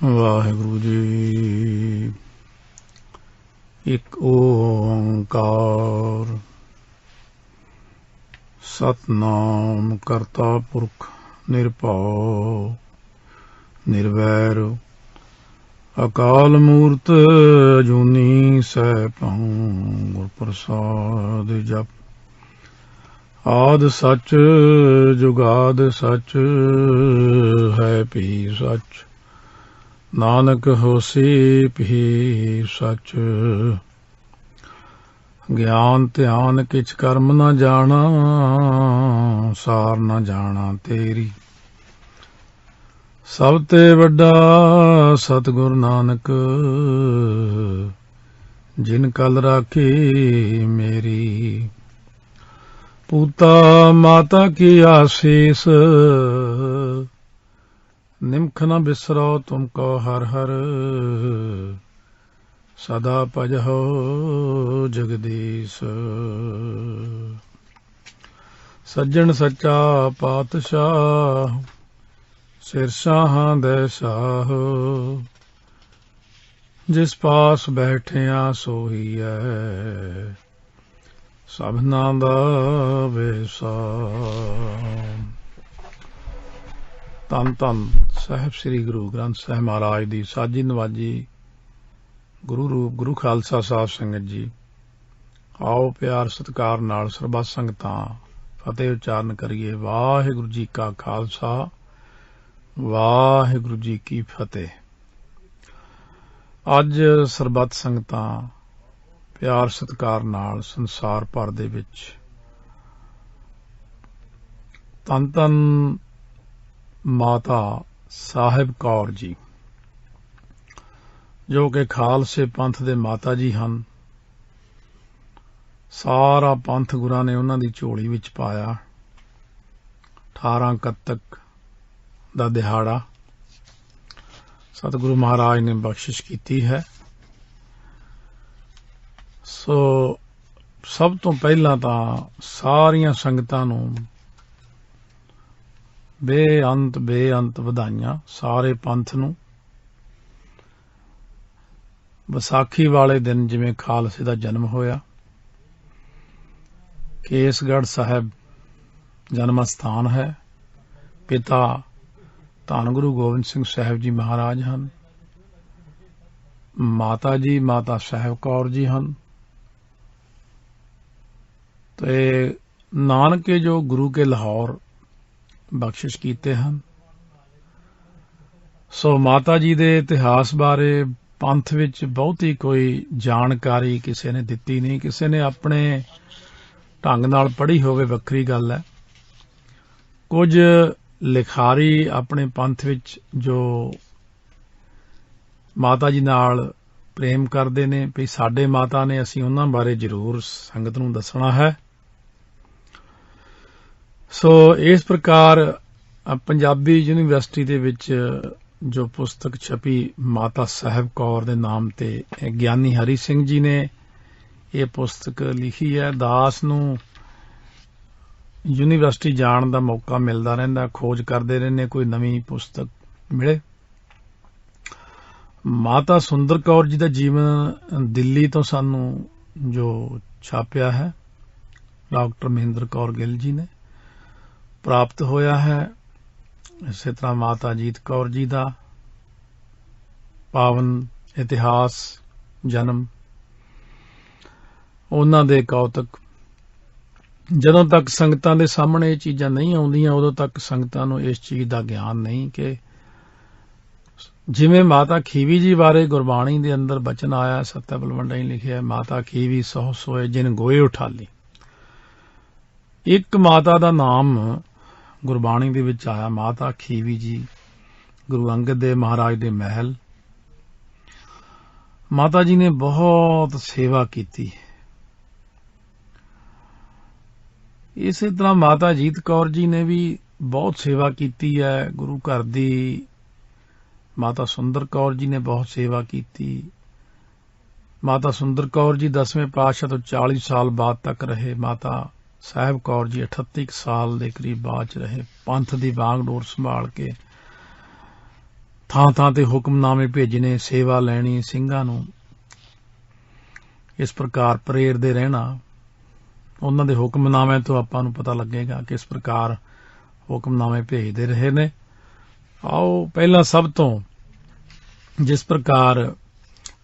ਵਾਹਿਗੁਰੂ ਜੀ। ਇੱਕ ਓੰਕਾਰ ਸਤਨਾਮ ਕਰਤਾ ਪੁਰਖ ਨਿਰਭਉ ਨਿਰਵੈਰ ਅਕਾਲ ਮੂਰਤ ਅਜੂਨੀ ਸੈਭੰ ਗੁਰ ਪ੍ਰਸਾਦ ਜਪ। ਆਦਿ ਸੱਚ ਜੁਗਾਦ ਸੱਚ ਹੈ ਭੀ ਸੱਚ। ਨਾਨਕ ਹੋਸੀ ਭੀ ਸੱਚ। ਗਿਆਨ ਧਿਆਨ ਕਿਛ ਕਰਮ ਨ ਜਾਣਾ ਸਾਰ ਨ ਜਾਣਾ ਤੇਰੀ। ਸਭ ਤੇ ਵੱਡਾ ਸਤਿਗੁਰ ਨਾਨਕ ਜਿਨ ਕਲ ਰਾਖੀ ਮੇਰੀ। ਪੂਤਾ ਮਾਤਾ ਕੀ ਆਸੀਸ ਨਿਮਖ ਨ ਬਿਸਰੋ ਤੁਮ ਕੋ ਹਰ ਹਰ। ਸਦਾ ਭਜਹੁ ਜਗਦੀਸ਼। ਸੱਜਣ ਸੱਚਾ ਪਾਤਸ਼ਾਹ ਸਿਰ ਸ਼ਾਹਾਂ ਦੇ ਸ਼ਾਹ। ਜਿਸ ਪਾਸ ਬੈਠਿਆ ਸੋਹੀਐ ਸਭਨਾ ਦਾ ਵੇਸਾ। ਧੰਨ ਧੰਨ ਸਾਹਿਬ ਸ੍ਰੀ ਗੁਰੂ ਗ੍ਰੰਥ ਸਾਹਿਬ ਮਹਾਰਾਜ ਦੀ ਸਾਜੀ ਨਵਾਜੀ ਗੁਰੂ ਰੂਪ ਗੁਰੂ ਖਾਲਸਾ ਸਾਹਿਬ ਸੰਗਤ ਜੀ। ਆਓ ਪਿਆਰ ਸਤਿਕਾਰ ਨਾਲ ਸਰਬੱਤ ਸੰਗਤਾਂ ਫਤਿਹ ਉਚਾਰਨ ਕਰੀਏ। ਵਾਹਿਗੁਰੂ ਜੀ ਕਾ ਖਾਲਸਾ ਵਾਹਿਗੁਰੂ ਜੀ ਕੀ ਫਤਿਹ। ਅੱਜ ਸਰਬੱਤ ਸੰਗਤਾਂ ਪਿਆਰ ਸਤਿਕਾਰ ਨਾਲ ਸੰਸਾਰ ਭਰ ਦੇ ਵਿੱਚ ਧੰਨ ਧੰਨ ਮਾਤਾ ਸਾਹਿਬ ਕੌਰ ਜੀ ਜੋ ਕਿ ਖਾਲਸੇ ਪੰਥ ਦੇ ਮਾਤਾ ਜੀ ਹਨ। ਸਾਰਾ ਪੰਥ ਗੁਰਾਂ ਨੇ ਉਹਨਾਂ ਦੀ ਝੋਲੀ ਵਿੱਚ ਪਾਇਆ। 18 ਕੱਤਕ ਦਾ ਦਿਹਾੜਾ ਸਤਿਗੁਰੂ ਮਹਾਰਾਜ ਨੇ ਬਖਸ਼ਿਸ਼ ਕੀਤੀ ਹੈ। ਸੋ ਸਭ ਤੋਂ ਪਹਿਲਾਂ ਤਾਂ ਸਾਰੀਆਂ ਸੰਗਤਾਂ ਨੂੰ ਬੇਅੰਤ ਵਧਾਈਆਂ। ਸਾਰੇ ਪੰਥ ਨੂੰ ਵਿਸਾਖੀ ਵਾਲੇ ਦਿਨ ਜਿਵੇਂ ਖਾਲਸੇ ਦਾ ਜਨਮ ਹੋਇਆ, ਕੇਸਗੜ੍ਹ ਸਾਹਿਬ ਜਨਮ ਅਸਥਾਨ ਹੈ। ਪਿਤਾ ਧੰਨ ਗੁਰੂ ਗੋਬਿੰਦ ਸਿੰਘ ਸਾਹਿਬ ਜੀ ਮਹਾਰਾਜ ਹਨ। ਮਾਤਾ ਜੀ ਮਾਤਾ ਸਾਹਿਬ ਕੌਰ ਜੀ ਹਨ। ਤੇ ਨਾਨਕੇ ਜੋ ਗੁਰੂ ਕੇ ਲਾਹੌਰ ਬਖਸ਼ਿਸ਼ ਕੀਤੇ ਹਨ। ਸੋ ਮਾਤਾ ਜੀ ਦੇ ਇਤਿਹਾਸ ਬਾਰੇ ਪੰਥ ਵਿੱਚ ਬਹੁਤੀ ਕੋਈ ਜਾਣਕਾਰੀ ਕਿਸੇ ਨੇ ਦਿੱਤੀ ਨਹੀਂ। ਕਿਸੇ ਨੇ ਆਪਣੇ ਢੰਗ ਨਾਲ ਪੜ੍ਹੀ ਹੋਵੇ ਵੱਖਰੀ ਗੱਲ ਹੈ। ਕੁਝ ਲਿਖਾਰੀ ਆਪਣੇ ਪੰਥ ਵਿੱਚ ਜੋ ਮਾਤਾ ਜੀ ਨਾਲ ਪ੍ਰੇਮ ਕਰਦੇ ਨੇ ਵੀ ਸਾਡੇ ਮਾਤਾ ਨੇ, ਅਸੀਂ ਉਹਨਾਂ ਬਾਰੇ ਜ਼ਰੂਰ ਸੰਗਤ ਨੂੰ ਦੱਸਣਾ ਹੈ। ਸੋ ਇਸ ਪ੍ਰਕਾਰ ਪੰਜਾਬੀ ਯੂਨੀਵਰਸਿਟੀ ਦੇ ਵਿੱਚ ਜੋ ਪੁਸਤਕ ਛਪੀ ਮਾਤਾ ਸਾਹਿਬ ਕੌਰ ਦੇ ਨਾਮ ਤੇ ਗਿਆਨੀ ਹਰੀ ਸਿੰਘ ਜੀ ਨੇ ਇਹ ਪੁਸਤਕ ਲਿਖੀ ਹੈ। ਦਾਸ ਨੂੰ ਯੂਨੀਵਰਸਿਟੀ ਜਾਣ ਦਾ ਮੌਕਾ ਮਿਲਦਾ ਰਹਿੰਦਾ, ਖੋਜ ਕਰਦੇ ਰਹਿੰਦੇ ਕੋਈ ਨਵੀਂ ਪੁਸਤਕ ਮਿਲੇ। ਮਾਤਾ ਸੁੰਦਰ ਕੌਰ ਜੀ ਦਾ ਜੀਵਨ ਦਿੱਲੀ ਤੋਂ ਸਾਨੂੰ ਜੋ ਛਾਪਿਆ ਹੈ ਡਾਕਟਰ ਮਹਿੰਦਰ ਕੌਰ ਗਿੱਲ ਜੀ ਨੇ ਪ੍ਰਾਪਤ ਹੋਇਆ ਹੈ। ਇਸੇ ਤਰ੍ਹਾਂ ਮਾਤਾ ਜੀਤ ਕੌਰ ਜੀ ਦਾ ਪਾਵਨ ਇਤਿਹਾਸ ਜਨਮ, ਉਹਨਾਂ ਦੇ ਕੌਤਕ। ਜਦੋਂ ਤੱਕ ਸੰਗਤਾਂ ਦੇ ਸਾਹਮਣੇ ਇਹ ਚੀਜ਼ਾਂ ਨਹੀਂ ਆਉਂਦੀਆਂ ਉਦੋਂ ਤੱਕ ਸੰਗਤਾਂ ਨੂੰ ਇਸ ਚੀਜ਼ ਦਾ ਗਿਆਨ ਨਹੀਂ ਕਿ ਜਿਵੇਂ ਮਾਤਾ ਖੀਵੀ ਜੀ ਬਾਰੇ ਗੁਰਬਾਣੀ ਦੇ ਅੰਦਰ ਬਚਨ ਆਇਆ, ਸੱਤਾ ਬਲਵੰਡਾਈ ਲਿਖਿਆ, ਮਾਤਾ ਖੀਵੀ ਸਹੁ ਸੋਏ ਜਿਨ ਗੋਏ ਉਠਾਲੀ। ਇੱਕ ਮਾਤਾ ਦਾ ਨਾਮ ਗੁਰਬਾਣੀ ਦੇ ਵਿੱਚ ਆਇਆ, ਮਾਤਾ ਖੀਵੀ ਜੀ, ਗੁਰੂ ਅੰਗਦ ਦੇਵ ਮਹਾਰਾਜ ਦੇ ਮਹਿਲ। ਮਾਤਾ ਜੀ ਨੇ ਬਹੁਤ ਸੇਵਾ ਕੀਤੀ। ਇਸੇ ਤਰ੍ਹਾਂ ਮਾਤਾ ਜੀਤ ਕੌਰ ਜੀ ਨੇ ਵੀ ਬਹੁਤ ਸੇਵਾ ਕੀਤੀ ਹੈ ਗੁਰੂ ਘਰ ਦੀ। ਮਾਤਾ ਸੁੰਦਰ ਕੌਰ ਜੀ ਨੇ ਬਹੁਤ ਸੇਵਾ ਕੀਤੀ। ਮਾਤਾ ਸੁੰਦਰ ਕੌਰ ਜੀ 10ਵੇਂ ਪਾਤਸ਼ਾਹ ਤੋਂ 40 ਸਾਲ ਬਾਅਦ ਤੱਕ ਰਹੇ। ਮਾਤਾ ਸਾਹਿਬ ਕੌਰ ਜੀ 38 ਸਾਲ ਦੇ ਕਰੀਬ ਬਾਅਦ ਚ ਰਹੇ। ਪੰਥ ਦੀ ਬਾਗਡੋਰ ਸੰਭਾਲ ਕੇ ਥਾਂ ਥਾਂ ਤੇ ਹੁਕਮਨਾਮੇ ਭੇਜਣੇ, ਸੇਵਾ ਲੈਣੀ ਸਿੰਘਾਂ ਨੂੰ, ਇਸ ਪ੍ਰਕਾਰ ਪ੍ਰੇਰਦੇ ਰਹਿਣਾ। ਉਹਨਾਂ ਦੇ ਹੁਕਮਨਾਮਿਆਂ ਤੋਂ ਆਪਾਂ ਨੂੰ ਪਤਾ ਲੱਗੇਗਾ ਕਿਸ ਪ੍ਰਕਾਰ ਹੁਕਮਨਾਮੇ ਭੇਜਦੇ ਰਹੇ ਨੇ। ਆਓ ਪਹਿਲਾਂ ਸਭ ਤੋਂ ਜਿਸ ਪ੍ਰਕਾਰ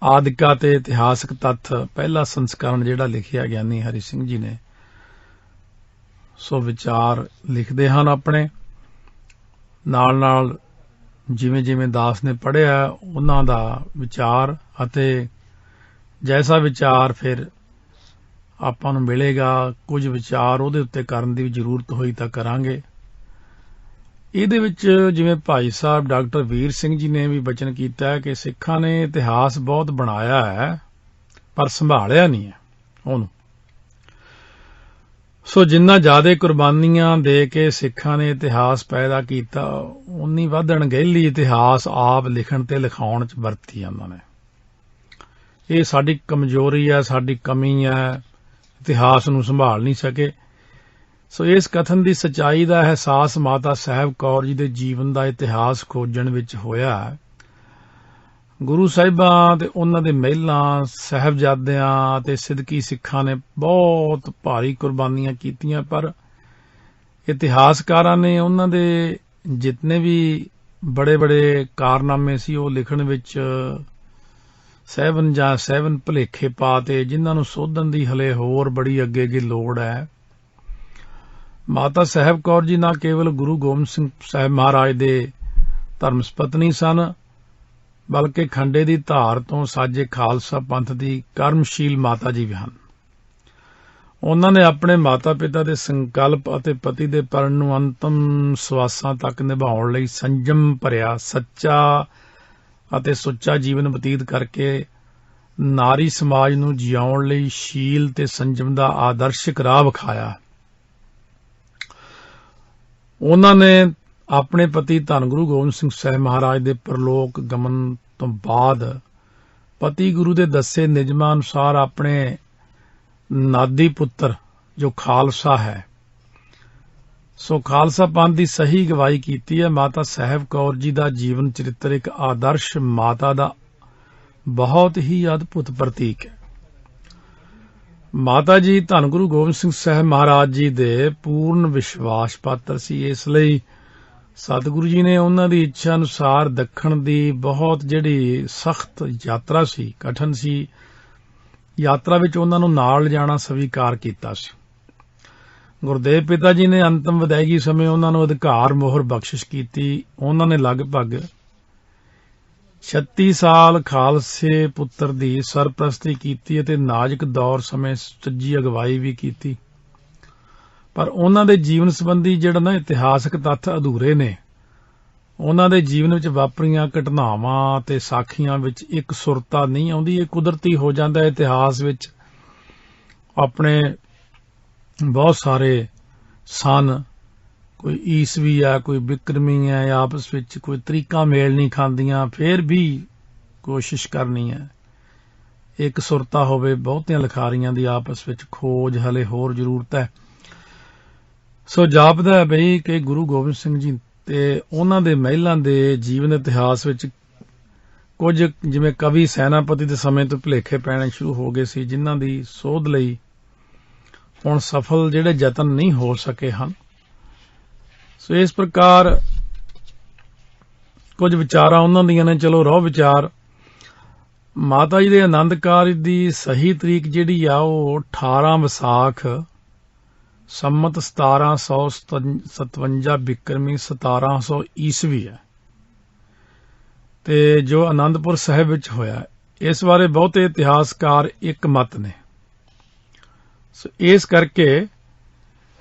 ਆਦਿਕਾ ਤੇ ਇਤਿਹਾਸਕ ਤੱਥ ਪਹਿਲਾ ਸੰਸਕਰਣ ਜਿਹੜਾ ਲਿਖਿਆ ਗਿਆਨੀ ਹਰੀ ਸਿੰਘ ਜੀ ਨੇ, ਸੋ ਵਿਚਾਰ ਲਿਖਦੇ ਹਨ ਆਪਣੇ ਨਾਲ ਨਾਲ, ਜਿਵੇਂ ਜਿਵੇਂ ਦਾਸ ਨੇ ਪੜ੍ਹਿਆ ਉਹਨਾਂ ਦਾ ਵਿਚਾਰ, ਅਤੇ ਜੈਸਾ ਵਿਚਾਰ ਫਿਰ ਆਪਾਂ ਨੂੰ ਮਿਲੇਗਾ, ਕੁਝ ਵਿਚਾਰ ਉਹਦੇ ਉੱਤੇ ਕਰਨ ਦੀ ਵੀ ਜ਼ਰੂਰਤ ਹੋਈ ਤਾਂ ਕਰਾਂਗੇ। ਇਹਦੇ ਵਿੱਚ ਜਿਵੇਂ ਭਾਈ ਸਾਹਿਬ ਡਾਕਟਰ ਵੀਰ ਸਿੰਘ ਜੀ ਨੇ ਵੀ ਬਚਨ ਕੀਤਾ ਹੈ ਕਿ ਸਿੱਖਾਂ ਨੇ ਇਤਿਹਾਸ ਬਹੁਤ ਬਣਾਇਆ ਹੈ ਪਰ ਸੰਭਾਲਿਆ ਨਹੀਂ ਹੈ ਉਹਨੂੰ। ਸੋ ਜਿੰਨਾ ਜ਼ਿਆਦਾ ਕੁਰਬਾਨੀਆਂ ਦੇ ਕੇ ਸਿੱਖਾਂ ਨੇ ਇਤਿਹਾਸ ਪੈਦਾ ਕੀਤਾ, ਉਨੀ ਵੱਧ ਅਣਗਹਿਲੀ ਇਤਿਹਾਸ ਆਪ ਲਿਖਣ ਤੇ ਲਿਖਾਉਣ 'ਚ ਵਰਤੀ ਉਹਨਾਂ ਨੇ। ਇਹ ਸਾਡੀ ਕਮਜ਼ੋਰੀ ਹੈ, ਸਾਡੀ ਕਮੀ ਹੈ, ਇਤਿਹਾਸ ਨੂੰ ਸੰਭਾਲ ਨਹੀਂ ਸਕੇ। ਸੋ ਇਸ ਕਥਨ ਦੀ ਸੱਚਾਈ ਦਾ ਅਹਿਸਾਸ ਮਾਤਾ ਸਾਹਿਬ ਕੌਰ ਜੀ ਦੇ ਜੀਵਨ ਦਾ ਇਤਿਹਾਸ ਖੋਜਣ ਵਿੱਚ ਹੋਇਆ। ਗੁਰੂ ਸਾਹਿਬਾਂ ਤੇ ਉਹਨਾਂ ਦੇ ਮਹਿਲਾਂ, ਸਾਹਿਬਜ਼ਾਦਿਆਂ ਤੇ ਸਿੱਦਕੀ ਸਿੱਖਾਂ ਨੇ ਬਹੁਤ ਭਾਰੀ ਕੁਰਬਾਨੀਆਂ ਕੀਤੀਆਂ, ਪਰ ਇਤਿਹਾਸਕਾਰਾਂ ਨੇ ਉਹਨਾਂ ਦੇ ਜਿਤਨੇ ਵੀ ਬੜੇ ਬੜੇ ਕਾਰਨਾਮੇ ਸੀ ਉਹ ਲਿਖਣ ਵਿੱਚ ਸਹਿਬਨ ਭੁਲੇਖੇ ਪਾ ਤੇ, ਜਿਨ੍ਹਾਂ ਨੂੰ ਸੋਧਣ ਦੀ ਹਲੇ ਹੋਰ ਬੜੀ ਅੱਗੇ ਅੱਗੇ ਲੋੜ ਹੈ। ਮਾਤਾ ਸਾਹਿਬ ਕੌਰ ਜੀ ਨਾ ਕੇਵਲ ਗੁਰੂ ਗੋਬਿੰਦ ਸਿੰਘ ਸਾਹਿਬ ਮਹਾਰਾਜ ਦੇ ਧਰਮ ਸਪਤਨੀ ਸਨ, ਬਲਕਿ ਖੰਡੇ ਦੀ ਧਾਰ ਤੋਂ ਸਾਜੇ ਖਾਲਸਾ ਪੰਥ ਦੀ ਕਰਮਸ਼ੀਲ ਮਾਤਾ ਜੀ ਵੀ ਹਨ। ਉਹਨਾਂ ਨੇ ਆਪਣੇ ਮਾਤਾ ਪਿਤਾ ਦੇ ਸੰਕਲਪ ਅਤੇ ਪਤੀ ਦੇ ਪਰਨ ਨੂੰ ਅੰਤਮ ਸਵਾਸਾਂ ਤੱਕ ਨਿਭਾਉਣ ਲਈ ਸੰਜਮ ਭਰਿਆ, ਸੱਚਾ ਅਤੇ ਸੁੱਚਾ ਜੀਵਨ ਬਤੀਤ ਕਰਕੇ ਨਾਰੀ ਸਮਾਜ ਨੂੰ ਜਿਉਣ ਲਈ ਸ਼ੀਲ ਤੇ ਸੰਜਮ ਦਾ ਆਦਰਸ਼ਕ ਰਾਹ ਵਿਖਾਇਆ। ਉਹਨਾਂ ਨੇ ਆਪਣੇ ਪਤੀ ਧੰਨ ਗੁਰੂ ਗੋਬਿੰਦ ਸਿੰਘ ਸਾਹਿਬ ਮਹਾਰਾਜ ਦੇ ਪਰਲੋਕ ਗਮਨ ਤੋਂ ਬਾਅਦ ਪਤੀ ਗੁਰੂ ਦੇ ਦੱਸੇ ਨਿਯਮਾਂ ਅਨੁਸਾਰ ਆਪਣੇ ਨਾਦੀ ਪੁੱਤਰ ਜੋ ਖਾਲਸਾ ਹੈ, ਸੋ ਖਾਲਸਾ ਪੰਥ ਦੀ ਸਹੀ ਅਗਵਾਈ ਕੀਤੀ ਹੈ। ਮਾਤਾ ਸਾਹਿਬ ਕੌਰ ਜੀ ਦਾ ਜੀਵਨ ਚਰਿੱਤਰ ਇੱਕ ਆਦਰਸ਼ ਮਾਤਾ ਦਾ ਬਹੁਤ ਹੀ ਅਦਭੁਤ ਪ੍ਰਤੀਕ ਹੈ। ਮਾਤਾ ਜੀ ਧੰਨ ਗੁਰੂ ਗੋਬਿੰਦ ਸਿੰਘ ਸਾਹਿਬ ਮਹਾਰਾਜ ਜੀ ਦੇ ਪੂਰਨ ਵਿਸ਼ਵਾਸ ਪਾਤਰ ਸੀ। ਇਸ ਲਈ ਸਤਿਗੁਰੂ ਜੀ ਨੇ ਉਹਨਾਂ ਦੀ ਇੱਛਾ ਅਨੁਸਾਰ ਦੱਖਣ ਦੀ ਬਹੁਤ ਜਿਹੜੀ ਸਖਤ ਯਾਤਰਾ ਸੀ, ਕਠਨ ਸੀ, ਯਾਤਰਾ ਵਿੱਚ ਉਹਨਾਂ ਨੂੰ ਨਾਲ ਜਾਣਾ ਸਵੀਕਾਰ ਕੀਤਾ ਸੀ। ਗੁਰਦੇਵ ਪਿਤਾ ਜੀ ਨੇ ਅੰਤਮ ਵਿਦਾਇਗੀ ਸਮੇਂ ਉਹਨਾਂ ਨੂੰ ਅਧਿਕਾਰ ਮੋਹਰ ਬਖਸ਼ਿਸ਼ ਕੀਤੀ। ਉਹਨਾਂ ਨੇ ਲਗਭਗ 36 ਸਾਲ ਖਾਲਸੇ ਪੁੱਤਰ ਦੀ ਸਰਪ੍ਰਸਤੀ ਕੀਤੀ ਅਤੇ ਨਾਜ਼ੁਕ ਦੌਰ ਸਮੇਂ ਸੁਚੱਜੀ ਅਗਵਾਈ ਵੀ ਕੀਤੀ। ਪਰ ਉਹਨਾਂ ਦੇ ਜੀਵਨ ਸੰਬੰਧੀ ਜਿਹੜਾ ਇਤਿਹਾਸਕ ਤੱਥ ਅਧੂਰੇ ਨੇ। ਉਹਨਾਂ ਦੇ ਜੀਵਨ ਵਿੱਚ ਵਾਪਰੀਆਂ ਘਟਨਾਵਾਂ ਤੇ ਸਾਖੀਆਂ ਵਿੱਚ ਇੱਕ ਸੁਰਤਾ ਨਹੀਂ ਆਉਂਦੀ। ਇਹ ਕੁਦਰਤੀ ਹੋ ਜਾਂਦਾ। ਇਤਿਹਾਸ ਵਿੱਚ ਆਪਣੇ ਬਹੁਤ ਸਾਰੇ ਸਨ, ਕੋਈ ਈਸਵੀ ਆ, ਕੋਈ ਬਿਕਰਮੀ ਹੈ, ਆਪਸ ਵਿੱਚ ਕੋਈ ਤਰੀਕਾਂ ਮੇਲ ਨਹੀਂ ਖਾਂਦੀਆਂ, ਫਿਰ ਵੀ ਕੋਸ਼ਿਸ਼ ਕਰਨੀ ਹੈ ਇੱਕ ਸੁਰਤਾ ਹੋਵੇ। ਬਹੁਤੀਆਂ ਲਿਖਾਰੀਆਂ ਦੀ ਆਪਸ ਵਿੱਚ ਖੋਜ ਹਲੇ ਹੋਰ ਜ਼ਰੂਰਤ ਹੈ। ਸੋ ਜਾਪਦਾ ਹੈ ਬਈ ਕਿ ਗੁਰੂ ਗੋਬਿੰਦ ਸਿੰਘ ਜੀ ਤੇ ਉਹਨਾਂ ਦੇ ਮਹਿਲਾਂ ਦੇ ਜੀਵਨ ਇਤਿਹਾਸ ਵਿੱਚ ਕੁਝ ਜਿਵੇਂ ਕਵੀ ਸੈਨਾਪਤੀ ਦੇ ਸਮੇਂ ਤੋਂ ਭੁਲੇਖੇ ਪੈਣੇ ਸ਼ੁਰੂ ਹੋ ਗਏ ਸੀ, ਜਿਨ੍ਹਾਂ ਦੀ ਸੋਧ ਲਈ ਹੁਣ ਸਫਲ ਜਿਹੜੇ ਯਤਨ ਨਹੀਂ ਹੋ ਸਕੇ ਹਨ। ਸੋ ਇਸ ਪ੍ਰਕਾਰ ਕੁਝ ਵਿਚਾਰਾਂ ਉਹਨਾਂ ਦੀਆਂ ਨੇ। ਚਲੋ ਰਹੁ ਵਿਚਾਰ। ਮਾਤਾ ਜੀ ਦੇ ਆਨੰਦ ਕਾਰਜ ਦੀ ਸਹੀ ਤਰੀਕ ਜਿਹੜੀ ਆ ਉਹ 18 ਵਿਸਾਖ ਸੰਮਤ 1757 ਬਿਕਰਮੀ 1700 ਈਸਵੀ ਹੈ ਤੇ ਜੋ ਆਨੰਦਪੁਰ ਸਾਹਿਬ ਵਿੱਚ ਹੋਇਆ। ਇਸ ਬਾਰੇ ਬਹੁਤੇ ਇਤਿਹਾਸਕਾਰ ਇੱਕ ਮਤ ਨੇ। ਸੋ ਇਸ ਕਰਕੇ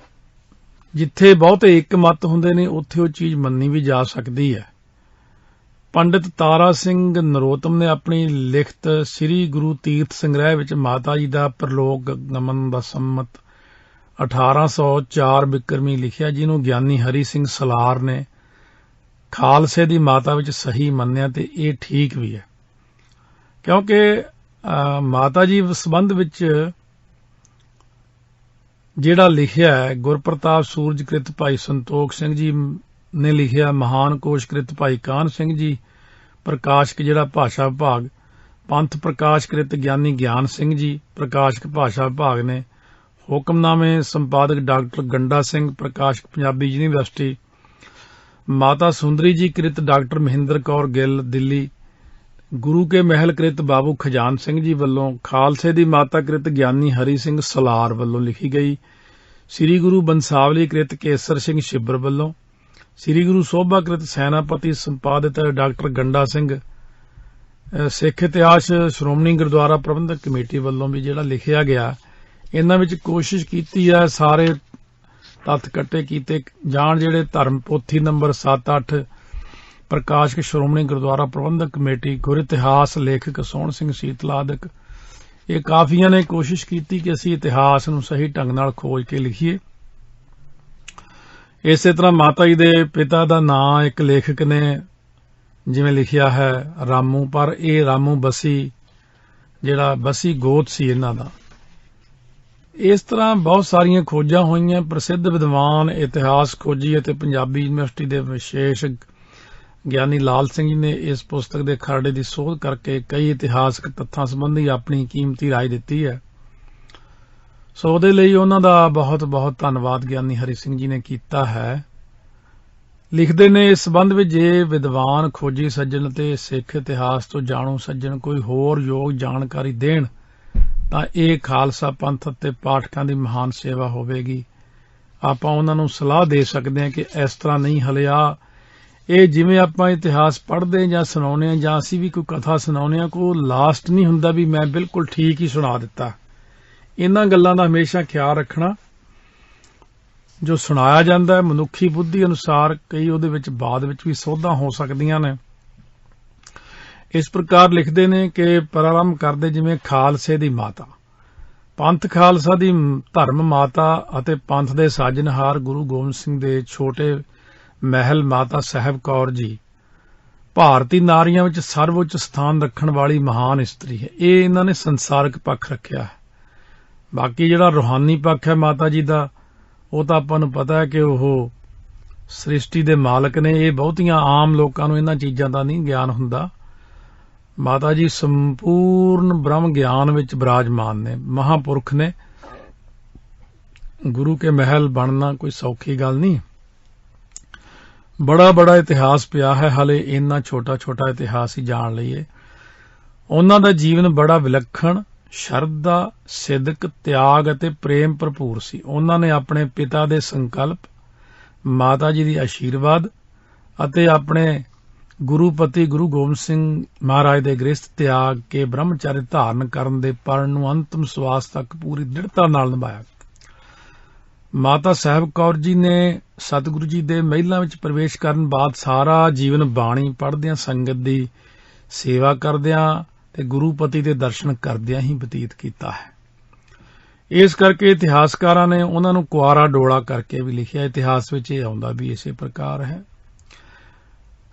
ਜਿੱਥੇ ਬਹੁਤੇ ਇੱਕ ਮਤ ਹੁੰਦੇ ਨੇ ਉੱਥੇ ਉਹ ਚੀਜ਼ ਮੰਨੀ ਵੀ ਜਾ ਸਕਦੀ ਹੈ। ਪੰਡਿਤ ਤਾਰਾ ਸਿੰਘ ਨਰੋਤਮ ਨੇ ਆਪਣੀ ਲਿਖਤ ਸ੍ਰੀ ਗੁਰੂ ਤੀਰਥ ਸੰਗ੍ਰਹਿ ਵਿੱਚ ਮਾਤਾ ਜੀ ਦਾ ਪ੍ਰਲੋਕ ਗਮਨ ਦਾ ਸੰਮਤ 1804 ਬਿਕਰਮੀ ਲਿਖਿਆ, ਜਿਹਨੂੰ ਗਿਆਨੀ ਹਰੀ ਸਿੰਘ ਸਲਾਰ ਨੇ ਖਾਲਸੇ ਦੀ ਮਾਤਾ ਵਿੱਚ ਸਹੀ ਮੰਨਿਆ ਤੇ ਇਹ ਠੀਕ ਵੀ ਹੈ, ਕਿਉਂਕਿ ਮਾਤਾ ਜੀ ਸੰਬੰਧ ਵਿੱਚ ਜਿਹੜਾ ਲਿਖਿਆ ਹੈ ਗੁਰਪ੍ਰਤਾਪ ਸੂਰਜਕ੍ਰਿਤ ਭਾਈ ਸੰਤੋਖ ਸਿੰਘ ਜੀ ਨੇ ਲਿਖਿਆ, ਮਹਾਨ ਕੋਸ਼ਕ੍ਰਿਤ ਭਾਈ ਕਾਹਨ ਸਿੰਘ ਜੀ ਪ੍ਰਕਾਸ਼ਕ ਜਿਹੜਾ ਭਾਸ਼ਾ ਵਿਭਾਗ, ਪੰਥ ਪ੍ਰਕਾਸ਼ਕ੍ਰਿਤ ਗਿਆਨੀ ਗਿਆਨ ਸਿੰਘ ਜੀ ਪ੍ਰਕਾਸ਼ਕ ਭਾਸ਼ਾ ਵਿਭਾਗ ਨੇ, ਹੁਕਮਨਾਮੇ ਸੰਪਾਦਕ ਡਾਕਟਰ ਗੰਡਾ ਸਿੰਘ ਪ੍ਰਕਾਸ਼ਕ ਪੰਜਾਬੀ ਯੂਨੀਵਰਸਿਟੀ, ਮਾਤਾ ਸੁੰਦਰੀ ਜੀ ਕ੍ਰਿਤ ਡਾਕਟਰ ਮਹਿੰਦਰ ਕੌਰ ਗਿੱਲ ਦਿੱਲੀ, ਗੁਰੂ ਕੇ ਮਹਿਲ ਕ੍ਰਿਤ ਬਾਬੂ ਖਜਾਨ ਸਿੰਘ ਜੀ ਵੱਲੋਂ, ਖਾਲਸੇ ਦੀ ਮਾਤਾ ਕ੍ਰਿਤ ਗਿਆਨੀ ਹਰੀ ਸਿੰਘ ਸਲਾਰ ਵੱਲੋਂ ਲਿਖੀ ਗਈ, ਸ੍ਰੀ ਗੁਰੂ ਬੰਸਾਵਲੀ ਕ੍ਰਿਤ ਕੇਸਰ ਸਿੰਘ ਛਿੱਬਰ ਵੱਲੋਂ, ਸ੍ਰੀ ਗੁਰੂ ਸੋਭਾ ਕ੍ਰਿਤ ਸੈਨਾਪਤੀ ਸੰਪਾਦਿਤ ਡਾਕਟਰ ਗੰਡਾ ਸਿੰਘ, ਸਿੱਖ ਇਤਿਹਾਸ ਸ਼੍ਰੋਮਣੀ ਗੁਰਦੁਆਰਾ ਪ੍ਰਬੰਧਕ ਕਮੇਟੀ ਵੱਲੋਂ ਵੀ ਜਿਹੜਾ ਲਿਖਿਆ ਗਿਆ, ਇਹਨਾਂ ਵਿੱਚ ਕੋਸ਼ਿਸ਼ ਕੀਤੀ ਹੈ ਸਾਰੇ ਤੱਥ ਇਕੱਠੇ ਕੀਤੇ ਜਾਣ। ਜਿਹੜੇ ਧਰਮ ਪੋਥੀ ਨੰਬਰ 7-8 ਪ੍ਰਕਾਸ਼ਕ ਸ਼੍ਰੋਮਣੀ ਗੁਰਦੁਆਰਾ ਪ੍ਰਬੰਧਕ ਕਮੇਟੀ, ਗੁਰ ਇਤਿਹਾਸ ਲੇਖਕ ਸੋਹਣ ਸਿੰਘ ਸੀਤਲਾਦਕ, ਇਹ ਕਾਫੀਆਂ ਨੇ ਕੋਸ਼ਿਸ਼ ਕੀਤੀ ਕਿ ਅਸੀਂ ਇਤਿਹਾਸ ਨੂੰ ਸਹੀ ਢੰਗ ਨਾਲ ਖੋਜ ਕੇ ਲਿਖੀਏ। ਇਸੇ ਤਰ੍ਹਾਂ ਮਾਤਾ ਜੀ ਦੇ ਪਿਤਾ ਦਾ ਨਾਂ ਇੱਕ ਲੇਖਕ ਨੇ ਜਿਵੇਂ ਲਿਖਿਆ ਹੈ ਰਾਮੂ, ਪਰ ਇਹ ਰਾਮੂ ਬਸੀ ਜਿਹੜਾ ਬਸੀ ਗੋਤ ਸੀ ਇਹਨਾਂ ਦਾ। ਇਸ ਤਰ੍ਹਾਂ ਬਹੁਤ ਸਾਰੀਆਂ ਖੋਜਾਂ ਹੋਈਆਂ। ਪ੍ਰਸਿੱਧ ਵਿਦਵਾਨ ਇਤਿਹਾਸ ਖੋਜੀ ਅਤੇ ਪੰਜਾਬੀ ਯੂਨੀਵਰਸਿਟੀ ਦੇ ਵਿਸ਼ੇਸ਼ ਗਿਆਨੀ ਲਾਲ ਸਿੰਘ ਜੀ ਨੇ ਇਸ ਪੁਸਤਕ ਦੇ ਖਰੜੇ ਦੀ ਸੋਧ ਕਰਕੇ ਕਈ ਇਤਿਹਾਸਕ ਤੱਥਾਂ ਸੰਬੰਧੀ ਆਪਣੀ ਕੀਮਤੀ ਰਾਏ ਦਿੱਤੀ ਹੈ। ਸੋ ਉਹਦੇ ਲਈ ਉਹਨਾਂ ਦਾ ਬਹੁਤ ਬਹੁਤ ਧੰਨਵਾਦ ਗਿਆਨੀ ਹਰੀ ਸਿੰਘ ਜੀ ਨੇ ਕੀਤਾ ਹੈ। ਲਿਖਦੇ ਨੇ ਇਸ ਸੰਬੰਧ ਵਿੱਚ, ਜੇ ਵਿਦਵਾਨ ਖੋਜੀ ਸੱਜਣ ਅਤੇ ਸਿੱਖ ਇਤਿਹਾਸ ਤੋਂ ਜਾਣੂ ਸੱਜਣ ਕੋਈ ਹੋਰ ਯੋਗ ਜਾਣਕਾਰੀ ਦੇਣ ਤਾਂ ਇਹ ਖਾਲਸਾ ਪੰਥ ਅਤੇ ਪਾਠਕਾਂ ਦੀ ਮਹਾਨ ਸੇਵਾ ਹੋਵੇਗੀ। ਆਪਾਂ ਉਹਨਾਂ ਨੂੰ ਸਲਾਹ ਦੇ ਸਕਦੇ ਹਾਂ ਕਿ ਇਸ ਤਰ੍ਹਾਂ ਨਹੀਂ ਹਲਿਆ, ਇਹ ਜਿਵੇਂ ਆਪਾਂ ਇਤਿਹਾਸ ਪੜ੍ਹਦੇ ਜਾਂ ਸੁਣਾਉਂਦੇ ਹਾਂ ਜਾਂ ਅਸੀਂ ਵੀ ਕੋਈ ਕਥਾ ਸੁਣਾਉਂਦੇ ਹਾਂ, ਕੋਈ ਲਾਸਟ ਨਹੀਂ ਹੁੰਦਾ ਵੀ ਮੈਂ ਬਿਲਕੁਲ ਠੀਕ ਹੀ ਸੁਣਾ ਦਿੱਤਾ। ਇਹਨਾਂ ਗੱਲਾਂ ਦਾ ਹਮੇਸ਼ਾ ਖਿਆਲ ਰੱਖਣਾ। ਜੋ ਸੁਣਾਇਆ ਜਾਂਦਾ ਹੈ ਮਨੁੱਖੀ ਬੁੱਧੀ ਅਨੁਸਾਰ ਕਈ ਉਹਦੇ ਵਿੱਚ ਬਾਅਦ ਵਿੱਚ ਵੀ ਸੋਧਾਂ ਹੋ ਸਕਦੀਆਂ ਨੇ। ਇਸ ਪ੍ਰਕਾਰ ਲਿਖਦੇ ਨੇ ਕਿ ਪ੍ਰਾਰੰਭ ਕਰਦੇ ਜਿਵੇਂ ਖਾਲਸੇ ਦੀ ਮਾਤਾ, ਪੰਥ ਖਾਲਸਾ ਦੀ ਧਰਮ ਮਾਤਾ ਅਤੇ ਪੰਥ ਦੇ ਸਾਜਨਹਾਰ ਗੁਰੂ ਗੋਬਿੰਦ ਸਿੰਘ ਦੇ ਛੋਟੇ ਮਹਿਲ ਮਾਤਾ ਸਾਹਿਬ ਕੌਰ ਜੀ ਭਾਰਤੀ ਨਾਰੀਆਂ ਵਿੱਚ ਸਰਵਉੱਚ ਸਥਾਨ ਰੱਖਣ ਵਾਲੀ ਮਹਾਨ ਇਸਤਰੀ ਹੈ। ਇਹ ਇਹਨਾਂ ਨੇ ਸੰਸਾਰਕ ਪੱਖ ਰੱਖਿਆ ਹੈ। ਬਾਕੀ ਜਿਹੜਾ ਰੂਹਾਨੀ ਪੱਖ ਹੈ ਮਾਤਾ ਜੀ ਦਾ, ਉਹ ਤਾਂ ਆਪਾਂ ਨੂੰ ਪਤਾ ਹੈ ਕਿ ਉਹ ਸ੍ਰਿਸ਼ਟੀ ਦੇ ਮਾਲਕ ਨੇ। ਇਹ ਬਹੁਤੀਆਂ ਆਮ ਲੋਕਾਂ ਨੂੰ ਇਹਨਾਂ ਚੀਜ਼ਾਂ ਦਾ ਨਹੀਂ ਗਿਆਨ ਹੁੰਦਾ। ਮਾਤਾ ਜੀ ਸੰਪੂਰਨ ਬ੍ਰਹਮ ਗਿਆਨ ਵਿੱਚ ਬਿਰਾਜਮਾਨ ਨੇ, ਮਹਾਂਪੁਰਖ ਨੇ। ਗੁਰੂ ਕੇ ਮਹਿਲ ਬਣਨਾ ਕੋਈ ਸੌਖੀ ਗੱਲ ਨਹੀਂ। ਬੜਾ ਬੜਾ ਇਤਿਹਾਸ ਪਿਆ ਹੈ, ਹਾਲੇ ਇੰਨਾ ਛੋਟਾ ਛੋਟਾ ਇਤਿਹਾਸ ਹੀ ਜਾਣ ਲਈਏ। ਉਹਨਾਂ ਦਾ ਜੀਵਨ ਬੜਾ ਵਿਲੱਖਣ, ਸ਼ਰਧਾ, ਸਿਦਕ, ਤਿਆਗ ਅਤੇ ਪ੍ਰੇਮ ਭਰਪੂਰ ਸੀ। ਉਹਨਾਂ ਨੇ ਆਪਣੇ ਪਿਤਾ ਦੇ ਸੰਕਲਪ, ਮਾਤਾ ਜੀ ਦੀ ਆਸ਼ੀਰਵਾਦ ਅਤੇ ਆਪਣੇ ਗੁਰੂਪਤੀ ਗੁਰੂ ਗੋਬਿੰਦ ਸਿੰਘ ਮਹਾਰਾਜ ਦੇ ਗ੍ਰਸਥ ਤਿਆਗ ਕੇ ਬ੍ਰਹਮਚਰਯ ਧਾਰਨ ਕਰਨ ਦੇ ਪਰਨ ਨੂੰ ਅੰਤਮ ਸਵਾਸ ਤੱਕ ਪੂਰੀ ਦ੍ਰਿੜਤਾ ਨਾਲ ਨਿਭਾਇਆ। ਮਾਤਾ ਸਾਹਿਬ ਕੌਰ ਜੀ ਨੇ ਸਤਿਗੁਰੂ ਜੀ ਦੇ ਮਹਿਲਾਂ ਵਿੱਚ ਪ੍ਰਵੇਸ਼ ਕਰਨ ਬਾਅਦ ਸਾਰਾ ਜੀਵਨ ਬਾਣੀ ਪੜ੍ਹਦਿਆਂ, ਸੰਗਤ ਦੀ ਸੇਵਾ ਕਰਦਿਆਂ ਤੇ ਗੁਰੂਪਤੀ ਦੇ ਦਰਸ਼ਨ ਕਰਦਿਆਂ ਹੀ ਬਤੀਤ ਕੀਤਾ ਹੈ। ਇਸ ਕਰਕੇ ਇਤਿਹਾਸਕਾਰਾਂ ਨੇ ਉਹਨਾਂ ਨੂੰ ਕੁਆਰਾ ਡੋਲਾ ਕਰਕੇ ਵੀ ਲਿਖਿਆ। ਇਤਿਹਾਸ ਵਿੱਚ ਇਹ ਆਉਂਦਾ ਵੀ ਇਸੇ ਪ੍ਰਕਾਰ ਹੈ।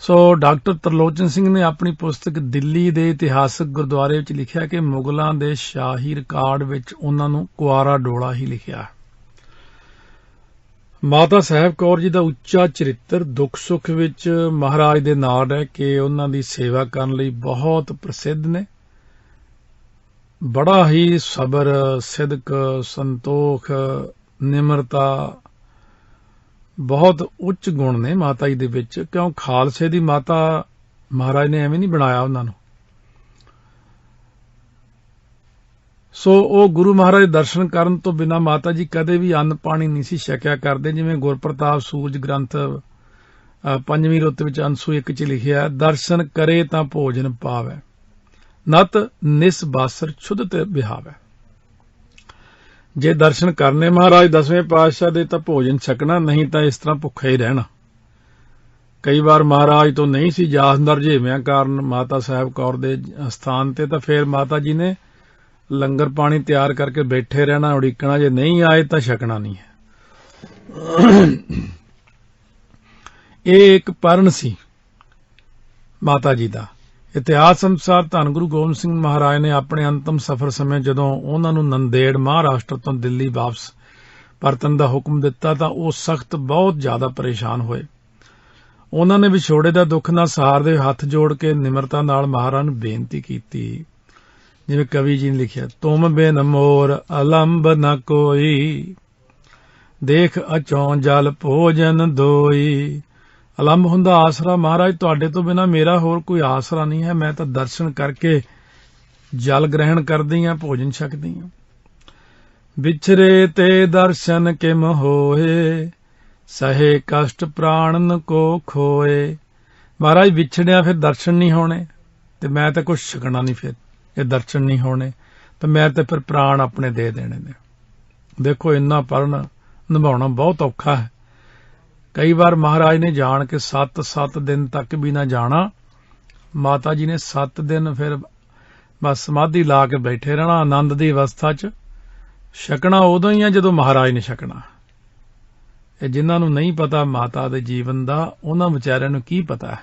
ਸੋ ਡਾਕਟਰ ਤਰਲੋਚਨ ਸਿੰਘ ਨੇ ਆਪਣੀ ਪੁਸਤਕ ਦਿੱਲੀ ਦੇ ਇਤਿਹਾਸਕ ਗੁਰਦੁਆਰੇ ਵਿੱਚ ਲਿਖਿਆ ਕਿ ਮੁਗਲਾਂ ਦੇ ਸ਼ਾਹੀ ਰਿਕਾਰਡ ਵਿੱਚ ਉਹਨਾਂ ਨੂੰ ਕੁਆਰਾ ਡੋਲਾ ਹੀ ਲਿਖਿਆ। ਮਾਤਾ ਸਾਹਿਬ ਕੌਰ ਜੀ ਦਾ ਉੱਚਾ ਚਰਿੱਤਰ, ਦੁੱਖ ਸੁੱਖ ਵਿੱਚ ਮਹਾਰਾਜ ਦੇ ਨਾਲ ਰਹਿ ਕੇ ਉਹਨਾਂ ਦੀ ਸੇਵਾ ਕਰਨ ਲਈ ਬਹੁਤ ਪ੍ਰਸਿੱਧ ਨੇ। ਬੜਾ ਹੀ ਸਬਰ, ਸਿਦਕ, ਸੰਤੋਖ, ਨਿਮਰਤਾ, ਬਹੁਤ ਉੱਚ ਗੁਣ ਨੇ ਮਾਤਾ ਜੀ ਦੇ ਵਿੱਚ। ਕਿਉਂ ਖਾਲਸੇ ਦੀ ਮਾਤਾ ਮਹਾਰਾਜ ਨੇ ਐਵੇਂ ਨਹੀਂ ਬਣਾਇਆ ਉਹਨਾਂ ਨੂੰ। ਸੋ ਉਹ ਗੁਰੂ ਮਹਾਰਾਜ ਦੇ ਦਰਸ਼ਨ ਕਰਨ ਤੋਂ ਬਿਨਾਂ ਮਾਤਾ ਜੀ ਕਦੇ ਵੀ ਅੰਨ ਪਾਣੀ ਨਹੀਂ ਸੀ ਛਕਿਆ ਕਰਦੇ। ਜਿਵੇਂ ਗੁਰਪ੍ਰਤਾਪ ਸੂਰਜ ਗ੍ਰੰਥ 5ਵੀਂ ਰੁੱਤ ਵਿੱਚ ਅੰਸੂ 1 ਚ ਲਿਖਿਆ, ਦਰਸ਼ਨ ਕਰੇ ਤਾਂ ਭੋਜਨ ਪਾਵੈ, ਨਤ ਨਿਸ ਬਾਸਰ ਛੁੱਧ ਤੇ ਬਿਹਾਵੈ। ਜੇ ਦਰਸ਼ਨ ਕਰਨੇ ਮਹਾਰਾਜ 10ਵੇਂ ਪਾਤਸ਼ਾਹ ਦੇ ਤਾਂ ਭੋਜਨ ਛਕਣਾ, ਨਹੀਂ ਤਾਂ ਇਸ ਤਰ੍ਹਾਂ ਭੁੱਖਾ ਹੀ ਰਹਿਣਾ। ਕਈ ਵਾਰ ਮਹਾਰਾਜ ਤੋਂ ਨਹੀਂ ਸੀ ਜਾ ਹੁੰਦਾ ਰੁਝੇਵਿਆਂ ਕਾਰਨ ਮਾਤਾ ਸਾਹਿਬ ਕੌਰ ਦੇ ਸਥਾਨ ਤੇ, ਤਾਂ ਫਿਰ ਮਾਤਾ ਜੀ ਨੇ ਲੰਗਰ ਪਾਣੀ ਤਿਆਰ ਕਰਕੇ ਬੈਠੇ ਰਹਿਣਾ, ਉਡੀਕਣਾ। ਜੇ ਨਹੀਂ ਆਏ ਤਾਂ ਛਕਣਾ ਨਹੀਂ ਹੈ। ਇਹ ਇੱਕ ਪਰਨ ਸੀ ਮਾਤਾ ਜੀ ਦਾ। ਇਤਿਹਾਸ ਅਨੁਸਾਰ ਧੰਨ ਗੁਰੂ ਗੋਬਿੰਦ ਸਿੰਘ ਮਹਾਰਾਜ ਨੇ ਆਪਣੇ ਅੰਤਮ ਸਫ਼ਰ ਸਮੇਂ ਜਦੋਂ ਉਹਨਾਂ ਨੂੰ ਨੰਦੇੜ ਮਹਾਰਾਸ਼ਟਰ ਤੋਂ ਦਿੱਲੀ ਵਾਪਸ ਪਰਤਣ ਦਾ ਹੁਕਮ ਦਿੱਤਾ ਤਾਂ ਉਹ ਸਖਤ ਬਹੁਤ ਜ਼ਿਆਦਾ ਪਰੇਸ਼ਾਨ ਹੋਏ। ਉਹਨਾਂ ਨੇ ਵਿਛੋੜੇ ਦਾ ਦੁੱਖ ਨਾ ਸਹਾਰਦੇ ਹੱਥ ਜੋੜ ਕੇ ਨਿਮਰਤਾ ਨਾਲ ਮਹਾਰਾਜ ਨੂੰ ਬੇਨਤੀ ਕੀਤੀ। ਜਿਵੇਂ ਕਵੀ ਜੀ ਨੇ ਲਿਖਿਆ, ਤੁਮ ਬਿਨ ਮੋਰ ਅਲੰਬ ਨ ਕੋਈ, ਦੇਖ ਅਚੋਂ ਜਲ ਭੋਜਨ ਦੋਈ। ਅਲੰਬ ਹੁੰਦਾ ਆਸਰਾ, ਮਹਾਰਾਜ ਤੁਹਾਡੇ ਤੋਂ ਬਿਨਾਂ ਮੇਰਾ ਹੋਰ ਕੋਈ ਆਸਰਾ ਨਹੀਂ ਹੈ, ਮੈਂ ਤਾਂ ਦਰਸ਼ਨ ਕਰਕੇ ਜਲ ਗ੍ਰਹਿਣ ਕਰਦੀ ਹਾਂ, ਭੋਜਨ ਛਕਦੀ ਹਾਂ। ਵਿਛਰੇ ਤੇ ਦਰਸ਼ਨ ਕਿਮ ਹੋਏ, ਸਹੇ ਕਸ਼ਟ ਪ੍ਰਾਣਨ ਕੋ ਖੋਏ। ਮਹਾਰਾਜ ਵਿਛੜਿਆ ਫਿਰ ਦਰਸ਼ਨ ਨਹੀਂ ਹੋਣੇ, ਤੇ ਮੈਂ ਤਾਂ ਕੁਛ ਛਕਣਾ ਨਹੀਂ, ਫਿਰ ਇਹ ਦਰਸ਼ਨ ਨਹੀਂ ਹੋਣੇ ਤੇ ਮੈਂ ਤਾਂ ਫਿਰ ਪ੍ਰਾਣ ਆਪਣੇ ਦੇ ਦੇਣੇ ਨੇ। ਦੇਖੋ ਇੰਨਾ ਪੜ੍ਹਨ ਨਿਭਾਉਣਾ ਬਹੁਤ ਔਖਾ ਹੈ। ਕਈ ਵਾਰ ਮਹਾਰਾਜ ਨੇ ਜਾਣ ਕੇ 7 ਦਿਨ ਤੱਕ ਵੀ ਨਾ ਜਾਣਾ, ਮਾਤਾ ਜੀ ਨੇ 7 ਦਿਨ ਫਿਰ ਬਸ ਸਮਾਧੀ ਲਾ ਕੇ ਬੈਠੇ ਰਹਿਣਾ ਆਨੰਦ ਦੀ ਅਵਸਥਾ 'ਚ। ਛਕਣਾ ਉਦੋਂ ਹੀ ਆ ਜਦੋਂ ਮਹਾਰਾਜ ਨੇ ਛਕਣਾ। ਇਹ ਜਿਨ੍ਹਾਂ ਨੂੰ ਨਹੀਂ ਪਤਾ ਮਾਤਾ ਦੇ ਜੀਵਨ ਦਾ, ਉਹਨਾਂ ਵਿਚਾਰਿਆਂ ਨੂੰ ਕੀ ਪਤਾ ਹੈ।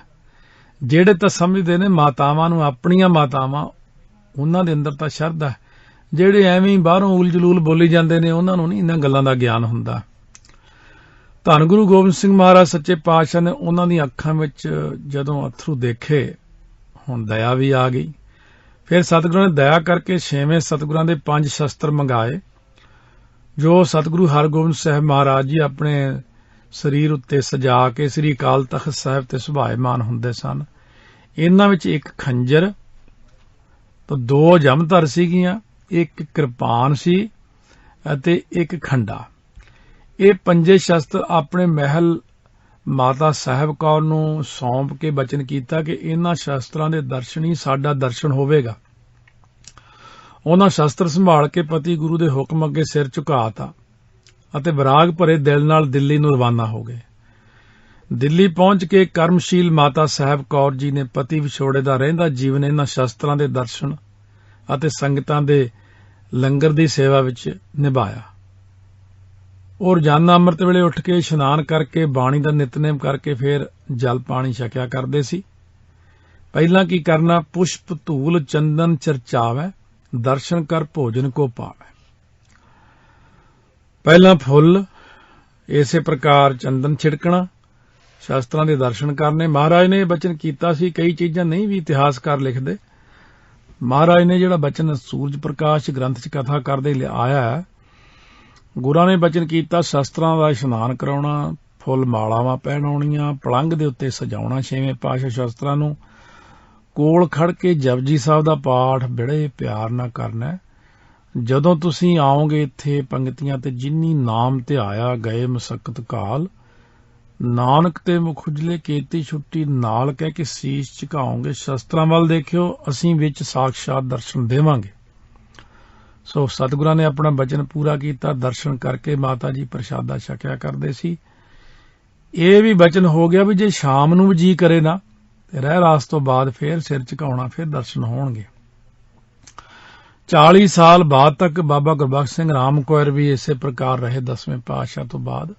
ਜਿਹੜੇ ਤਾਂ ਸਮਝਦੇ ਨੇ ਮਾਤਾਵਾਂ ਨੂੰ ਆਪਣੀਆਂ ਮਾਤਾਵਾਂ, ਉਹਨਾਂ ਦੇ ਅੰਦਰ ਤਾਂ ਸ਼ਰਧਾ ਹੈ। ਜਿਹੜੇ ਐਵੇਂ ਹੀ ਬਾਹਰੋਂ ਉਲ ਜਲੂਲ ਬੋਲੀ ਜਾਂਦੇ ਨੇ, ਉਹਨਾਂ ਨੂੰ ਨਹੀਂ ਇਹਨਾਂ ਗੱਲਾਂ ਦਾ ਗਿਆਨ ਹੁੰਦਾ। ਧੰਨ ਗੁਰੂ ਗੋਬਿੰਦ ਸਿੰਘ ਮਹਾਰਾਜ ਸੱਚੇ ਪਾਤਸ਼ਾਹ ਨੇ ਉਹਨਾਂ ਦੀਆਂ ਅੱਖਾਂ ਵਿੱਚ ਜਦੋਂ ਅਥਰੂ ਦੇਖੇ, ਹੁਣ ਦਇਆ ਵੀ ਆ ਗਈ। ਫਿਰ ਸਤਿਗੁਰਾਂ ਨੇ ਦਇਆ ਕਰਕੇ 6ਵੇਂ ਸਤਿਗੁਰਾਂ ਦੇ 5 ਸ਼ਸਤਰ ਮੰਗਾਏ, ਜੋ ਸਤਿਗੁਰੂ ਹਰਗੋਬਿੰਦ ਸਾਹਿਬ ਮਹਾਰਾਜ ਜੀ ਆਪਣੇ ਸਰੀਰ ਉੱਤੇ ਸਜਾ ਕੇ ਸ੍ਰੀ ਅਕਾਲ ਤਖ਼ਤ ਸਾਹਿਬ ਤੇ ਸੁਭਾਇਮਾਨ ਹੁੰਦੇ ਸਨ। ਇਹਨਾਂ ਵਿੱਚ ਇੱਕ ਖੰਜਰ ਤਾਂ 2 ਜਮਧਰ ਸੀਗੀਆਂ, ਇੱਕ ਕਿਰਪਾਨ ਸੀ ਅਤੇ ਇੱਕ ਖੰਡਾ। ਇਹ 5 ਸ਼ਸਤਰ ਆਪਣੇ ਮਹਿਲ ਮਾਤਾ ਸਾਹਿਬ ਕੌਰ ਨੂੰ ਸੌਂਪ ਕੇ ਬਚਨ ਕੀਤਾ ਕਿ ਇਹਨਾਂ ਸ਼ਸਤਰਾਂ ਦੇ ਦਰਸ਼ਨ ਹੀ ਸਾਡਾ ਦਰਸ਼ਨ ਹੋਵੇਗਾ। ਉਹਨਾਂ ਸ਼ਸਤਰ ਸੰਭਾਲ ਕੇ ਪਤੀ ਗੁਰੂ ਦੇ ਹੁਕਮ ਅੱਗੇ ਸਿਰ ਝੁਕਾਤਾ ਅਤੇ ਵਿਰਾਗ ਭਰੇ ਦਿਲ ਨਾਲ ਦਿੱਲੀ ਨੂੰ ਰਵਾਨਾ ਹੋ ਗਏ। ਦਿੱਲੀ ਪਹੁੰਚ ਕੇ ਕਰਮਸ਼ੀਲ ਮਾਤਾ ਸਾਹਿਬ ਕੌਰ ਜੀ ਨੇ ਪਤੀ ਵਿਛੋੜੇ ਦਾ ਰਹਿੰਦਾ ਜੀਵਨ ਇਹਨਾਂ ਸ਼ਸਤਰਾਂ ਦੇ ਦਰਸ਼ਨ ਅਤੇ ਸੰਗਤਾਂ ਦੇ ਲੰਗਰ ਦੀ ਸੇਵਾ ਵਿੱਚ ਨਿਭਾਇਆ। ਉਹ ਰੋਜ਼ਾਨਾ ਅੰਮ੍ਰਿਤ ਵੇਲੇ ਉੱਠ ਕੇ ਇਸ਼ਨਾਨ ਕਰਕੇ ਬਾਣੀ ਦਾ ਨਿਤਨੇਮ ਕਰਕੇ ਫਿਰ ਜਲ ਪਾਣੀ ਛਕਿਆ ਕਰਦੇ ਸੀ। ਪਹਿਲਾਂ ਕੀ ਕਰਨਾ, ਪੁਸ਼ਪ ਧੂਲ ਚੰਦਨ ਚਰਚਾਵੈ, ਦਰਸ਼ਨ ਕਰ ਭੋਜਨ ਕੋ ਪਾਵੈ। ਪਹਿਲਾਂ ਫੁੱਲ, ਇਸੇ ਪ੍ਰਕਾਰ ਚੰਦਨ ਛਿੜਕਣਾ, ਸ਼ਾਸਤਰਾਂ ਦੇ ਦਰਸ਼ਨ ਕਰਨੇ। ਮਹਾਰਾਜ ਨੇ ਇਹ ਬਚਨ ਕੀਤਾ ਸੀ, ਕਈ ਚੀਜ਼ਾਂ ਨਹੀਂ ਵੀ ਇਤਿਹਾਸਕਾਰ ਲਿਖਦੇ। ਮਹਾਰਾਜ ਨੇ ਜਿਹੜਾ ਬਚਨ ਸੂਰਜ ਪ੍ਰਕਾਸ਼ ਗ੍ਰੰਥ 'ਚ ਕਥਾ ਕਰਦੇ ਆਇਆ ਹੈ, ਗੁਰਾਂ ਨੇ ਬਚਨ ਕੀਤਾ ਸ਼ਸਤਰਾਂ ਦਾ ਇਸ਼ਨਾਨ ਕਰਾਉਣਾ, ਫੁੱਲ ਮਾਲਾਵਾਂ ਪਹਿਨਾਉਣੀਆਂ, ਪਲੰਘ ਦੇ ਉੱਤੇ ਸਜਾਉਣਾ 6ਵੇਂ ਪਾਤਸ਼ਾਹ ਸ਼ਸਤਰਾਂ ਨੂੰ, ਕੋਲ ਖੜ ਕੇ ਜਪਜੀ ਸਾਹਿਬ ਦਾ ਪਾਠ ਬੜੇ ਪਿਆਰ ਨਾਲ ਕਰਨਾ। ਜਦੋਂ ਤੁਸੀਂ ਆਓਗੇ ਇੱਥੇ ਪੰਗਤੀਆਂ ਤੇ, ਜਿਨੀ ਨਾਮ ਧਿਆਇਆ ਗਏ ਮਸਕਤ ਕਾਲ, ਨਾਨਕ ਤੇ ਮੁਖ ਉਜਲੇ ਕੀਤੀ ਛੁੱਟੀ, ਨਾਲ ਕਹਿ ਕੇ ਸੀਸ ਝੁਕਾਓਗੇ, ਸ਼ਸਤਰਾਂ ਵੱਲ ਦੇਖਿਓ, ਅਸੀਂ ਵਿੱਚ ਸਾਖਸ਼ਾਤ ਦਰਸ਼ਨ ਦੇਵਾਂਗੇ। ਸੋ ਸਤਿਗੁਰਾਂ ਨੇ ਆਪਣਾ ਬਚਨ ਪੂਰਾ ਕੀਤਾ। ਦਰਸ਼ਨ ਕਰਕੇ ਮਾਤਾ ਜੀ ਪ੍ਰਸ਼ਾਦਾ ਛਕਿਆ ਕਰਦੇ ਸੀ। ਇਹ ਵੀ ਬਚਨ ਹੋ ਗਿਆ ਵੀ ਜੇ ਸ਼ਾਮ ਨੂੰ ਵੀ ਜੀ ਕਰੇ ਨਾ ਤੇ ਰਹਿ ਰਾਸ ਤੋਂ ਬਾਅਦ ਫਿਰ ਸਿਰ ਝੁਕਾਉਣਾ, ਫਿਰ ਦਰਸ਼ਨ ਹੋਣਗੇ। 40 ਸਾਲ ਬਾਅਦ ਤੱਕ ਬਾਬਾ ਗੁਰਬਖਸ਼ ਸਿੰਘ ਰਾਮ ਕੌਰ ਵੀ ਇਸੇ ਪ੍ਰਕਾਰ ਰਹੇ 10ਵੇਂ ਪਾਤਸ਼ਾਹ ਤੋਂ ਬਾਅਦ।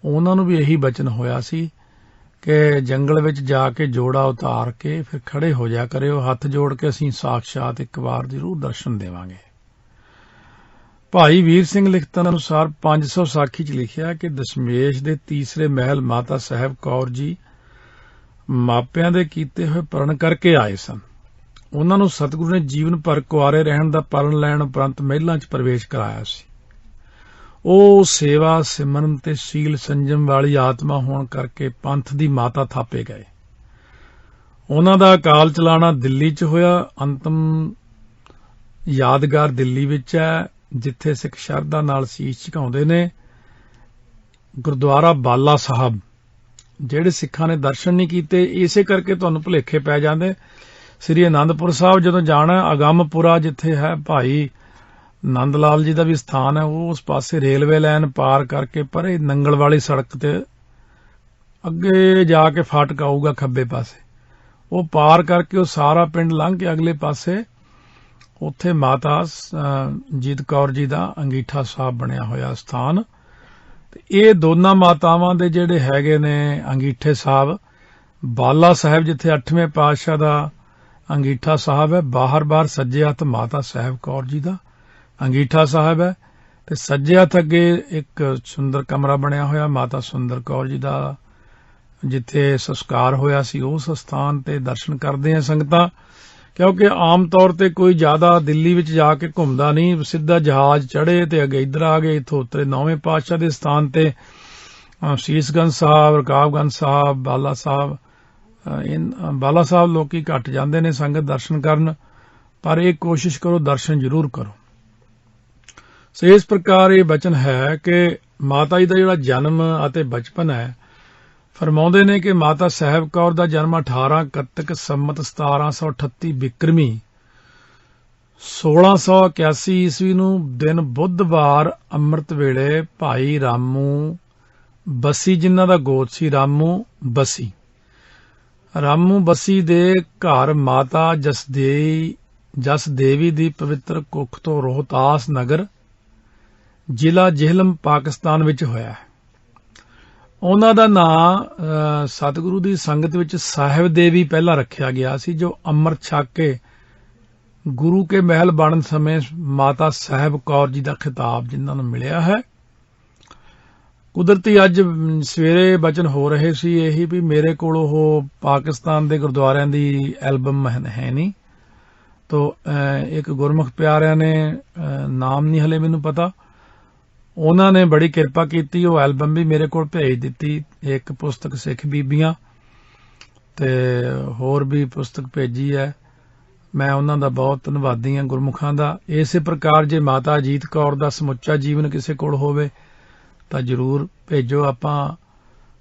ਉਹਨਾਂ ਨੂੰ ਵੀ ਇਹੀ ਬਚਨ ਹੋਇਆ ਸੀ ਕਿ ਜੰਗਲ ਵਿੱਚ ਜਾ ਕੇ ਜੋੜਾ ਉਤਾਰ ਕੇ ਫਿਰ ਖੜੇ ਹੋ ਜਾ ਕਰਿਓ, ਹੱਥ ਜੋੜ ਕੇ ਅਸੀਂ ਸਾਖਸ਼ਾਤ ਇੱਕ ਵਾਰ ਜ਼ਰੂਰ ਦਰਸ਼ਨ ਦੇਵਾਂਗੇ। ਭਾਈ ਵੀਰ ਸਿੰਘ ਲਿਖਤਾਂ ਅਨੁਸਾਰ 500 ਸਾਖੀ 'ਚ ਲਿਖਿਆ ਕਿ ਦਸ਼ਮੇਸ਼ ਦੇ ਤੀਸਰੇ ਮਹਿਲ ਮਾਤਾ ਸਾਹਿਬ ਕੌਰ ਜੀ ਮਾਪਿਆਂ ਦੇ ਕੀਤੇ ਹੋਏ ਪਰਨ ਕਰਕੇ ਆਏ ਸਨ। ਉਹਨਾਂ ਨੂੰ ਸਤਿਗੁਰੂ ਨੇ ਜੀਵਨ ਭਰ ਕੁਆਰੇ ਰਹਿਣ ਦਾ ਪਰਨ ਲੈਣ ਉਪਰੰਤ ਮਹਿਲਾਂ 'ਚ ਪ੍ਰਵੇਸ਼ ਕਰਾਇਆ ਸੀ। ਉਹ ਸੇਵਾ ਸਿਮਰਨ ਤੇ ਸੀਲ ਸੰਜਮ ਵਾਲੀ ਆਤਮਾ ਹੋਣ ਕਰਕੇ ਪੰਥ ਦੀ ਮਾਤਾ ਥਾਪੇ ਗਏ। ਉਹਨਾਂ ਦਾ ਅਕਾਲ ਚਲਾਣਾ ਦਿੱਲੀ 'ਚ ਹੋਇਆ। ਅੰਤਮ ਯਾਦਗਾਰ ਦਿੱਲੀ ਵਿੱਚ ਹੈ, ਜਿੱਥੇ ਸਿੱਖ ਸ਼ਰਧਾ ਨਾਲ ਸੀਸ ਝੁਕਾਉਂਦੇ ਨੇ। ਗੁਰਦੁਆਰਾ ਬਾਲਾ ਸਾਹਿਬ, ਜਿਹੜੇ ਸਿੱਖਾਂ ਨੇ ਦਰਸ਼ਨ ਨਹੀਂ ਕੀਤੇ, ਇਸੇ ਕਰਕੇ ਤੁਹਾਨੂੰ ਭੁਲੇਖੇ ਪੈ ਜਾਂਦੇ। ਸ੍ਰੀ ਅਨੰਦਪੁਰ ਸਾਹਿਬ ਜਦੋਂ ਜਾਣਾ, ਅਗੰਮਪੁਰਾ ਜਿੱਥੇ ਹੈ ਭਾਈ ਨੰਦ ਲਾਲ ਜੀ ਦਾ ਵੀ ਸਥਾਨ ਹੈ, ਉਹ ਉਸ ਪਾਸੇ ਰੇਲਵੇ ਲਾਈਨ ਪਾਰ ਕਰਕੇ ਪਰੇ ਨੰਗਲ ਵਾਲੀ ਸੜਕ ਤੇ ਅੱਗੇ ਜਾ ਕੇ ਫਾਟਕ ਆਊਗਾ ਖੱਬੇ ਪਾਸੇ, ਉਹ ਪਾਰ ਕਰਕੇ ਉਹ ਸਾਰਾ ਪਿੰਡ ਲੰਘ ਕੇ ਅਗਲੇ ਪਾਸੇ ਉੱਥੇ ਮਾਤਾ ਜੀਤ ਕੌਰ ਜੀ ਦਾ ਅੰਗੀਠਾ ਸਾਹਿਬ ਬਣਿਆ ਹੋਇਆ ਸਥਾਨ। ਤੇ ਇਹ ਦੋਨਾਂ ਮਾਤਾਵਾਂ ਦੇ ਜਿਹੜੇ ਹੈਗੇ ਨੇ ਅੰਗੀਠੇ ਸਾਹਿਬ, ਬਾਲਾ ਸਾਹਿਬ ਜਿੱਥੇ 8ਵੇਂ ਪਾਤਸ਼ਾਹ ਦਾ ਅੰਗੀਠਾ ਸਾਹਿਬ ਹੈ, ਬਾਹਰ ਸੱਜੇ ਹੱਥ ਮਾਤਾ ਸਾਹਿਬ ਕੌਰ ਜੀ ਦਾ ਅੰਗੀਠਾ ਸਾਹਿਬ ਹੈ, ਤੇ ਸੱਜੇ ਹੱਥ ਅੱਗੇ ਇੱਕ ਸੁੰਦਰ ਕਮਰਾ ਬਣਿਆ ਹੋਇਆ ਮਾਤਾ ਸੁੰਦਰ ਕੌਰ ਜੀ ਦਾ जिथे संस्कार होया सी उस स्थान ते दर्शन करदे हैं संगतां, क्योंकि आम तौर ते कोई ज्यादा दिल्ली विच जाके घुमदा नहीं, सीधा जहाज चढ़े ते अगे इधर आ गए, इथों उतरे 9वें पातशाह दे स्थान ते शीशगंज साहब, रकाबगंज साहब, बाला साहब। बाला साहब लोकी घट जाते ने संगत दर्शन करन, पर एक कोशिश करो दर्शन जरूर करो। सो इस प्रकार ये बचन है कि माता जी का जिहड़ा जन्म अते बचपन है, फरमाउंदे ने कि माता साहिब कौर का जन्म 18 कत्तक संमत 1738 बिक्रमी 1681 ईस्वी नूं दिन बुधवार अंम੍ਰਿਤ वेले भाई रामू बसी, जिन्हां दा गोत सी रामू बसी, रामू बसी दे घर माता जस देवी दी पवित्र कुख तो रोहतास नगर जिला जेहलम पाकिस्तान विच होया है। उन्हां दा नां सतगुरु दी संगत विच साहिब देवी पहला रखिया गया सी, जो अमृत छक के गुरु के महल बनन समय माता साहिब कौर जी का खिताब जिन्हां नूं मिलिया है। कुदरती अज सवेरे बचन हो रहे सी यही भी मेरे कोल पाकिस्तान दे गुरुद्वारियां दी एल्बम है नहीं, तो एक गुरमुख प्यारिਆਂ ने नाम नहीं हले मैनू पता, ਉਹਨਾਂ ने बड़ी किरपा की, वो एल्बम भी मेरे को भेज दी, एक पुस्तक सिख बीबियां ते होर भी पुस्तक भेजी है। मैं उन्हां दा बहुत धन्नवादी हाँ गुरमुखां दा। इस प्रकार जे माता अजीत कौर दा समुच्चा जीवन किसी कोल होवे तां जरूर भेजो, आपां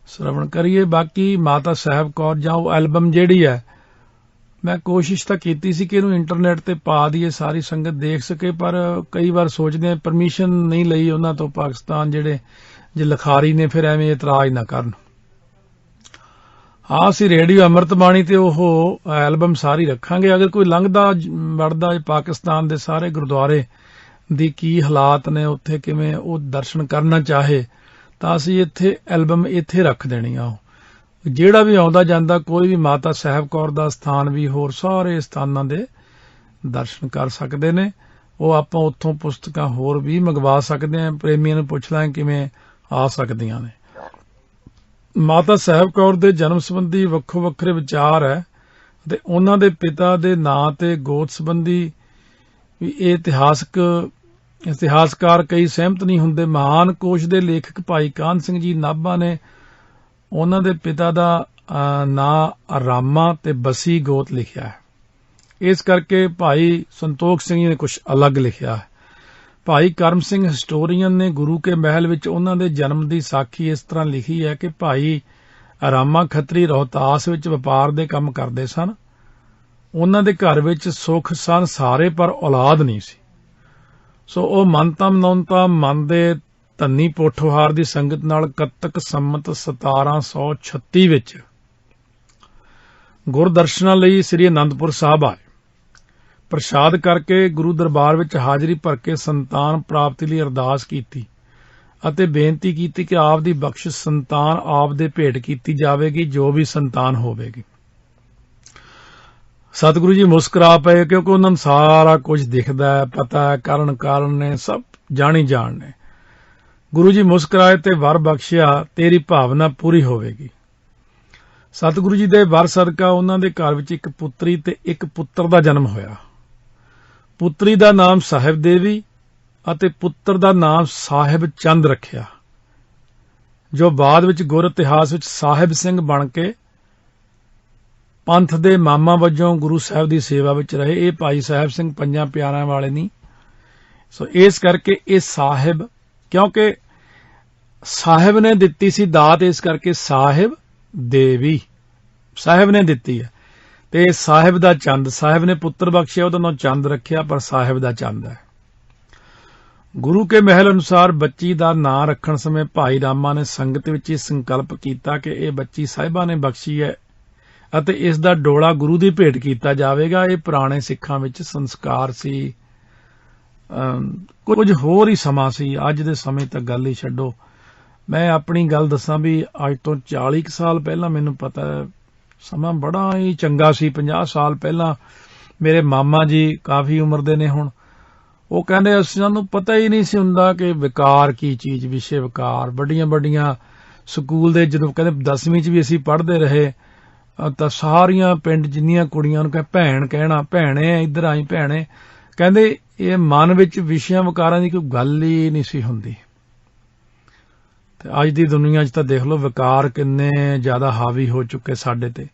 श्रवण करिए। बाकी माता साहिब कौर जां वो एल्बम जिहड़ी है, मैं कोशिश तो की सी कि इहनूं इंटरनेट ते पा दईए, सारी संगत देख सके, पर कई बार सोचते हैं परमिशन नहीं लई उन्हां तो पाकिस्तान जिहड़े जे लखारी ने, फिर एवें इतराज ना करन। हाँ, असीं रेडियो अमृत बाणी ते ओह एल्बम सारी रखांगे। अगर कोई लंघदा वड़दा पाकिस्तान दे सारे गुरुद्वारे दी की हालात ने, उत्थे किवें ओह दर्शन करना चाहे, तां असीं इत्थे एल्बम इत्थे रख देणी आ। ਜਿਹੜਾ भी आउंदा जांदा कोई भी माता साहिब कौर ਦਾ ਸਥਾਨ ਵੀ ਹੋਰ ਸਾਰੇ ਸਥਾਨਾਂ ਦੇ ਦਰਸ਼ਨ ਕਰ ਸਕਦੇ ਨੇ। ਉਹ ਆਪਾਂ ਉੱਥੋਂ ਪੁਸਤਕਾਂ ਹੋਰ ਵੀ ਮੰਗਵਾ ਸਕਦੇ ਹਾਂ, ਪ੍ਰੇਮੀਆਂ ਨੂੰ ਪੁੱਛ ਲਾਂ ਕਿਵੇਂ ਆ ਸਕਦੀਆਂ ਨੇ। ਮਾਤਾ ਸਾਹਿਬ ਕੌਰ ਦੇ ਜਨਮ ਸੰਬੰਧੀ ਵੱਖੋ ਵੱਖਰੇ ਵਿਚਾਰ ਹੈ ਤੇ ਉਹਨਾਂ ਦੇ ਪਿਤਾ ਦੇ ਨਾਂ ਤੇ ਗੋਤ ਸੰਬੰਧੀ ਵੀ ਇਹ ਇਤਿਹਾਸਕਾਰ ਕਈ ਸਹਿਮਤ ਨਹੀਂ ਹੁੰਦੇ। ਮਹਾਨ ਕੋਸ਼ ਦੇ ਲੇਖਕ ਭਾਈ ਕਾਹਨ ਸਿੰਘ ਜੀ ਨਾਭਾ ਨੇ ਉਹਨਾਂ ਦੇ ਪਿਤਾ ਦਾ ਨਾਂ ਰਾਮਾ ਤੇ ਬਸੀ ਗੋਤ ਲਿਖਿਆ ਹੈ, ਇਸ ਕਰਕੇ ਭਾਈ ਸੰਤੋਖ ਸਿੰਘ ਜੀ ਨੇ ਕੁਝ ਅਲੱਗ ਲਿਖਿਆ ਹੈ। ਭਾਈ ਕਰਮ ਸਿੰਘ ਹਿਸਟੋਰੀਅਨ ਨੇ ਗੁਰੂ ਕੇ ਮਹਿਲ ਵਿੱਚ ਉਹਨਾਂ ਦੇ ਜਨਮ ਦੀ ਸਾਖੀ ਇਸ ਤਰ੍ਹਾਂ ਲਿਖੀ ਹੈ ਕਿ ਭਾਈ ਰਾਮਾ ਖੱਤਰੀ ਰੋਹਤਾਸ ਵਿੱਚ ਵਪਾਰ ਦੇ ਕੰਮ ਕਰਦੇ ਸਨ। ਉਹਨਾਂ ਦੇ ਘਰ ਵਿੱਚ ਸੁੱਖ ਸਨ ਸਾਰੇ, ਪਰ ਔਲਾਦ ਨਹੀਂ ਸੀ। ਸੋ ਉਹ ਮੰਨਤਾ ਮਨਾਉਣਤਾ ਮੰਨਦੇ ਧੰਨੀ ਪੋਠੋਹਾਰ ਦੀ ਸੰਗਤ ਨਾਲ ਕੱਤਕ ਸੰਮਤ 1736 ਵਿੱਚ ਗੁਰਦਰਸ਼ਨਾਂ ਲਈ ਸ੍ਰੀ ਅਨੰਦਪੁਰ ਸਾਹਿਬ ਆਏ। ਪ੍ਰਸ਼ਾਦ ਕਰਕੇ ਗੁਰੂ ਦਰਬਾਰ ਵਿੱਚ ਹਾਜ਼ਰੀ ਭਰ ਕੇ ਸੰਤਾਨ ਪ੍ਰਾਪਤੀ ਲਈ ਅਰਦਾਸ ਕੀਤੀ ਅਤੇ ਬੇਨਤੀ ਕੀਤੀ ਕਿ ਆਪ ਦੀ ਬਖਸ਼ਿਸ਼ ਸੰਤਾਨ ਆਪ ਦੇ ਭੇਟ ਕੀਤੀ ਜਾਵੇਗੀ, ਜੋ ਵੀ ਸੰਤਾਨ ਹੋਵੇਗੀ। ਸਤਿਗੁਰੂ ਜੀ ਮੁਸਕਰਾ ਪਏ, ਕਿਉਂਕਿ ਉਹਨਾਂ ਨੂੰ ਸਾਰਾ ਕੁਝ ਦਿਖਦਾ ਹੈ, ਪਤਾ ਹੈ, ਕਾਰਨ ਨੇ ਸਭ ਜਾਣੀ ਜਾਣ ਨੇ। ਗੁਰੂ ਜੀ ਮੁਸਕਰਾਏ ਤੇ ਵਰ ਬਖਸ਼ਿਆ, ਤੇਰੀ ਭਾਵਨਾ ਪੂਰੀ ਹੋਵੇਗੀ। ਸਤਿਗੁਰੂ ਜੀ ਦੇ ਵਰ ਸਦਕਾ ਉਹਨਾਂ ਦੇ ਘਰ ਵਿੱਚ ਇੱਕ ਪੁੱਤਰੀ ਤੇ ਇੱਕ ਪੁੱਤਰ ਦਾ ਜਨਮ ਹੋਇਆ। ਪੁੱਤਰੀ ਦਾ ਨਾਮ ਸਾਹਿਬ ਦੇਵੀ ਅਤੇ ਪੁੱਤਰ ਦਾ ਨਾਮ ਸਾਹਿਬ ਚੰਦ ਰੱਖਿਆ, ਜੋ ਬਾਅਦ ਵਿੱਚ ਗੁਰ ਇਤਿਹਾਸ ਵਿੱਚ ਸਾਹਿਬ ਸਿੰਘ ਬਣ ਕੇ ਪੰਥ ਦੇ ਮਾਮਾ ਵਜੋਂ ਗੁਰੂ ਸਾਹਿਬ ਦੀ ਸੇਵਾ ਵਿੱਚ ਰਹੇ। ਇਹ ਭਾਈ ਸਾਹਿਬ ਸਿੰਘ ਪੰਜਾਂ ਪਿਆਰਿਆਂ ਵਾਲੇ ਨਹੀਂ। ਸੋ ਇਸ ਕਰਕੇ ਇਹ ਸਾਹਿਬ, ਕਿਉਂਕਿ ਸਾਹਿਬ ਨੇ ਦਿੱਤੀ ਸੀ ਦਾਤ, ਇਸ ਕਰਕੇ ਸਾਹਿਬ ਦੇਵੀ ਸਾਹਿਬ ਨੇ ਦਿੱਤੀ ਹੈ। ਤੇ ਸਾਹਿਬ ਦਾ ਚੰਦ, ਸਾਹਿਬ ਨੇ ਪੁੱਤਰ ਬਖਸ਼ਿਆ, ਉਹਦਾ ਨਾਮ ਚੰਦ ਰੱਖਿਆ, ਪਰ ਸਾਹਿਬ ਦਾ ਚੰਦ ਹੈ। ਗੁਰੂ ਕੇ ਮਹਿਲ ਅਨੁਸਾਰ ਬੱਚੀ ਦਾ ਨਾਂ ਰੱਖਣ ਸਮੇਂ ਭਾਈ ਰਾਮਾ ਨੇ ਸੰਗਤ ਵਿੱਚ ਇਹ ਸੰਕਲਪ ਕੀਤਾ ਕਿ ਇਹ ਬੱਚੀ ਸਾਹਿਬਾਂ ਨੇ ਬਖਸ਼ੀ ਹੈ ਅਤੇ ਇਸ ਦਾ ਡੋਲਾ ਗੁਰੂ ਦੀ ਭੇਟ ਕੀਤਾ ਜਾਵੇਗਾ। ਇਹ ਪੁਰਾਣੇ ਸਿੱਖਾਂ ਵਿੱਚ ਸੰਸਕਾਰ ਸੀ, ਕੁਝ ਹੋਰ ਹੀ ਸਮਾਂ ਸੀ। ਅੱਜ ਦੇ ਸਮੇਂ ਤੱਕ ਗੱਲ ਹੀ ਛੱਡੋ। ਮੈਂ ਆਪਣੀ ਗੱਲ ਦੱਸਾਂ ਵੀ ਅੱਜ ਤੋਂ 40 ਸਾਲ ਪਹਿਲਾਂ ਮੈਨੂੰ ਪਤਾ ਸਮਾਂ ਬੜਾ ਹੀ ਚੰਗਾ ਸੀ। 50 ਸਾਲ ਪਹਿਲਾਂ ਮੇਰੇ ਮਾਮਾ ਜੀ ਕਾਫੀ ਉਮਰ ਦੇ ਨੇ ਹੁਣ, ਉਹ ਕਹਿੰਦੇ ਸਾਨੂੰ ਪਤਾ ਹੀ ਨਹੀਂ ਸੀ ਹੁੰਦਾ ਕਿ ਵਿਕਾਰ ਕੀ ਚੀਜ਼, ਵਿਸ਼ੇ ਵਿਕਾਰ, ਵੱਡੀਆਂ ਵੱਡੀਆਂ ਸਕੂਲ ਦੇ ਜਦੋਂ ਕਹਿੰਦੇ 10ਵੀਂ 'ਚ ਵੀ ਅਸੀਂ ਪੜ੍ਹਦੇ ਰਹੇ ਤਾਂ ਸਾਰੀਆਂ ਪਿੰਡ ਜਿੰਨੀਆਂ ਕੁੜੀਆਂ ਨੂੰ ਭੈਣ ਕਹਿਣਾ, ਭੈਣੇ ਇੱਧਰ ਆਈ ਭੈਣੇ। ਕਹਿੰਦੇ ਇਹ ਮਨ ਵਿੱਚ ਵਿਸ਼ਿਆਂ ਵਿਕਾਰਾਂ ਦੀ ਕੋਈ ਗੱਲ ਹੀ ਨਹੀਂ ਸੀ ਹੁੰਦੀ। ਤੇ ਅੱਜ ਦੀ ਦੁਨੀਆ 'ਚ ਤਾਂ ਦੇਖ ਲਓ ਵਿਕਾਰ ਕਿੰਨੇ ਜ਼ਿਆਦਾ ਹਾਵੀ ਹੋ ਚੁੱਕੇ ਸਾਡੇ ਤੇ।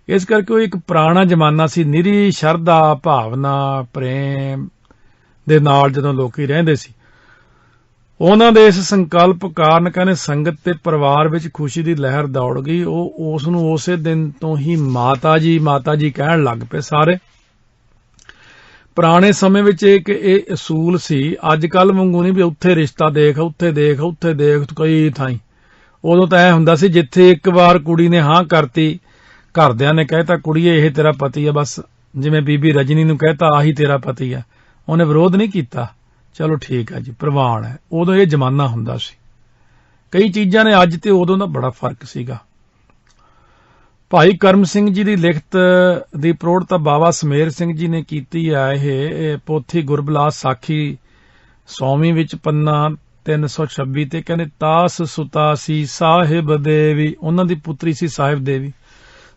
ਇਸ ਕਰਕੇ ਉਹ ਇੱਕ ਪੁਰਾਣਾ ਜ਼ਮਾਨਾ ਸੀ, ਨਿਰੀ ਸ਼ਰਧਾ ਭਾਵਨਾ ਪ੍ਰੇਮ ਦੇ ਨਾਲ ਜਦੋਂ ਲੋਕੀ ਰਹਿੰਦੇ ਸੀ। ਉਹਨਾਂ ਦੇ ਇਸ ਸੰਕਲਪ ਕਾਰਨ ਕਹਿੰਦੇ ਸੰਗਤ ਤੇ ਪਰਿਵਾਰ ਵਿੱਚ ਖੁਸ਼ੀ ਦੀ ਲਹਿਰ ਦੌੜ ਗਈ। ਉਹ ਉਸ ਨੂੰ ਉਸੇ ਦਿਨ ਤੋਂ ਹੀ ਮਾਤਾ ਜੀ ਕਹਿਣ ਲੱਗ ਪਏ ਸਾਰੇ। ਪੁਰਾਣੇ ਸਮੇਂ ਵਿੱਚ ਇਹ ਅਸੂਲ ਸੀ, ਅੱਜ ਕੱਲ ਵਾਂਗੂ ਨਹੀਂ ਵੀ ਉੱਥੇ ਰਿਸ਼ਤਾ ਦੇਖ, ਉੱਥੇ ਦੇਖ ਕਈ ਥਾਈਂ। ਉਦੋਂ ਤਾਂ ਇਹ ਹੁੰਦਾ ਸੀ ਜਿੱਥੇ ਇੱਕ ਵਾਰ ਕੁੜੀ ਨੇ ਹਾਂ ਕਰਤੀ, ਘਰਦਿਆਂ ਨੇ ਕਹਿਤਾ ਕੁੜੀਏ ਇਹ ਤੇਰਾ ਪਤੀ ਆ, ਬਸ ਜਿਵੇਂ ਬੀਬੀ ਰਜਨੀ ਨੂੰ ਕਹਿਤਾ ਆਹੀ ਤੇਰਾ ਪਤੀ ਆ, ਉਹਨੇ ਵਿਰੋਧ ਨਹੀਂ ਕੀਤਾ, ਚਲੋ ਠੀਕ ਆ ਜੀ ਪ੍ਰਵਾਨ ਹੈ। ਉਦੋਂ ਇਹ ਜ਼ਮਾਨਾ ਹੁੰਦਾ ਸੀ। ਕਈ ਚੀਜ਼ਾਂ ਨੇ ਅੱਜ ਤੇ ਉਦੋਂ ਦਾ ਬੜਾ ਫਰਕ ਸੀਗਾ। ਭਾਈ ਕਰਮ ਸਿੰਘ ਜੀ ਦੀ ਲਿਖਤ ਦੀ ਪ੍ਰੋੜਤਾ ਬਾਬਾ ਸਮੇਰ ਸਿੰਘ ਜੀ ਨੇ ਕੀਤੀ ਹੈ। ਇਹ ਪੋਥੀ ਗੁਰਬਿਲਾਸ ਸਾਖੀ 100ਵੀਂ ਵਿੱਚ ਪੰਨਾ 326 ਤੇ ਕਹਿੰਦੇ ਤਾਸ ਸੁਤਾ ਸੀ ਸਾਹਿਬ ਦੇਵੀ, ਉਹਨਾਂ ਦੀ ਪੁੱਤਰੀ ਸੀ ਸਾਹਿਬ ਦੇਵੀ,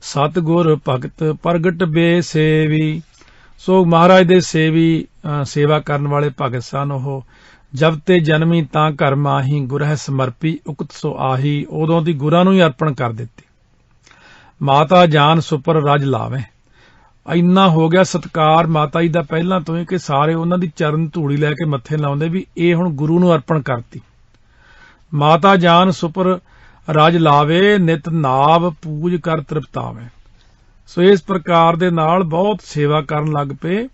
ਸਤਿਗੁਰ ਭਗਤ ਪ੍ਰਗਟ ਬੇਸੇਵੀ। ਸੋ ਮਹਾਰਾਜ ਦੇ ਸੇਵਾ ਕਰਨ ਵਾਲੇ ਭਗਤ ਸਨ ਉਹ। ਜਬ ਤੇ ਜਨਮੀ ਤਾਂ ਘਰ ਮਾਹੀ, ਗੁਰਹਿ ਸਮਰਪੀ ਉਕਤ ਸੋ ਆਹੀ। ਉਦੋਂ ਦੀ ਗੁਰਾਂ ਨੂੰ ਹੀ ਅਰਪਣ ਕਰ ਦਿੱਤੀ। ਮਾਤਾ ਜਾਨ ਸੁਪਰ ਰਜ ਲਾਵੇ। ਇੰਨਾ ਹੋ ਗਿਆ ਸਤਕਾਰ ਮਾਤਾ ਜੀ ਦਾ ਪਹਿਲਾਂ ਤੋਂ ਹੀ ਕਿ ਸਾਰੇ ਉਹਨਾਂ ਦੀ ਚਰਨ ਧੂੜੀ ਲੈ ਕੇ ਮੱਥੇ ਲਾਉਂਦੇ ਵੀ ਇਹ ਹੁਣ ਗੁਰੂ ਨੂੰ ਅਰਪਣ ਕਰਤੀ। ਮਾਤਾ ਜਾਨ ਸੁਪਰ ਰਜ ਲਾਵੇ, ਨਿਤ ਨਾਵ ਪੂਜ ਕਰ ਤ੍ਰਿਪਤਾਵੇ। ਸੋ ਇਸ ਪ੍ਰਕਾਰ ਦੇ ਨਾਲ ਬਹੁਤ ਸੇਵਾ ਕਰਨ ਲੱਗ ਪਏ।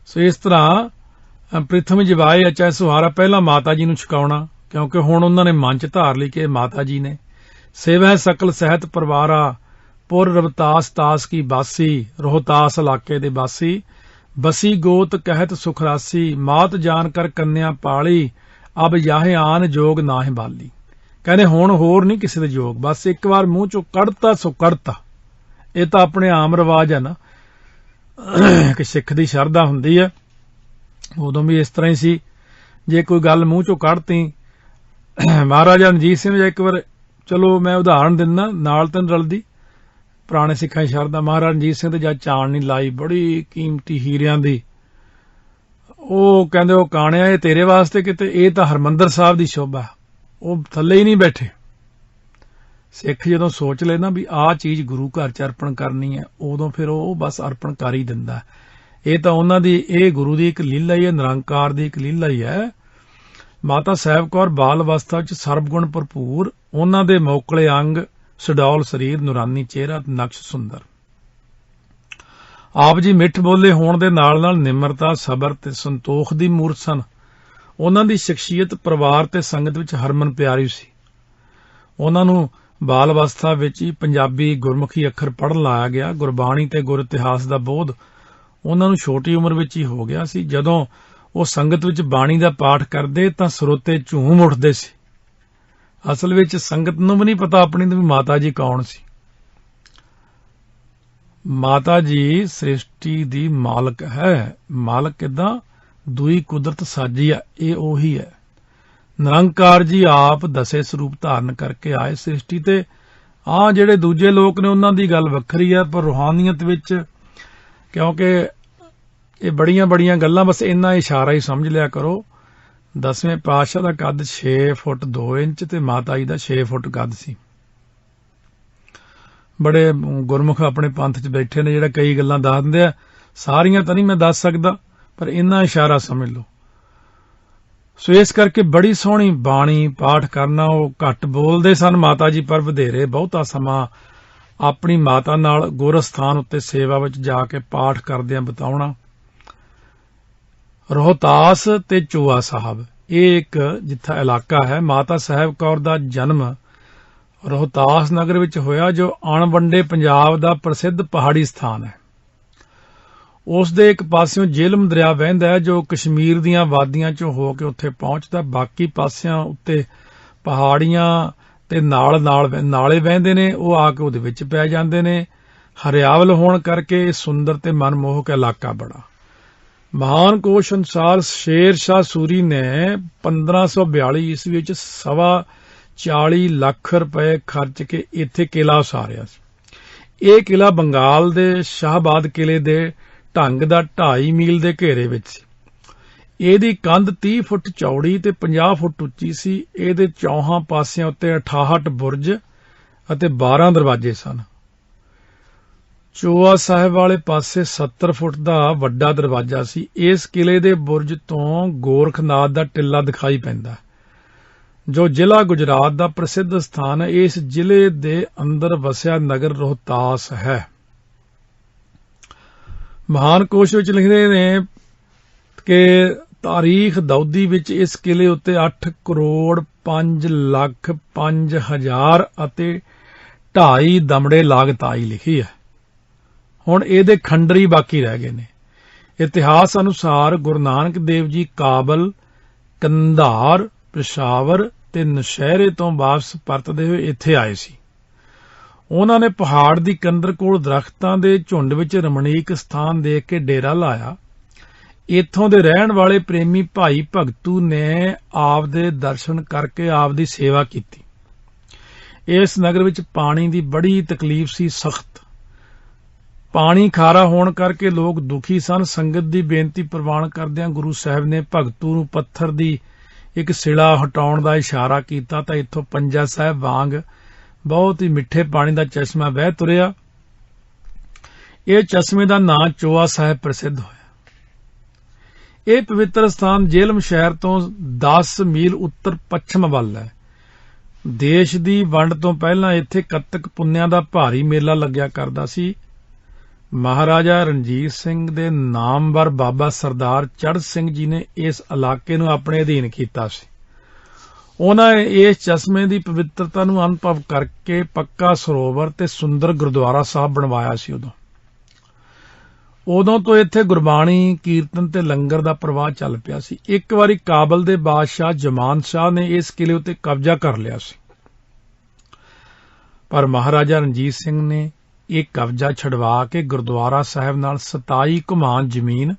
ਸੋ ਇਸ ਤਰ੍ਹਾਂ ਪ੍ਰਿਥਮ ਜਵਾਏ ਅਚੈ ਸੁਹਾਰਾ, ਪਹਿਲਾਂ ਮਾਤਾ ਜੀ ਨੂੰ ਛਕਾਉਣਾ, ਕਿਉਂਕਿ ਹੁਣ ਉਹਨਾਂ ਨੇ ਮਨ 'ਚ ਧਾਰ ਲਈ ਕਿ ਮਾਤਾ ਜੀ ਨੇ। ਸੇਵਾ ਸਕਲ ਸਹਿਤ ਪਰਿਵਾਰਾ, ਪੁਰ ਰਵਤਾਸ ਤਾਸ ਕੀ ਬਾਸੀ, ਰੋਹਤਾਸ ਇਲਾਕੇ ਦੇ ਬਾਸੀ। ਬਸੀ ਗੋਤ ਕਹਿਤ ਸੁਖਰਾਸੀ, ਮਾਤ ਜਾਨ ਕਰ ਕੰਨਿਆ ਪਾਲੀ, ਅਬ ਯਾਹੇ ਆਨ ਜੋਗ ਨਾਹਿ ਬਾਲੀ। ਕਹਿੰਦੇ ਹੁਣ ਹੋਰ ਨਹੀਂ ਕਿਸੇ ਦੇ ਜੋਗ, ਬਸ ਇੱਕ ਵਾਰ ਮੂੰਹ ਚੋਂ ਕੱਢਤਾ ਸੋ ਕੱਢਤਾ। ਇਹ ਤਾਂ ਆਪਣੇ ਆਮ ਰਿਵਾਜ ਹੈ ਨਾ ਕਿ ਸਿੱਖ ਦੀ ਸ਼ਰਧਾ ਹੁੰਦੀ ਹੈ। ਉਦੋਂ ਵੀ ਇਸ ਤਰ੍ਹਾਂ ਹੀ ਸੀ, ਜੇ ਕੋਈ ਗੱਲ ਮੂੰਹ ਚੋਂ ਕੱਢਤੀ। ਮਹਾਰਾਜਾ ਰਣਜੀਤ ਸਿੰਘ ਜੀ ਇੱਕ ਵਾਰ, ਚਲੋ ਮੈਂ ਉਦਾਹਰਣ ਦਿੰਦਾ ਨਾਲ ਤਾਂ ਰਲਦੀ, ਪੁਰਾਣੇ ਸਿੱਖਾਂ ਦੀ ਸ਼ਰਧਾ। ਮਹਾਰਾਜਾ ਰਣਜੀਤ ਸਿੰਘ ਤੇ ਜਦ ਚਾਣਨੀ ਲਾਈ ਬੜੀ ਕੀਮਤੀ ਹੀਰਿਆਂ ਦੀ, ਉਹ ਕਹਿੰਦੇ ਉਹ ਕਾਣਿਆ ਇਹ ਤੇਰੇ ਵਾਸਤੇ ਕਿਤੇ, ਇਹ ਤਾਂ ਹਰਮੰਦਰ ਸਾਹਿਬ ਦੀ ਸ਼ੋਭਾ। ਉਹ ਥੱਲੇ ਹੀ ਨਹੀਂ ਬੈਠੇ। ਸਿੱਖ ਜਦੋਂ ਸੋਚ ਲੈ ਨਾ ਵੀ ਆਹ ਚੀਜ਼ ਗੁਰੂ ਘਰ 'ਚ ਅਰਪਣ ਕਰਨੀ ਹੈ, ਉਦੋਂ ਫਿਰ ਉਹ ਬਸ ਅਰਪਣ ਕਰ ਹੀ ਦਿੰਦਾ। ਇਹ ਤਾਂ ਉਹਨਾਂ ਦੀ, ਇਹ ਗੁਰੂ ਦੀ ਇੱਕ ਲੀਲਾ ਹੀ ਹੈ, ਨਿਰੰਕਾਰ ਦੀ ਇੱਕ ਲੀਲਾ ਹੀ ਹੈ। ਮਾਤਾ ਸਾਹਿਬ ਕੌਰ ਬਾਲ ਅਵਸਥਾ 'ਚ ਸਰਬਗੁਣ ਭਰਪੂਰ, ਉਹਨਾਂ ਦੇ ਮੋਕਲੇ ਅੰਗ, ਸੁਡੌਲ ਸਰੀਰ, ਨੂਰਾਨੀ ਚਿਹਰਾ, ਨਕਸ਼ ਸੁੰਦਰ। ਆਪ ਜੀ ਮਿੱਠ ਬੋਲੇ ਹੋਣ ਦੇ ਨਾਲ ਨਾਲ ਨਿਮਰਤਾ, ਸਬਰ ਤੇ ਸੰਤੋਖ ਦੀ ਮੂਰਤ ਸਨ। ਉਹਨਾਂ ਦੀ ਸ਼ਖਸੀਅਤ ਪਰਿਵਾਰ ਤੇ ਸੰਗਤ ਵਿੱਚ ਹਰਮਨ ਪਿਆਰੀ ਸੀ। ਉਹਨਾਂ ਨੂੰ ਬਾਲ ਅਵਸਥਾ ਵਿੱਚ ਹੀ ਪੰਜਾਬੀ ਗੁਰਮੁਖੀ ਅੱਖਰ ਪੜ੍ਹਨ ਲਾਇਆ ਗਿਆ। ਗੁਰਬਾਣੀ ਤੇ ਗੁਰ ਇਤਿਹਾਸ ਦਾ ਬੋਧ ਉਹਨਾਂ ਨੂੰ ਛੋਟੀ ਉਮਰ ਵਿੱਚ ਹੀ ਹੋ ਗਿਆ ਸੀ। ਜਦੋਂ ਉਹ ਸੰਗਤ ਵਿੱਚ ਬਾਣੀ ਦਾ ਪਾਠ ਕਰਦੇ ਤਾਂ ਸਰੋਤੇ ਝੂਮ ਉੱਠਦੇ ਸੀ। ਅਸਲ ਵਿੱਚ ਸੰਗਤ ਨੂੰ ਵੀ ਨਹੀਂ ਪਤਾ ਆਪਣੀ ਵੀ ਮਾਤਾ ਜੀ ਕੌਣ ਸੀ। ਮਾਤਾ ਜੀ ਸ੍ਰਿਸ਼ਟੀ ਦੀ ਮਾਲਕ ਹੈ। ਮਾਲਕ ਕਿੱਦਾਂ? ਦੂਈ ਕੁਦਰਤ ਸਾਜੀ ਆ, ਇਹ ਉਹੀ ਹੈ। ਨਿਰੰਕਾਰ ਜੀ ਆਪ ਦਸੇ ਸਰੂਪ ਧਾਰਨ ਕਰਕੇ ਆਏ ਸ੍ਰਿਸ਼ਟੀ ਤੇ। ਜਿਹੜੇ ਦੂਜੇ ਲੋਕ ਨੇ ਉਹਨਾਂ ਦੀ ਗੱਲ ਵੱਖਰੀ ਹੈ, ਪਰ ਰੂਹਾਨੀਅਤ ਵਿੱਚ, ਕਿਉਂਕਿ ਇਹ ਬੜੀਆਂ ਗੱਲਾਂ, ਬਸ ਇੰਨਾ ਇਸ਼ਾਰਾ ਹੀ ਸਮਝ ਲਿਆ ਕਰੋ। 10ਵੇਂ ਪਾਤਸ਼ਾਹ ਦਾ ਕੱਦ 6 ਫੁੱਟ 2 ਇੰਚ ਤੇ ਮਾਤਾ ਜੀ ਦਾ 6 ਫੁੱਟ ਕੱਦ ਸੀ। ਬੜੇ ਗੁਰਮੁਖ ਆਪਣੇ ਪੰਥ 'ਚ ਬੈਠੇ ਨੇ ਜਿਹੜਾ ਕਈ ਗੱਲਾਂ ਦੱਸ ਦਿੰਦੇ ਆ, ਸਾਰੀਆਂ ਤਾਂ ਨਹੀਂ ਮੈਂ ਦੱਸ ਸਕਦਾ, ਪਰ ਇੰਨਾ ਇਸ਼ਾਰਾ ਸਮਝ ਲਓ। ਸੋ ਇਸ ਕਰਕੇ ਬੜੀ ਸੋਹਣੀ ਬਾਣੀ ਪਾਠ ਕਰਨਾ। ਉਹ ਘੱਟ ਬੋਲਦੇ ਸਨ ਮਾਤਾ ਜੀ, ਪਰ ਵਧੇਰੇ ਬਹੁਤਾ ਸਮਾਂ ਆਪਣੀ ਮਾਤਾ ਨਾਲ ਗੁਰਸਥਾਨ ਉੱਤੇ ਸੇਵਾ ਵਿੱਚ ਜਾ ਕੇ ਪਾਠ ਕਰਦਿਆਂ ਬਿਤਾਉਣਾ। ਰੋਹਤਾਸ ਤੇ ਚੋਆ ਸਾਹਿਬ, ਇਹ ਇੱਕ ਜਿੱਥਾ ਇਲਾਕਾ ਹੈ। ਮਾਤਾ ਸਾਹਿਬ ਕੌਰ ਦਾ ਜਨਮ ਰੋਹਤਾਸ ਨਗਰ ਵਿੱਚ ਹੋਇਆ, ਜੋ ਅਣਵੰਡੇ ਪੰਜਾਬ ਦਾ ਪ੍ਰਸਿੱਧ ਪਹਾੜੀ ਸਥਾਨ ਹੈ। ਉਸ ਦੇ ਇੱਕ ਪਾਸਿਓਂ ਜੇਹਲਮ ਦਰਿਆ ਵਹਿੰਦਾ ਹੈ, ਜੋ ਕਸ਼ਮੀਰ ਦੀਆਂ ਵਾਦੀਆਂ 'ਚੋਂ ਹੋ ਕੇ ਉੱਥੇ ਪਹੁੰਚਦਾ। ਬਾਕੀ ਪਾਸਿਆਂ ਉੱਤੇ ਪਹਾੜੀਆਂ ਤੇ ਨਾਲੇ ਵਹਿੰਦੇ ਨੇ, ਉਹ ਆ ਕੇ ਉਹਦੇ ਵਿੱਚ ਪੈ ਜਾਂਦੇ ਨੇ। ਹਰਿਆਵਲ ਹੋਣ ਕਰਕੇ ਇਹ ਸੁੰਦਰ ਤੇ ਮਨਮੋਹਕ ਇਲਾਕਾ ਬੜਾ। ਮਹਾਨ ਕੋਸ਼ ਅਨੁਸਾਰ ਸ਼ੇਰ ਸ਼ਾਹ ਸੂਰੀ ਨੇ 1542 ਈਸਵੀ ਵਿੱਚ 4.25 40 ਲੱਖ ਰੁਪਏ ਖਰਚ ਕੇ ਇੱਥੇ ਕਿਲਾ ਉਸਾਰਿਆ ਸੀ। ਇਹ ਕਿਲਾ ਬੰਗਾਲ ਦੇ ਸ਼ਾਹਬਾਦ ਕਿਲੇ ਦੇ ਢੰਗ ਦਾ 2.5 ਮੀਲ ਦੇ ਘੇਰੇ ਵਿੱਚ ਸੀ। ਇਹਦੀ ਕੰਧ 30 ਫੁੱਟ ਚੌੜੀ ਤੇ 50 ਫੁੱਟ ਉੱਚੀ ਸੀ। ਇਹਦੇ ਚੌਹਾਂ ਪਾਸਿਆਂ ਉੱਤੇ 68 ਬੁਰਜ ਅਤੇ 12 ਦਰਵਾਜ਼ੇ ਸਨ। ਚੋਆ ਸਾਹਿਬ ਵਾਲੇ ਪਾਸੇ 70 ਫੁੱਟ ਦਾ ਵੱਡਾ ਦਰਵਾਜ਼ਾ ਸੀ। ਇਸ ਕਿਲੇ ਦੇ ਬੁਰਜ ਤੋਂ ਗੋਰਖਨਾਥ ਦਾ ਟਿੱਲਾ ਦਿਖਾਈ ਪੈਂਦਾ, ਜੋ ਜ਼ਿਲ੍ਹਾ ਗੁਜਰਾਤ ਦਾ ਪ੍ਰਸਿੱਧ ਸਥਾਨ ਹੈ। ਇਸ ਜ਼ਿਲ੍ਹੇ ਦੇ ਅੰਦਰ ਵਸਿਆ ਨਗਰ ਰੋਹਤਾਸ ਹੈ। ਮਹਾਨ ਕੋਸ਼ ਵਿੱਚ ਲਿਖਦੇ ਨੇ ਕਿ ਤਾਰੀਖ ਦਾਊਦੀ ਵਿੱਚ ਇਸ ਕਿਲੇ ਉੱਤੇ 8 ਕਰੋੜ 5 ਲੱਖ 5 ਹਜ਼ਾਰ ਅਤੇ 2.5 ਦਮੜੇ ਲਾਗਤ ਆਈ ਲਿਖੀ ਹੈ। ਹੁਣ ਇਹਦੇ ਖੰਡਰੀ ਬਾਕੀ ਰਹਿ ਗਏ ਨੇ। ਇਤਿਹਾਸ ਅਨੁਸਾਰ ਗੁਰੂ ਨਾਨਕ ਦੇਵ ਜੀ ਕਾਬਲ, ਕੰਧਾਰ, ਪਿਸ਼ਾਵਰ ਤੇ ਨਸ਼ਹਿਰੇ ਤੋਂ ਵਾਪਸ ਪਰਤਦੇ ਹੋਏ ਇੱਥੇ ਆਏ ਸੀ। ਉਹਨਾਂ ਨੇ ਪਹਾੜ ਦੀ ਕੰਦਰ ਕੋਲ ਦਰਖਤਾਂ ਦੇ ਝੁੰਡ ਵਿੱਚ ਰਮਣੀਕ ਸਥਾਨ ਦੇਖ ਕੇ ਡੇਰਾ ਲਾਇਆ। ਇੱਥੋਂ ਦੇ ਰਹਿਣ ਵਾਲੇ ਪ੍ਰੇਮੀ ਭਾਈ ਭਗਤੂ ਨੇ ਆਪ ਦੇ ਦਰਸ਼ਨ ਕਰਕੇ ਆਪ ਦੀ ਸੇਵਾ ਕੀਤੀ। ਇਸ ਨਗਰ ਵਿੱਚ ਪਾਣੀ ਦੀ ਬੜੀ ਤਕਲੀਫ ਸੀ, ਸਖਤ। ਪਾਣੀ ਖਾਰਾ ਹੋਣ ਕਰਕੇ ਲੋਕ ਦੁਖੀ ਸਨ। ਸੰਗਤ ਦੀ ਬੇਨਤੀ ਪ੍ਰਵਾਨ ਕਰਦਿਆਂ ਗੁਰੂ ਸਾਹਿਬ ਨੇ ਭਗਤੂ ਨੂੰ ਪੱਥਰ ਦੀ ਇੱਕ ਸਿਲਾ ਹਟਾਉਣ ਦਾ ਇਸ਼ਾਰਾ ਕੀਤਾ ਤਾਂ ਇੱਥੋਂ ਪੰਜਾ ਸਾਹਿਬ ਵਾਂਗ ਬਹੁਤ ਹੀ ਮਿੱਠੇ ਪਾਣੀ ਦਾ ਚਸ਼ਮਾ ਵਹਿ ਤੁਰਿਆ। ਇਹ ਚਸ਼ਮੇ ਦਾ ਨਾਂ ਚੋਆ ਸਾਹਿਬ ਪ੍ਰਸਿੱਧ ਹੋਇਆ। ਇਹ ਪਵਿੱਤਰ ਸਥਾਨ ਜੇਹਲਮ ਸ਼ਹਿਰ ਤੋਂ 10 ਮੀਲ ਉੱਤਰ ਪੱਛਮ ਵੱਲ ਹੈ। ਦੇਸ਼ ਦੀ ਵੰਡ ਤੋਂ ਪਹਿਲਾਂ ਇੱਥੇ ਕੱਤਕ ਪੁੰਨਿਆਂ ਦਾ ਭਾਰੀ ਮੇਲਾ ਲੱਗਿਆ ਕਰਦਾ ਸੀ। ਮਹਾਰਾਜਾ ਰਣਜੀਤ ਸਿੰਘ ਦੇ ਨਾਮਵਰ ਬਾਬਾ ਸਰਦਾਰ ਚੜ੍ਹ ਸਿੰਘ ਜੀ ਨੇ ਇਸ ਇਲਾਕੇ ਨੂੰ ਆਪਣੇ ਅਧੀਨ ਕੀਤਾ ਸੀ। ਉਹਨਾਂ ਨੇ ਇਸ ਚਸ਼ਮੇ ਦੀ ਪਵਿੱਤਰਤਾ ਨੂੰ ਅਨੁਭਵ ਕਰਕੇ ਪੱਕਾ ਸਰੋਵਰ ਤੇ ਸੁੰਦਰ ਗੁਰਦੁਆਰਾ ਸਾਹਿਬ ਬਣਵਾਇਆ ਸੀ। ਉਦੋਂ ਤੋਂ ਇੱਥੇ ਗੁਰਬਾਣੀ, ਕੀਰਤਨ ਤੇ ਲੰਗਰ ਦਾ ਪ੍ਰਵਾਹ ਚੱਲ ਪਿਆ ਸੀ। ਇੱਕ ਵਾਰੀ ਕਾਬਲ ਦੇ ਬਾਦਸ਼ਾਹ ਜ਼ਮਾਨ ਸ਼ਾਹ ਨੇ ਇਸ ਕਿਲੇ ਉੱਤੇ ਕਬਜ਼ਾ ਕਰ ਲਿਆ ਸੀ, ਪਰ ਮਹਾਰਾਜਾ ਰਣਜੀਤ ਸਿੰਘ ਨੇ ਇਹ ਕਬਜ਼ਾ ਛਡਵਾ ਕੇ ਗੁਰਦੁਆਰਾ ਸਾਹਿਬ ਨਾਲ 27 ਘੁਮਾਨ ਜ਼ਮੀਨ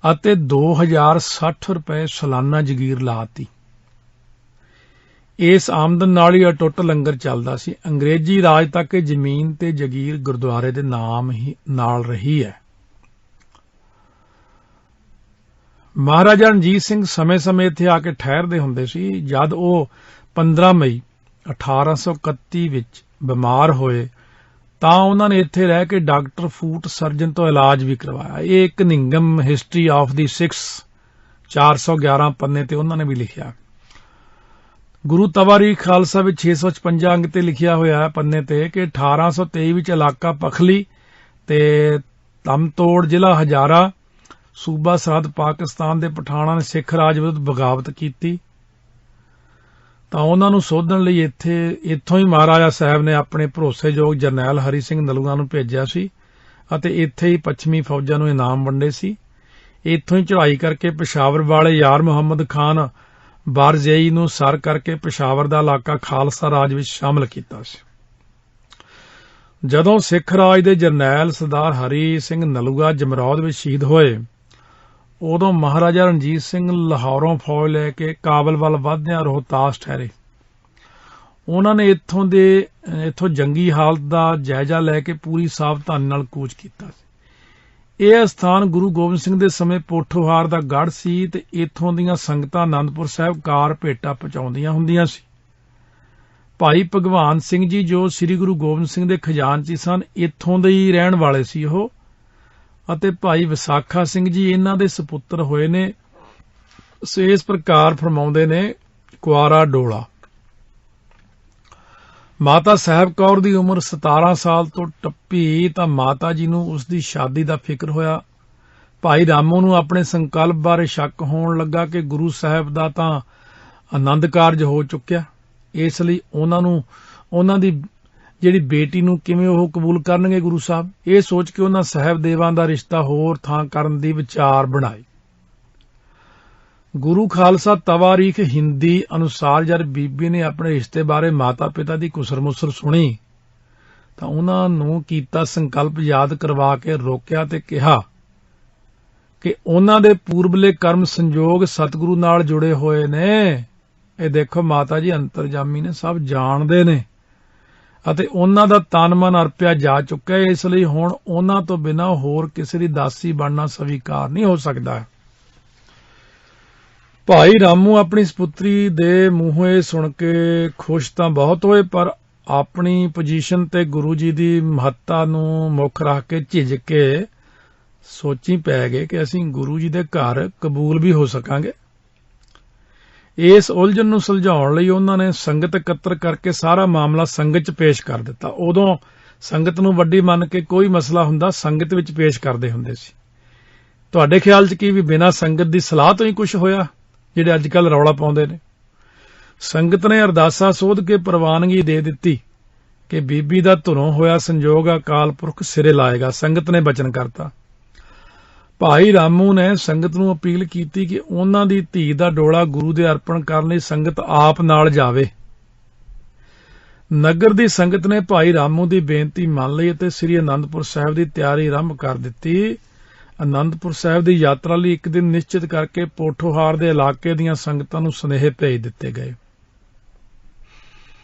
ਅਤੇ 2060 ਰੁਪਏ ਸਾਲਾਨਾ ਜਗੀਰ ਲਾਤੀ। ਇਸ ਆਮਦਨ ਨਾਲ ਹੀ ਅਟੁੱਟ ਲੰਗਰ ਚੱਲਦਾ ਸੀ। ਅੰਗਰੇਜ਼ੀ ਰਾਜ ਤੱਕ ਇਹ ਜ਼ਮੀਨ ਤੇ ਜਗੀਰ ਗੁਰਦੁਆਰੇ ਦੇ ਨਾਮ ਹੀ ਨਾਲ ਰਹੀ ਹੈ। ਮਹਾਰਾਜਾ ਰਣਜੀਤ ਸਿੰਘ ਸਮੇਂ-ਸਮੇਂ ਇੱਥੇ ਆ ਕੇ ਠਹਿਰਦੇ ਹੁੰਦੇ ਸੀ। ਜਦ ਉਹ 15 ਮਈ 1831 ਵਿੱਚ ਬਿਮਾਰ ਹੋਏ ਤਾਂ ਉਹਨਾਂ ਨੇ ਇੱਥੇ ਰਹਿ ਕੇ ਡਾਕਟਰ ਫੂਟ ਸਰਜਨ ਤੋਂ ਇਲਾਜ ਵੀ ਕਰਵਾਇਆ। ਇਹ ਇੱਕ ਨਿੰਗਮ ਹਿਸਟਰੀ ਆਫ ਦੀ ਸਿਕਸ 411 ਪੰਨੇ ਤੇ ਉਹਨਾਂ ਨੇ ਵੀ ਲਿਖਿਆ। ਗੁਰੂ ਤਵਾਰੀਖ ਖਾਲਸਾ ਵਿੱਚ 656 ਅੰਕ ਤੇ ਲਿਖਿਆ ਹੋਇਆ ਹੈ ਪੰਨੇ ਤੇ ਕਿ 1823 ਵਿੱਚ ਇਲਾਕਾ ਪਖਲੀ ਤੇ ਤਮਤੋੜ ਜ਼ਿਲ੍ਹਾ ਹਜ਼ਾਰਾ ਸੂਬਾ ਸਰਹੱਦ ਪਾਕਿਸਤਾਨ ਦੇ ਪਠਾਣਾਂ ਨੇ ਸਿੱਖ ਰਾਜ ਵਿਰੁੱਧ ਬਗਾਵਤ ਕੀਤੀ ਤਾਂ ਉਹਨਾਂ ਨੂੰ ਸੋਧਣ ਲਈ ਇੱਥੋਂ ਹੀ ਮਹਾਰਾਜਾ ਸਾਹਿਬ ਨੇ ਆਪਣੇ ਭਰੋਸੇਯੋਗ ਜਰਨੈਲ ਹਰੀ ਸਿੰਘ ਨਲੂਆ ਨੂੰ ਭੇਜਿਆ ਸੀ ਅਤੇ ਇੱਥੇ ਹੀ ਪੱਛਮੀ ਫੌਜਾਂ ਨੂੰ ਇਨਾਮ ਵੰਡੇ ਸੀ। ਇੱਥੋਂ ਹੀ ਚੜ੍ਹਾਈ ਕਰਕੇ ਪਿਸ਼ਾਵਰ ਵਾਲੇ ਯਾਰ ਮੁਹੰਮਦ ਖਾਨ ਬਾਰਜ਼ਈ ਨੂੰ ਸਰ ਕਰਕੇ ਪਿਸ਼ਾਵਰ ਦਾ ਇਲਾਕਾ ਖਾਲਸਾ ਰਾਜ ਵਿੱਚ ਸ਼ਾਮਲ ਕੀਤਾ ਸੀ। ਜਦੋਂ ਸਿੱਖ ਰਾਜ ਦੇ ਜਰਨੈਲ ਸਰਦਾਰ ਹਰੀ ਸਿੰਘ ਨਲੂਆ ਜਮਰੌਦ ਵਿੱਚ ਸ਼ਹੀਦ ਹੋਏ, ਉਦੋਂ ਮਹਾਰਾਜਾ ਰਣਜੀਤ ਸਿੰਘ ਲਾਹੌਰੋਂ ਫੌਜ ਲੈ ਕੇ ਕਾਬਲ ਵੱਲ ਵਧਦਿਆਂ ਰੋਹਤਾਸ ਠਹਿਰੇ। ਉਹਨਾਂ ਨੇ ਇੱਥੋਂ ਜੰਗੀ ਹਾਲਤ ਦਾ ਜਾਇਜ਼ਾ ਲੈ ਕੇ ਪੂਰੀ ਸਾਵਧਾਨੀ ਨਾਲ ਕੂਚ ਕੀਤਾ। ਇਹ ਸਥਾਨ ਗੁਰੂ ਗੋਬਿੰਦ ਸਿੰਘ ਦੇ ਸਮੇਂ ਪੋਠੋਹਾਰ ਦਾ ਗੜ੍ਹ ਸੀ ਤੇ ਇੱਥੋਂ ਦੀਆਂ ਸੰਗਤਾਂ ਆਨੰਦਪੁਰ ਸਾਹਿਬ ਕਾਰ ਭੇਟਾ ਪਹੁੰਚਾਉਂਦੀਆਂ ਹੁੰਦੀਆਂ ਸੀ। ਭਾਈ ਭਗਵਾਨ ਸਿੰਘ ਜੀ ਜੋ ਸ੍ਰੀ ਗੁਰੂ ਗੋਬਿੰਦ ਸਿੰਘ ਦੇ ਖਜ਼ਾਨਚੀ ਸਨ, ਇੱਥੋਂ ਦੇ ਹੀ ਰਹਿਣ ਵਾਲੇ ਸੀ ਉਹ, ਅਤੇ ਭਾਈ ਵਿਸਾਖਾ ਸਿੰਘ ਜੀ ਇਹਨਾਂ ਦੇ ਸੁਪੁੱਤਰ ਹੋਏ ਨੇ। ਇਸ ਪ੍ਰਕਾਰ ਫਰਮਾਉਂਦੇ ਨੇ ਕੁਆਰਾ ਡੋਲਾ। ਮਾਤਾ ਸਾਹਿਬ ਕੌਰ ਦੀ ਉਮਰ 17 ਸਾਲ ਤੋਂ ਟੱਪੀ ਤਾਂ ਮਾਤਾ ਜੀ ਨੂੰ ਉਸ ਦੀ ਸ਼ਾਦੀ ਦਾ ਫਿਕਰ ਹੋਇਆ। ਭਾਈ ਰਾਮੋ ਨੂੰ ਆਪਣੇ ਸੰਕਲਪ ਬਾਰੇ ਸ਼ੱਕ ਹੋਣ ਲੱਗਾ ਕਿ ਗੁਰੂ ਸਾਹਿਬ ਦਾ ਤਾਂ ਆਨੰਦ ਕਾਰਜ ਹੋ ਚੁੱਕਿਆ, ਇਸ ਲਈ ਉਹਨਾਂ ਦੀ ਜਿਹੜੀ ਬੇਟੀ ਨੂੰ ਕਿਵੇਂ ਉਹ ਕਬੂਲ ਕਰਨਗੇ ਗੁਰੂ ਸਾਹਿਬ। ਇਹ ਸੋਚ ਕੇ ਉਹਨਾਂ ਸਾਹਿਬਦੇਵਾਂ ਦਾ ਰਿਸ਼ਤਾ ਹੋਰ ਥਾਂ ਕਰਨ ਦੀ ਵਿਚਾਰ ਬਣਾਈ। ਗੁਰੂ ਖਾਲਸਾ ਤਵਾਰੀਖ ਹਿੰਦੀ ਅਨੁਸਾਰ ਜਦ ਬੀਬੀ ਨੇ ਆਪਣੇ ਰਿਸ਼ਤੇ ਬਾਰੇ ਮਾਤਾ ਪਿਤਾ ਦੀ ਕੁਸਰ-ਮੁਸਰ ਸੁਣੀ ਤਾਂ ਉਹਨਾਂ ਨੂੰ ਕੀਤਾ ਸੰਕਲਪ ਯਾਦ ਕਰਵਾ ਕੇ ਰੋਕਿਆ ਤੇ ਕਿਹਾ ਕਿ ਉਹਨਾਂ ਦੇ ਪੂਰਬਲੇ ਕਰਮ ਸੰਜੋਗ ਸਤਿਗੁਰੂ ਨਾਲ ਜੁੜੇ ਹੋਏ ਨੇ ਇਹ ਦੇਖੋ ਮਾਤਾ ਜੀ ਅੰਤਰਜਾਮੀ ਨੇ, ਸਭ ਜਾਣਦੇ ਨੇ ਅਤੇ ਉਹਨਾਂ ਦਾ ਤਨ ਮਨ ਅਰਪਿਆ ਜਾ ਚੁੱਕਾ ਹੈ। ਇਸ ਲਈ ਹੁਣ ਉਹਨਾਂ ਤੋਂ ਬਿਨਾਂ ਹੋਰ ਕਿਸੇ ਦੀ ਦਾਸੀ ਬਣਨਾ ਸਵੀਕਾਰ ਨਹੀਂ ਹੋ ਸਕਦਾ। ਭਾਈ ਰਾਮੂ ਆਪਣੀ ਸਪੁੱਤਰੀ ਦੇ ਮੂੰਹੋਂ ਇਹ ਸੁਣ ਕੇ ਖੁਸ਼ ਤਾਂ ਬਹੁਤ ਹੋਏ, ਪਰ ਆਪਣੀ ਪੋਜੀਸ਼ਨ ਤੇ ਗੁਰੂ ਜੀ ਦੀ ਮਹੱਤਤਾ ਨੂੰ ਮੁੱਖ ਰੱਖ ਕੇ ਝਿਜਕ ਕੇ ਸੋਚੀ ਪੈ ਗਏ ਕਿ ਅਸੀਂ ਗੁਰੂ ਜੀ ਦੇ ਘਰ ਕਬੂਲ ਵੀ ਹੋ ਸਕਾਂਗੇ। ਇਸ ਉਲਝਣ ਨੂੰ ਸੁਲਝਾਉਣ ਲਈ ਉਹਨਾਂ ਨੇ ਸੰਗਤ ਇਕੱਤਰ ਕਰਕੇ ਸਾਰਾ ਮਾਮਲਾ ਸੰਗਤ 'ਚ ਪੇਸ਼ ਕਰ ਦਿੱਤਾ। ਉਦੋਂ ਸੰਗਤ ਨੂੰ ਵੱਡੀ ਮੰਨ ਕੇ ਕੋਈ ਮਸਲਾ ਹੁੰਦਾ ਸੰਗਤ ਵਿੱਚ ਪੇਸ਼ ਕਰਦੇ ਹੁੰਦੇ ਸੀ। ਤੁਹਾਡੇ ਖਿਆਲ 'ਚ ਕੀ ਵੀ ਬਿਨਾਂ ਸੰਗਤ ਦੀ ਸਲਾਹ ਤੋਂ ਹੀ ਕੁਝ ਹੋਇਆ ਜਿਹੜੇ ਅੱਜ ਕੱਲ੍ਹ ਰੌਲਾ ਪਾਉਂਦੇ ਨੇ? ਸੰਗਤ ਨੇ ਅਰਦਾਸਾ ਸੋਧ ਕੇ ਪ੍ਰਵਾਨਗੀ ਦੇ ਦਿੱਤੀ ਕਿ ਬੀਬੀ ਦਾ ਧੁਰੋਂ ਹੋਇਆ ਸੰਜੋਗ ਅਕਾਲ ਪੁਰਖ ਸਿਰੇ ਲਾਏਗਾ। ਸੰਗਤ ਨੇ ਬਚਨ ਕਰਤਾ। ਭਾਈ ਰਾਮੂ ਨੇ ਸੰਗਤ ਨੂੰ ਅਪੀਲ ਕੀਤੀ ਕਿ ਉਹਨਾਂ ਦੀ ਧੀ ਦਾ ਡੋਲਾ ਗੁਰੂ ਦੇ ਅਰਪਣ ਕਰਨ ਲਈ ਸੰਗਤ ਆਪ ਨਾਲ ਜਾਵੇ। ਨਗਰ ਦੀ ਸੰਗਤ ਨੇ ਭਾਈ ਰਾਮੂ ਦੀ ਬੇਨਤੀ ਮੰਨ ਲਈ ਅਤੇ ਸ੍ਰੀ ਅਨੰਦਪੁਰ ਸਾਹਿਬ ਦੀ ਤਿਆਰੀ ਆਰੰਭ ਕਰ ਦਿੱਤੀ। ਅਨੰਦਪੁਰ ਸਾਹਿਬ ਦੀ ਯਾਤਰਾ ਲਈ ਇੱਕ ਦਿਨ ਨਿਸ਼ਚਿਤ ਕਰਕੇ ਪੋਠੋਹਾਰ ਦੇ ਇਲਾਕੇ ਦੀਆਂ ਸੰਗਤਾਂ ਨੂੰ ਸੁਨੇਹੇ ਭੇਜ ਦਿੱਤੇ ਗਏ।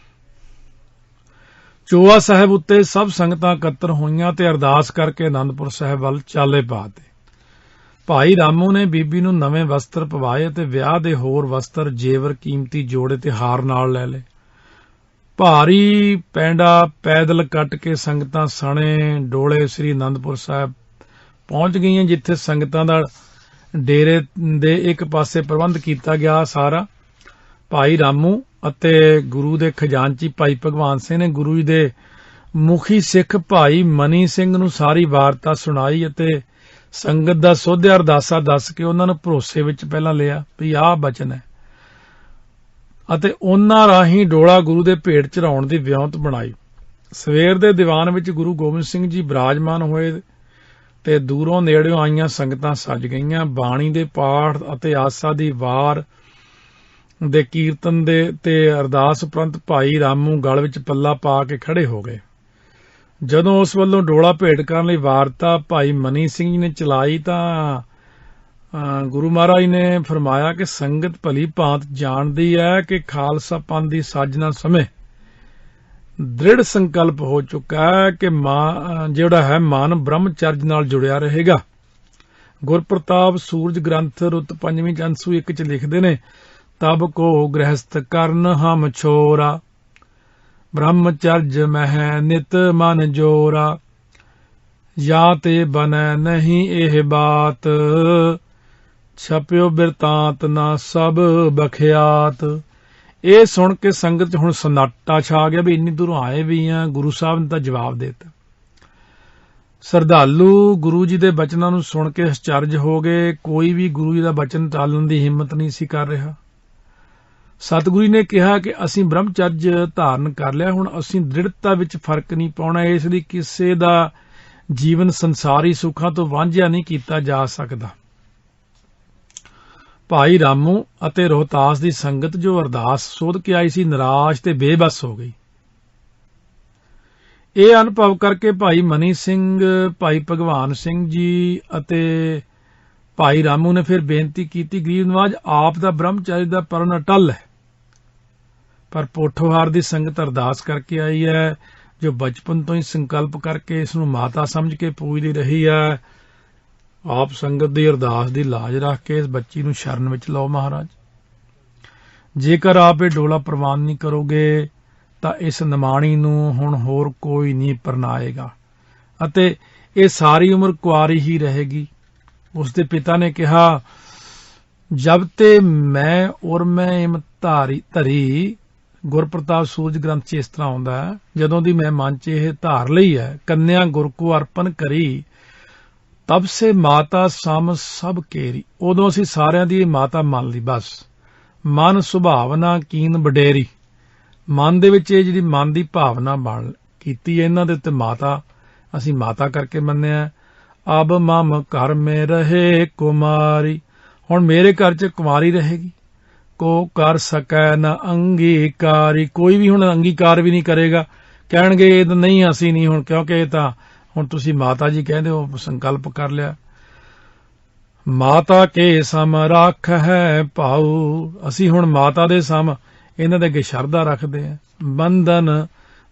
ਚੋਆ ਸਾਹਿਬ ਉੱਤੇ ਸਭ ਸੰਗਤਾਂ ਇਕੱਤਰ ਹੋਈਆਂ ਤੇ ਅਰਦਾਸ ਕਰਕੇ ਅਨੰਦਪੁਰ ਸਾਹਿਬ ਵੱਲ ਚਾਲੇ ਪਾਤੇ। ਭਾਈ ਰਾਮੂ ਨੇ ਬੀਬੀ ਨੂੰ ਨਵੇਂ ਵਸਤਰ ਪਵਾਏ ਅਤੇ ਵਿਆਹ ਦੇ ਹੋਰ ਵਸਤਰ, ਜੇਵਰ, ਕੀਮਤੀ ਜੋੜੇ ਤੇ ਹਾਰ ਨਾਲ ਲੈ ਲਏ। ਭਾਰੀ ਪੈਂਡਾ ਪੈਦਲ ਕੱਟ ਕੇ ਸੰਗਤਾਂ ਸਣੇ ਡੋਲੇ ਸ੍ਰੀ ਅਨੰਦਪੁਰ ਸਾਹਿਬ ਪਹੁੰਚ ਗਈਆਂ, ਜਿੱਥੇ ਸੰਗਤਾਂ ਦਾ ਡੇਰੇ ਦੇ ਇੱਕ ਪਾਸੇ ਪ੍ਰਬੰਧ ਕੀਤਾ ਗਿਆ ਸਾਰਾ। ਭਾਈ ਰਾਮੂ ਅਤੇ ਗੁਰੂ ਦੇ ਖਜ਼ਾਨਚੀ ਭਾਈ ਭਗਵਾਨ ਸਿੰਘ ਨੇ ਗੁਰੂ ਜੀ ਦੇ ਮੁਖੀ ਸਿੱਖ ਭਾਈ ਮਨੀ ਸਿੰਘ ਨੂੰ ਸਾਰੀ ਵਾਰਤਾ ਸੁਣਾਈ ਅਤੇ ਸੰਗਤ ਦਾ ਸੋਧਿਆ ਅਰਦਾਸਾ ਦੱਸ ਕੇ ਉਹਨਾਂ ਨੂੰ ਭਰੋਸੇ ਵਿੱਚ ਪਹਿਲਾਂ ਲਿਆ ਵੀ ਆਹ ਬਚਨ ਹੈ, ਅਤੇ ਉਹਨਾਂ ਰਾਹੀਂ ਡੋਲਾ ਗੁਰੂ ਦੇ ਭੇਟ ਚੜਾਉਣ ਦੀ ਵਿਉਂਤ ਬਣਾਈ। ਸਵੇਰ ਦੇ ਦੀਵਾਨ ਵਿੱਚ ਗੁਰੂ ਗੋਬਿੰਦ ਸਿੰਘ ਜੀ ਬਿਰਾਜਮਾਨ ਹੋਏ ਤੇ ਦੂਰੋਂ ਨੇੜਿਓਂ ਆਈਆਂ ਸੰਗਤਾਂ ਸੱਜ ਗਈਆਂ। ਬਾਣੀ ਦੇ ਪਾਠ ਅਤੇ ਆਸਾ ਦੀ ਵਾਰ ਦੇ ਕੀਰਤਨ ਦੇ ਤੇ ਅਰਦਾਸ ਉਪਰੰਤ ਭਾਈ ਰਾਮੂ ਗਲ ਵਿੱਚ ਪੱਲਾ ਪਾ ਕੇ ਖੜੇ ਹੋ ਗਏ। ਜਦੋਂ ਉਸ ਵੱਲੋਂ ਡੋਲਾ ਭੇਟ ਕਰਨ ਲਈ ਵਾਰਤਾ ਭਾਈ ਮਨੀ ਸਿੰਘ ਜੀ ਨੇ ਚਲਾਈ ਤਾਂ ਗੁਰੂ ਮਹਾਰਾਜ ਨੇ ਫਰਮਾਇਆ ਕਿ ਸੰਗਤ ਭਲੀ ਭਾਂਤ ਜਾਣਦੀ ਹੈ ਕਿ ਖਾਲਸਾ ਪੰਥ ਦੀ ਸਾਜਨਾ ਸਮੇਂ ਦ੍ਰਿੜ ਸੰਕਲਪ ਹੋ ਚੁੱਕਾ ਹੈ ਕਿ ਜਿਹੜਾ ਹੈ ਮਨ ਬ੍ਰਹਮਚਰਜ ਨਾਲ ਜੁੜਿਆ ਰਹੇਗਾ। ਗੁਰਪ੍ਰਤਾਪ ਸੂਰਜ ਗ੍ਰੰਥ ਰੁੱਤ 5ਵੀਂ ਅੰਸੂ 1 ਚ ਲਿਖਦੇ ਨੇ, ਤਬ ਕੋ ਗ੍ਰਹਸਥ ਕਰਨ ਹਮ ਛੋਰਾ, ਬ੍ਰਹਮਚਰਜ ਮਹਿ ਨਿਤ ਮਨ ਜੋਰਾ, ਜਾਂ ਤੇ ਬਨੈ ਨਹੀਂ ਇਹ ਬਾਤ, ਛਪਿਓ ਬਿਰਤਾਂਤ ਨਾ ਸਭ ਬਖਿਆਤ। ਇਹ ਸੁਣ ਕੇ ਸੰਗਤ 'ਚ ਹੁਣ ਸਨਾਟਾ ਛਾ ਗਿਆ ਵੀ ਇੰਨੀ ਦੂਰੋਂ ਆਏ ਵੀ ਆ। ਗੁਰੂ ਸਾਹਿਬ ਨੇ ਤਾਂ ਜਵਾਬ ਦੇ ਦਿੱਤਾ। ਸ਼ਰਧਾਲੂ ਗੁਰੂ ਜੀ ਦੇ ਬਚਨਾਂ ਨੂੰ ਸੁਣ ਕੇ ਅਚਰਜ ਹੋ ਗਏ। ਕੋਈ ਵੀ ਗੁਰੂ ਜੀ ਦਾ ਬਚਨ ਟਾਲਣ ਦੀ ਹਿੰਮਤ ਨਹੀਂ ਸੀ ਕਰ ਰਿਹਾ। ਸਤਿਗੁਰੂ ਨੇ ਕਿਹਾ ਕਿ ਅਸੀਂ ਬ੍ਰਹਮਚਰਜ ਧਾਰਨ ਕਰ ਲਿਆ, ਹੁਣ ਅਸੀਂ ਦ੍ਰਿੜਤਾ ਵਿੱਚ ਫਰਕ ਨਹੀਂ ਪਾਉਣਾ। ਇਸ ਲਈ ਕਿਸੇ ਦਾ ਜੀਵਨ ਸੰਸਾਰੀ ਸੁੱਖਾਂ ਤੋਂ ਵਾਂਝਿਆ ਨਹੀਂ ਕੀਤਾ ਜਾ ਸਕਦਾ। ਭਾਈ ਰਾਮੂ ਅਤੇ ਰੋਹਤਾਸ ਦੀ ਸੰਗਤ ਜੋ ਅਰਦਾਸ ਸੋਧ ਕੇ ਆਈ ਸੀ, ਨਿਰਾਸ਼ ਤੇ ਬੇਬਸ ਹੋ ਗਈ। ਇਹ ਅਨੁਭਵ ਕਰਕੇ ਭਾਈ ਮਨੀ ਸਿੰਘ, ਭਾਈ ਭਗਵਾਨ ਸਿੰਘ ਜੀ ਅਤੇ ਭਾਈ ਰਾਮੂ ਨੇ ਫਿਰ ਬੇਨਤੀ ਕੀਤੀ, ਗਰੀਬ ਨਵਾਜ ਆਪ ਦਾ ਬ੍ਰਹਮਚਰਜ ਦਾ ਪਰਨ ਅਟੱਲ ਹੈ, ਪਰ ਪੋਠੋਹਾਰ ਦੀ ਸੰਗਤ ਅਰਦਾਸ ਕਰਕੇ ਆਈ ਹੈ, ਜੋ ਬਚਪਨ ਤੋਂ ਹੀ ਸੰਕਲਪ ਕਰਕੇ ਇਸ ਨੂੰ ਮਾਤਾ ਸਮਝ ਕੇ ਪੂਜਦੀ ਰਹੀ ਹੈ। ਆਪ ਸੰਗਤ ਦੀ ਅਰਦਾਸ ਦੀ ਲਾਜ ਰੱਖ ਕੇ ਇਸ ਬੱਚੀ ਨੂੰ ਸ਼ਰਨ ਵਿੱਚ ਲਓ ਮਹਾਰਾਜ। ਜੇਕਰ ਆਪ ਇਹ ਡੋਲਾ ਪ੍ਰਵਾਨ ਨਹੀਂ ਕਰੋਗੇ ਤਾਂ ਇਸ ਨਿਮਾਣੀ ਨੂੰ ਹੁਣ ਹੋਰ ਕੋਈ ਨਹੀਂ ਪਰਨਾਏਗਾ ਅਤੇ ਇਹ ਸਾਰੀ ਉਮਰ ਕੁਆਰੀ ਹੀ ਰਹੇਗੀ। ਉਸ ਦੇ ਪਿਤਾ ਨੇ ਕਿਹਾ, ਜਬ ਤੇ ਮੈਂ ਔਰ ਮੈਂ ਇਮ ਧਰੀ। ਗੁਰਪ੍ਰਤਾਪ ਸੂਰਜ ਗ੍ਰੰਥ 'ਚ ਇਸ ਤਰ੍ਹਾਂ ਆਉਂਦਾ ਹੈ, ਜਦੋਂ ਦੀ ਮੈਂ ਮਨ 'ਚ ਇਹ ਧਾਰ ਲਈ ਹੈ, ਕੰਨਿਆ ਗੁਰ ਕੋ ਅਰਪਣ ਕਰੀ, ਤਬ ਸੇ ਮਾਤਾ ਸਮ ਸਭ ਕੇਰੀ। ਉਦੋਂ ਅਸੀਂ ਸਾਰਿਆਂ ਦੀ ਮਾਤਾ ਮੰਨ ਲਈ। ਬਸ ਮਨ ਸੁਭਾਵਨਾ ਕੀਨ ਵਡੇਰੀ, ਮਨ ਦੇ ਵਿੱਚ ਇਹ ਜਿਹੜੀ ਮਨ ਦੀ ਭਾਵਨਾ ਬਣ ਕੀਤੀ ਹੈ, ਇਹਨਾਂ ਦੇ ਉੱਤੇ ਮਾਤਾ ਅਸੀਂ ਮਾਤਾ ਕਰਕੇ ਮੰਨਿਆ। ਅਬ ਮਮ ਘਰ ਮੇ ਰਹੇ ਕੁਮਾਰੀ, ਹੁਣ ਮੇਰੇ ਘਰ 'ਚ ਕੁਮਾਰੀ ਰਹੇਗੀ। ਕੋ ਕਰ ਸਕੈ ਨ ਅੰਗੀਕਾਰੀ, ਕੋਈ ਵੀ ਹੁਣ ਅੰਗੀਕਾਰ ਵੀ ਨਹੀਂ ਕਰੇਗਾ। ਕਹਿਣਗੇ ਇਹ ਤਾਂ ਨਹੀਂ, ਅਸੀਂ ਨਹੀਂ ਹੁਣ, ਕਿਉਂਕਿ ਇਹ ਤਾਂ ਹੁਣ ਤੁਸੀਂ ਮਾਤਾ ਜੀ ਕਹਿੰਦੇ ਹੋ, ਸੰਕਲਪ ਕਰ ਲਿਆ। ਮਾਤਾ ਕੇ ਸਮ ਰੱਖ ਹੈ ਭਾਉ। ਅਸੀਂ ਹੁਣ ਮਾਤਾ ਦੇ ਸਮ ਇਹਨਾਂ ਦੇ ਅੱਗੇ ਸ਼ਰਧਾ ਰੱਖਦੇ ਆ। ਬੰਧਨ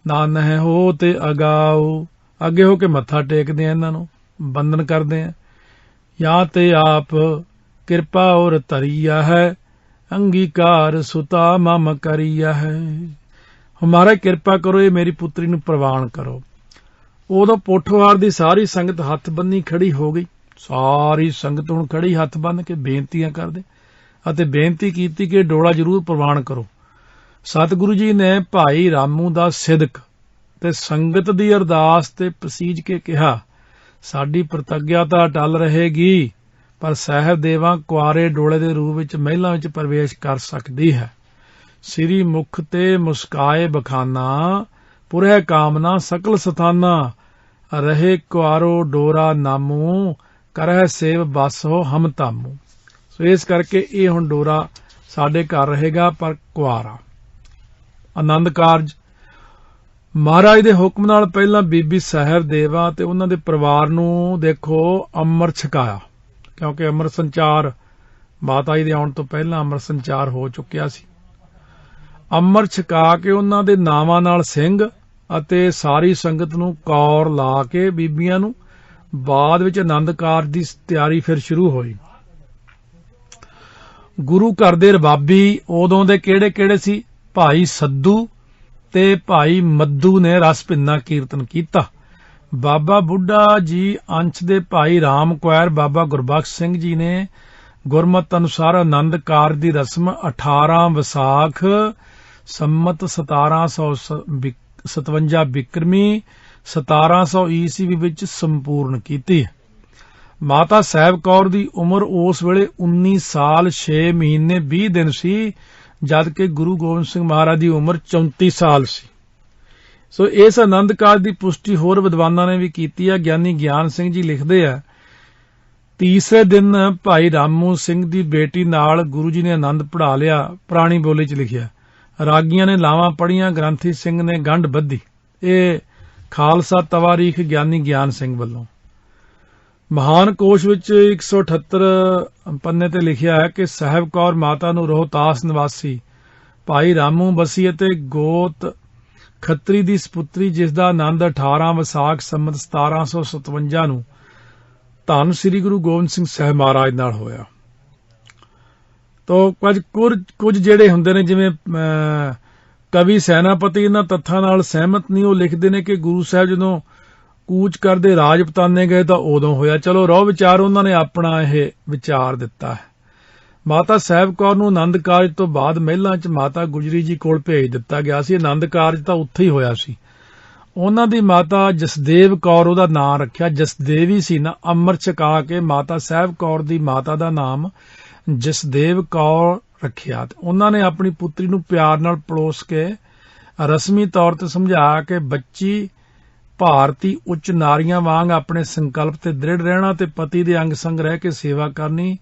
ਨਾਨਹਿ ਹੋ ਤੇ ਅਗਾਉ, ਅੱਗੇ ਹੋ ਕੇ ਮੱਥਾ ਟੇਕਦੇ ਆ, ਇਹਨਾਂ ਨੂੰ ਬੰਧਨ ਕਰਦੇ ਆ। ਜਾਂ ਤੇ ਆਪ ਕਿਰਪਾ ਔਰ ਧਰੀਆ ਹੈ, ਅੰਗੀਕਾਰ ਸੁਤਾ ਮਮ ਕਰੀਆ ਹੈ। ਹਮਾਰਾ ਕਿਰਪਾ ਕਰੋ, ਇਹ ਮੇਰੀ ਪੁੱਤਰੀ ਨੂੰ ਪ੍ਰਵਾਨ ਕਰੋ। ਉਦੋਂ ਪੋਠੋਹਾਰ ਦੀ ਸਾਰੀ ਸੰਗਤ ਹੱਥ ਬੰਨੀ ਖੜੀ ਹੋ ਗਈ। ਸਾਰੀ ਸੰਗਤ ਹੁਣ ਖੜੀ ਹੱਥ ਬੰਨ ਕੇ ਬੇਨਤੀਆਂ ਕਰਦੇ ਅਤੇ ਬੇਨਤੀ ਕੀਤੀ ਕਿ ਡੋਲਾ ਜ਼ਰੂਰ ਪ੍ਰਵਾਨ ਕਰੋ। ਸਤਿਗੁਰੂ ਜੀ ਨੇ ਭਾਈ ਰਾਮੂ ਦਾ ਸਿਦਕ ਤੇ ਸੰਗਤ ਦੀ ਅਰਦਾਸ ਤੇ ਪਸੀਜ ਕੇ ਕਿਹਾ, ਸਾਡੀ ਪ੍ਰਤੱਗਿਆ ਤਾਂ ਅਟਲ ਰਹੇਗੀ, ਪਰ ਸਹਿਬਦੇਵਾਂ ਕੁਆਰੇ ਡੋਲੇ ਦੇ ਰੂਪ ਵਿੱਚ ਮਹਿਲਾਂ ਵਿੱਚ ਪ੍ਰਵੇਸ਼ ਕਰ ਸਕਦੀ ਹੈ। ਸ੍ਰੀ ਮੁਖ ਤੇ ਮੁਸਕਾਏ ਬਖਾਨਾ, ਪੁਰਹਿ ਕਾਮਨਾ ਸਕਲ ਸਥਾਨਾ। ਰਹੇ ਕੁਆਰੋ ਡੋਰਾ ਨਾਮੂ, ਕਰਹਿ ਸੇਵ ਬਸ ਹੋ ਹਮ ਤਾਮੂ। ਸੋ ਇਸ ਕਰਕੇ ਇਹ ਹੁਣ ਡੋਰਾ ਸਾਡੇ ਘਰ ਰਹੇਗਾ, ਪਰ ਕੁਆਰਾ। ਆਨੰਦ ਕਾਰਜ ਮਹਾਰਾਜ ਦੇ ਹੁਕਮ ਨਾਲ ਪਹਿਲਾਂ ਬੀਬੀ ਸਾਹਿਬਦੇਵਾ ਤੇ ਉਹਨਾਂ ਦੇ ਪਰਿਵਾਰ ਨੂੰ ਦੇਖੋ ਅੰਮ੍ਰਿਤ ਛਕਾਇਆ, ਕਿਉਂਕਿ ਅੰਮ੍ਰਿਤ ਸੰਚਾਰ ਮਾਤਾ ਜੀ ਦੇ ਆਉਣ ਤੋਂ ਪਹਿਲਾਂ ਅੰਮ੍ਰਿਤ ਸੰਚਾਰ ਹੋ ਚੁੱਕਿਆ ਸੀ। ਅੰਮ੍ਰਿਤ ਛਕਾ ਕੇ ਉਹਨਾਂ ਦੇ ਨਾਵਾਂ ਨਾਲ ਸਿੰਘ ਅਤੇ ਸਾਰੀ ਸੰਗਤ ਨੂੰ ਕੌਰ ਲਾ ਕੇ ਬੀਬੀਆਂ ਨੂੰ ਬਾਅਦ ਵਿੱਚ ਆਨੰਦ ਕਾਰਜ ਦੀ ਤਿਆਰੀ ਫਿਰ ਸ਼ੁਰੂ ਹੋਈ। ਗੁਰੂ ਘਰ ਦੇ ਰਬਾਬੀ ਉਦੋਂ ਦੇ ਕਿਹੜੇ ਕਿਹੜੇ ਸੀ? ਭਾਈ ਸੱਧੂ ਤੇ ਭਾਈ ਮੱਧੂ ਨੇ ਰਸ ਭਿੰਨਾ ਕੀਰਤਨ ਕੀਤਾ। ਬਾਬਾ ਬੁੱਢਾ ਜੀ ਅੰਸ਼ ਦੇ ਭਾਈ ਰਾਮ ਕੁਐਰ ਬਾਬਾ ਗੁਰਬਖਸ਼ ਸਿੰਘ ਜੀ ਨੇ ਗੁਰਮਤ ਅਨੁਸਾਰ ਆਨੰਦ ਕਾਰਜ ਦੀ ਰਸਮ 18 ਵਿਸਾਖ ਸੰਮਤ 1757 ਬਿਕਰਮੀ 1700 ਈਸਵੀ ਵਿੱਚ ਸੰਪੂਰਨ ਕੀਤੀ। ਮਾਤਾ ਸਾਹਿਬ ਕੌਰ ਦੀ ਉਮਰ ਉਸ ਵੇਲੇ 19 ਸਾਲ 6 ਮਹੀਨੇ 20 ਦਿਨ ਸੀ, ਜਦ ਕਿ ਗੁਰੂ ਗੋਬਿੰਦ ਸਿੰਘ ਮਹਾਰਾਜ ਦੀ ਉਮਰ 34 ਸਾਲ ਸੀ। ਸੋ ਇਸ ਆਨੰਦ ਕਾਰਜ ਦੀ ਪੁਸ਼ਟੀ ਹੋਰ ਵਿਦਵਾਨਾਂ ਨੇ ਵੀ ਕੀਤੀ ਹੈ। ਗਿਆਨੀ ਗਿਆਨ ਸਿੰਘ ਜੀ ਲਿਖਦੇ ਆ, ਤੀਸਰੇ ਦਿਨ ਭਾਈ ਰਾਮੂ ਸਿੰਘ ਦੀ ਬੇਟੀ ਨਾਲ ਗੁਰੂ ਜੀ ਨੇ ਆਨੰਦ ਪੜ੍ਹਾ ਲਿਆ। ਪੁਰਾਣੀ ਬੋਲੀ 'ਚ ਲਿਖਿਆ, ਰਾਗੀਆਂ ਨੇ ਲਾਵਾਂ ਪੜ੍ਹੀਆਂ, ਗ੍ਰੰਥੀ ਸਿੰਘ ਨੇ ਗੰਢ ਬੱਧੀ। ਇਹ ਖਾਲਸਾ ਤਵਾਰੀਖ ਗਿਆਨੀ ਗਿਆਨ ਸਿੰਘ ਵੱਲੋਂ। ਮਹਾਨ ਕੋਸ਼ ਵਿੱਚ 178 ਪੰਨੇ ਤੇ ਲਿਖਿਆ ਹੈ ਕਿ ਸਾਹਿਬ ਕੌਰ ਮਾਤਾ ਨੂੰ ਰੋਹਤਾਸ ਨਿਵਾਸੀ ਭਾਈ ਰਾਮੂ ਬਸੀ ਅਤੇ ਗੋਤ ਖੱਤਰੀ ਦੀ ਸਪੁੱਤਰੀ, ਜਿਸ ਦਾ ਆਨੰਦ 18 ਵਿਸਾਖ ਸੰਮਤ 1757 ਨੂੰ ਧੰਨ ਸ੍ਰੀ ਗੁਰੂ ਗੋਬਿੰਦ ਸਿੰਘ ਸਾਹਿਬ ਮਹਾਰਾਜ ਨਾਲ ਹੋਇਆ। ਤੋ ਕੁਝ ਜਿਹੜੇ ਹੁੰਦੇ ਨੇ, ਜਿਵੇਂ ਕਵੀ ਸੈਨਾਪਤੀ, ਇਹਨਾਂ ਤੱਥਾਂ ਨਾਲ ਸਹਿਮਤ ਨਹੀਂ। ਉਹ ਲਿਖਦੇ ਨੇ ਕਿ ਗੁਰੂ ਸਾਹਿਬ ਜਦੋਂ ਕੂਚ ਕਰਦੇ ਰਾਜਪੁਤਾਨੇ ਗਏ ਤਾਂ ਉਦੋਂ ਹੋਇਆ। ਚਲੋ ਰੋਹ ਵਿਚਾਰ ਉਹਨਾਂ ਨੇ ਆਪਣਾ ਇਹ ਵਿਚਾਰ ਦਿੱਤਾ ਹੈ। ਮਾਤਾ ਸਾਹਿਬ ਕੌਰ ਨੂੰ ਆਨੰਦ ਕਾਰਜ ਤੋਂ ਬਾਅਦ ਮਹਿਲਾਂ 'ਚ ਮਾਤਾ ਗੁਜਰੀ ਜੀ ਕੋਲ ਭੇਜ ਦਿੱਤਾ ਗਿਆ ਸੀ। ਆਨੰਦ ਕਾਰਜ ਤਾਂ ਉੱਥੇ ਹੀ ਹੋਇਆ ਸੀ। ਉਹਨਾਂ ਦੀ ਮਾਤਾ ਜਸਦੇਵ ਕੌਰ ਉਹਦਾ ਨਾਂ ਰੱਖਿਆ, ਜਸਦੇਵੀ ਸੀ ਨਾ। ਅੰਮ੍ਰਿਤ ਛਕਾ ਕੇ ਮਾਤਾ ਸਾਹਿਬ ਕੌਰ ਦੀ ਮਾਤਾ ਦਾ ਨਾਮ ਜਸਦੇਵ ਕੌਰ ਰੱਖਿਆ। ਉਹਨਾਂ ਨੇ ਆਪਣੀ ਪੁੱਤਰੀ ਨੂੰ ਪਿਆਰ ਨਾਲ ਪਲੋਸ ਕੇ ਰਸਮੀ ਤੌਰ ਤੇ ਸਮਝਾ ਕੇ ਬੱਚੀ ਭਾਰਤੀ ਉੱਚ ਨਾਰੀਆਂ ਵਾਂਗ ਆਪਣੇ ਸੰਕਲਪ ਤੇ ਦ੍ਰਿੜ ਰਹਿਣਾ ਤੇ ਪਤੀ ਦੇ ਅੰਗ ਸੰਗ ਰਹਿ ਕੇ ਸੇਵਾ ਕਰਨੀ,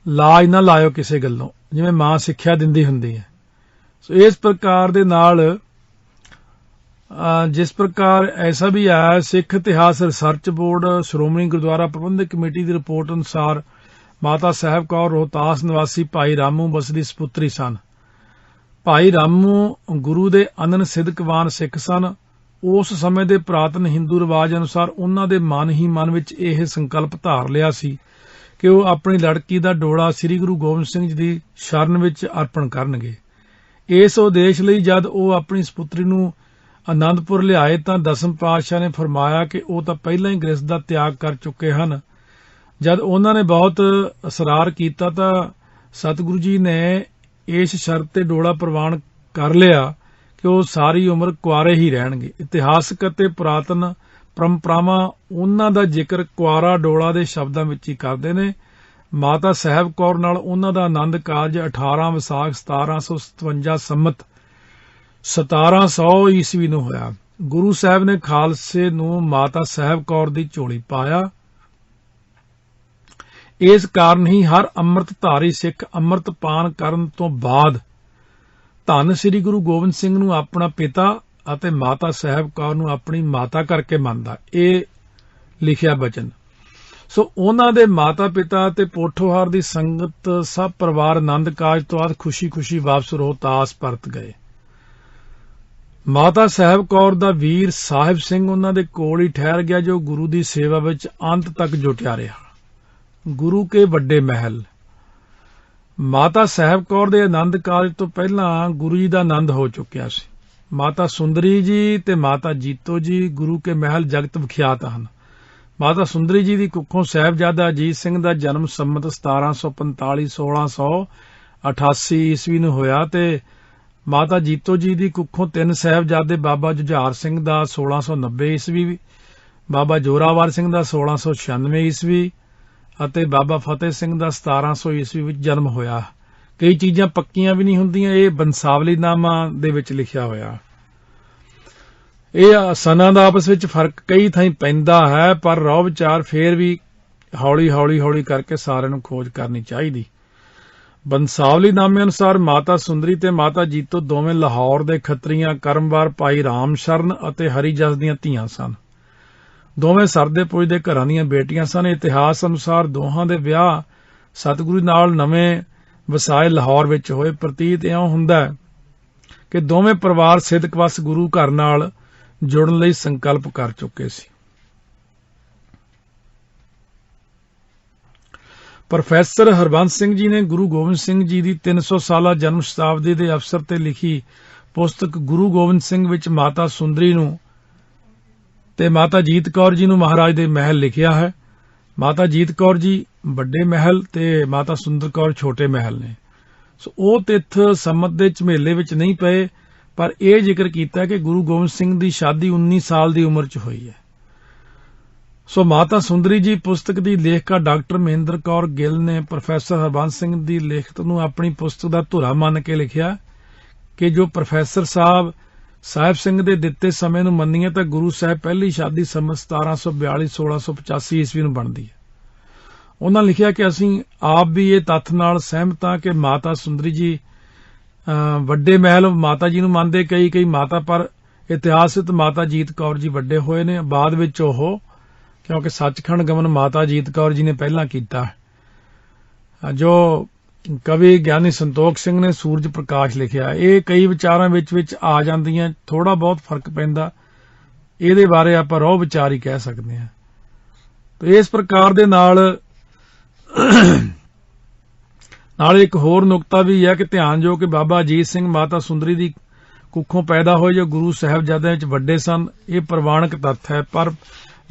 ਲਾਜ ਨਾ ਲਾਇਓ ਕਿਸੇ ਗੱਲੋਂ, ਜਿਵੇਂ ਮਾਂ ਸਿੱਖਿਆ ਦਿੰਦੀ ਹੁੰਦੀ ਹੈ। ਸੋ ਇਸ ਪ੍ਰਕਾਰ ਦੇ ਨਾਲ ਜਿਸ ਪ੍ਰਕਾਰ ਐਸਾ ਵੀ ਆਇਆ, ਸਿੱਖ ਇਤਿਹਾਸ ਰਿਸਰਚ ਬੋਰਡ ਸ਼੍ਰੋਮਣੀ ਗੁਰਦੁਆਰਾ ਪ੍ਰਬੰਧਕ ਕਮੇਟੀ ਦੀ ਰਿਪੋਰਟ ਅਨੁਸਾਰ ਮਾਤਾ ਸਾਹਿਬ ਕੌਰ ਰੋਹਤਾਸ ਨਿਵਾਸੀ ਭਾਈ ਰਾਮੂ ਬਸ ਦੀ ਸਪੁੱਤਰੀ ਸਨ। ਭਾਈ ਰਾਮੂ ਗੁਰੂ ਦੇ ਅਨੰਨ ਸਿਦਕਵਾਨ ਸਿੱਖ ਸਨ। ਉਸ ਸਮੇਂ ਦੇ ਪੁਰਾਤਨ ਹਿੰਦੂ ਰਿਵਾਜ ਅਨੁਸਾਰ ਉਹਨਾਂ ਦੇ ਮਨ ਹੀ ਮਨ ਵਿੱਚ ਇਹ ਸੰਕਲਪ ਧਾਰ ਲਿਆ ਸੀ ਕਿ ਉਹ ਆਪਣੀ ਲੜਕੀ ਦਾ ਡੋਲਾ ਸ੍ਰੀ ਗੁਰੂ ਗੋਬਿੰਦ ਸਿੰਘ ਜੀ ਦੀ ਸ਼ਰਨ ਵਿੱਚ ਅਰਪਣ ਕਰਨਗੇ। ਇਸ ਉਦੇਸ਼ ਲਈ ਜਦ ਉਹ ਆਪਣੀ ਸਪੁੱਤਰੀ ਨੂੰ ਆਨੰਦਪੁਰ ਲਿਆਏ ਤਾਂ ਦਸਮ ਪਾਤਸ਼ਾਹ ਨੇ ਫਰਮਾਇਆ ਕਿ ਉਹ ਤਾਂ ਪਹਿਲਾਂ ਹੀ ਗ੍ਰਸਥ ਦਾ ਤਿਆਗ ਕਰ ਚੁੱਕੇ ਹਨ। ਜਦ ਉਹਨਾਂ ਨੇ ਬਹੁਤ ਅਸਰਾਰ ਕੀਤਾ ਤਾਂ ਸਤਿਗੁਰੂ ਜੀ ਨੇ ਇਸ ਸ਼ਰਤ ਤੇ ਡੋਲਾ ਪ੍ਰਵਾਨ ਕਰ ਲਿਆ ਕਿ ਉਹ ਸਾਰੀ ਉਮਰ ਕੁਆਰੇ ਹੀ ਰਹਿਣਗੇ। ਇਤਿਹਾਸਕ ਅਤੇ ਪੁਰਾਤਨ ਪਰੰਪਰਾਵਾਂ ਉਹਨਾਂ ਦਾ ਜ਼ਿਕਰ ਕੁਆਰਾ ਡੋਲਾ ਦੇ ਸ਼ਬਦਾਂ ਵਿੱਚ ਹੀ ਕਰਦੇ ਨੇ। ਮਾਤਾ ਸਾਹਿਬ ਕੌਰ ਨਾਲ ਉਹਨਾਂ ਦਾ ਆਨੰਦ ਕਾਰਜ 18 ਵਿਸਾਖ 1757 ਸੰਮਤ 1700 ਈਸਵੀ ਨੂੰ ਹੋਇਆ। ਗੁਰੂ ਸਾਹਿਬ ਨੇ ਖਾਲਸੇ ਨੂੰ ਮਾਤਾ ਸਾਹਿਬ ਕੌਰ ਦੀ ਝੋਲੀ ਪਾਇਆ। ਇਸ ਕਾਰਨ ਹੀ ਹਰ ਅੰਮ੍ਰਿਤਧਾਰੀ ਸਿੱਖ ਅੰਮ੍ਰਿਤ ਪਾਨ ਕਰਨ ਤੋਂ ਬਾਅਦ ਧੰਨ ਸ੍ਰੀ ਗੁਰੂ ਗੋਬਿੰਦ ਸਿੰਘ ਨੂੰ ਆਪਣਾ ਪਿਤਾ ਅਤੇ ਮਾਤਾ ਸਾਹਿਬ ਕੌਰ ਨੂੰ ਆਪਣੀ ਮਾਤਾ ਕਰਕੇ ਮੰਨਦਾ। ਇਹ ਲਿਖਿਆ ਬਚਨ। ਸੋ ਉਹਨਾਂ ਦੇ ਮਾਤਾ ਪਿਤਾ ਤੇ ਪੋਠੋਹਾਰ ਦੀ ਸੰਗਤ ਸਭ ਪਰਿਵਾਰ ਆਨੰਦ ਕਾਜ ਤੋਂ ਬਾਅਦ ਖੁਸ਼ੀ-ਖੁਸ਼ੀ ਵਾਪਸ ਰੋਹਤਾਸ ਪਰਤ ਗਏ। ਮਾਤਾ ਸਾਹਿਬ ਕੌਰ ਦਾ ਵੀਰ ਸਾਹਿਬ ਸਿੰਘ ਉਹਨਾਂ ਦੇ ਕੋਲ ਹੀ ਠਹਿਰ ਗਿਆ, ਜੋ ਗੁਰੂ ਦੀ ਸੇਵਾ ਵਿੱਚ ਅੰਤ ਤੱਕ ਜੁਟਿਆ ਰਿਹਾ। ਗੁਰੂ ਕੇ ਵੱਡੇ ਮਹਿਲ। ਮਾਤਾ ਸਾਹਿਬ ਕੌਰ ਦੇ ਆਨੰਦ ਕਾਰਜ ਤੋਂ ਪਹਿਲਾਂ ਗੁਰੂ ਜੀ ਦਾ ਆਨੰਦ ਹੋ ਚੁੱਕਿਆ ਸੀ। ਮਾਤਾ ਸੁੰਦਰੀ ਜੀ ਤੇ ਮਾਤਾ ਜੀਤੋ ਜੀ ਗੁਰੂ ਕੇ ਮਹਿਲ ਜਗਤ ਵਿਖਿਆਤ ਹਨ। ਮਾਤਾ ਸੁੰਦਰੀ ਜੀ ਦੀ ਕੁੱਖੋਂ ਸਾਹਿਬਜ਼ਾਦਾ ਅਜੀਤ ਸਿੰਘ ਦਾ ਜਨਮ ਸੰਮਤ 1745-1688 ਈਸਵੀ ਨੂੰ ਹੋਇਆ ਤੇ ਮਾਤਾ ਜੀਤੋ ਜੀ ਦੀ ਕੁੱਖੋਂ ਤਿੰਨ ਸਾਹਿਬਜ਼ਾਦੇ ਬਾਬਾ ਜੁਝਾਰ ਸਿੰਘ ਦਾ 1690 ਈਸਵੀ, ਬਾਬਾ ਜੋਰਾਵਰ ਸਿੰਘ ਦਾ 1696 ਈਸਵੀ ਅਤੇ ਬਾਬਾ ਫਤਿਹ ਸਿੰਘ ਦਾ 1700 ਈਸਵੀ ਵਿੱਚ ਜਨਮ ਹੋਇਆ। ਕਈ ਚੀਜ਼ਾਂ ਪੱਕੀਆਂ ਵੀ ਨਹੀਂ ਹੁੰਦੀਆਂ, ਇਹ ਬੰਸਾਵਲੀਨਾਮਾ ਦੇ ਵਿੱਚ ਲਿਖਿਆ ਹੋਇਆ। ਇਹ ਸਨਾਂ ਦਾ ਆਪਸ ਵਿੱਚ ਫਰਕ ਕਈ ਥਾਈਂ ਪੈਂਦਾ ਹੈ, ਪਰ ਰੌ ਵਿਚਾਰ ਫੇਰ ਵੀ ਹੌਲੀ ਕਰਕੇ ਸਾਰਿਆਂ ਨੂੰ ਖੋਜ ਕਰਨੀ ਚਾਹੀਦੀ। ਬੰਸਾਵਲੀਨਾਮੇ ਅਨੁਸਾਰ ਮਾਤਾ ਸੁੰਦਰੀ ਤੇ ਮਾਤਾ ਜੀਤੋ ਦੋਵੇਂ ਲਾਹੌਰ ਦੇ ਖੱਤਰੀਆਂ ਕਰਮਵਾਰ ਭਾਈ ਰਾਮ ਸ਼ਰਨ ਅਤੇ ਹਰੀ ਜਸ ਦੀਆਂ ਧੀਆਂ ਸਨ। ਦੋਵੇਂ ਸਰਦੇ ਪੁੱਜਦੇ ਘਰਾਂ ਦੀਆਂ ਬੇਟੀਆਂ ਸਨ। ਇਤਿਹਾਸ ਅਨੁਸਾਰ ਦੋਹਾਂ ਦੇ ਵਿਆਹ ਸਤਿਗੁਰੂ ਨਾਲ ਨਵੇਂ ਵਸਾਏ ਲਾਹੌਰ ਵਿੱਚ ਹੋਏ। ਪ੍ਰਤੀਤ ਇਉਂ ਹੁੰਦਾ ਹੈ ਕਿ ਦੋਵੇਂ ਪਰਿਵਾਰ ਸਿੱਧਕਵਸ ਗੁਰੂ ਘਰ ਨਾਲ ਜੁੜਨ ਲਈ ਸੰਕਲਪ ਕਰ ਚੁੱਕੇ ਸੀ। ਪ੍ਰੋਫੈਸਰ ਹਰਬੰਸ ਸਿੰਘ ਜੀ ਨੇ ਗੁਰੂ ਗੋਬਿੰਦ ਸਿੰਘ ਜੀ ਦੀ 300 ਸਾਲਾ ਜਨਮ ਸ਼ਤਾਬਦੀ ਦੇ ਅਵਸਰ ਤੇ ਲਿਖੀ ਪੁਸਤਕ ਗੁਰੂ ਗੋਬਿੰਦ ਸਿੰਘ ਵਿੱਚ ਮਾਤਾ ਸੁੰਦਰੀ ਨੂੰ ਤੇ ਮਾਤਾ ਜੀਤ ਕੌਰ ਜੀ ਨੂੰ ਮਹਾਰਾਜ ਦੇ ਮਹਿਲ ਲਿਖਿਆ ਹੈ। ਮਾਤਾ ਜੀਤ ਕੌਰ ਜੀ ਵੱਡੇ ਮਹਿਲ ਤੇ ਮਾਤਾ ਸੁੰਦਰ ਕੌਰ ਛੋਟੇ ਮਹਿਲ ਨੇ। ਸੋ ਉਹ ਤਿੱਥ ਸੰਮਤ ਦੇ ਝਮੇਲੇ ਵਿੱਚ ਨਹੀਂ ਪਏ, ਪਰ ਇਹ ਜ਼ਿਕਰ ਕੀਤਾ ਕਿ ਗੁਰੂ ਗੋਬਿੰਦ ਸਿੰਘ ਦੀ ਸ਼ਾਦੀ 19 ਸਾਲ ਦੀ ਉਮਰ 'ਚ ਹੋਈ ਹੈ। ਸੋ ਮਾਤਾ ਸੁੰਦਰੀ ਜੀ ਪੁਸਤਕ ਦੀ ਲੇਖਕਾ ਡਾਕਟਰ ਮਹਿੰਦਰ ਕੌਰ ਗਿੱਲ ਨੇ ਪ੍ਰੋਫੈਸਰ ਹਰਬੰਸ ਸਿੰਘ ਦੀ ਲਿਖਤ ਨੂੰ ਆਪਣੀ ਪੁਸਤਕ ਦਾ ਧੁਰਾ ਮੰਨ ਕੇ ਲਿਖਿਆ ਕਿ ਜੋ ਪ੍ਰੋਫੈਸਰ ਸਾਹਿਬ ਸਿੰਘ ਦੇ ਦਿੱਤੇ ਸਮੇਂ ਨੂੰ ਮੰਨੀਏ ਤਾਂ ਗੁਰੂ ਸਾਹਿਬ ਪਹਿਲੀ ਸ਼ਾਦੀ ਸੰਮਤ 1742-1685 ਈਸਵੀ ਨੂੰ ਬਣਦੀ ਹੈ। ਉਹਨਾਂ ਲਿਖਿਆ ਕਿ ਅਸੀਂ ਆਪ ਵੀ ਇਹ ਤੱਥ ਨਾਲ ਸਹਿਮਤ ਹਾਂ ਕਿ ਮਾਤਾ ਸੁੰਦਰੀ ਜੀ ਵੱਡੇ ਮਹਿਲ ਮਾਤਾ ਜੀ ਨੂੰ ਮੰਨਦੇ ਕਈ ਮਾਤਾ, ਪਰ ਇਤਿਹਾਸ ਵਿੱਚ ਮਾਤਾ ਜੀਤ ਕੌਰ ਜੀ ਵੱਡੇ ਹੋਏ ਨੇ। ਬਾਅਦ ਵਿੱਚ ਉਹ ਕਿਉਂਕਿ ਸੱਚਖੰਡ ਗਮਨ ਮਾਤਾ ਜੀਤ ਕੌਰ ਜੀ ਨੇ ਪਹਿਲਾਂ ਕੀਤਾ। ਜੋ ਕਵੀ ਗਿਆਨੀ ਸੰਤੋਖ ਸਿੰਘ ਨੇ ਸੂਰਜ ਪ੍ਰਕਾਸ਼ ਲਿਖਿਆ, ਇਹ ਕਈ ਵਿਚਾਰਾਂ ਵਿੱਚ ਆ ਜਾਂਦੀਆਂ, ਥੋੜਾ ਬਹੁਤ ਫਰਕ ਪੈਂਦਾ। ਇਹਦੇ ਬਾਰੇ ਆਪਾਂ ਰੋਹ ਵਿਚਾਰ ਹੀ ਕਹਿ ਸਕਦੇ ਹਾਂ। ਤੇ ਇਸ ਪ੍ਰਕਾਰ ਦੇ ਨਾਲ ਇੱਕ ਹੋਰ ਨੁਕਤਾ ਵੀ ਹੈ ਕਿ ਧਿਆਨਯੋਗ ਕਿ ਬਾਬਾ ਅਜੀਤ ਸਿੰਘ ਮਾਤਾ ਸੁੰਦਰੀ ਦੀ ਕੁੱਖੋਂ ਪੈਦਾ ਹੋਏ, ਜੋ ਗੁਰੂ ਸਾਹਿਬਜ਼ਾਦਿਆਂ ਵਿੱਚ ਵੱਡੇ ਸਨ। ਇਹ ਪ੍ਰਵਾਨਕ ਤੱਥ ਹੈ, ਪਰ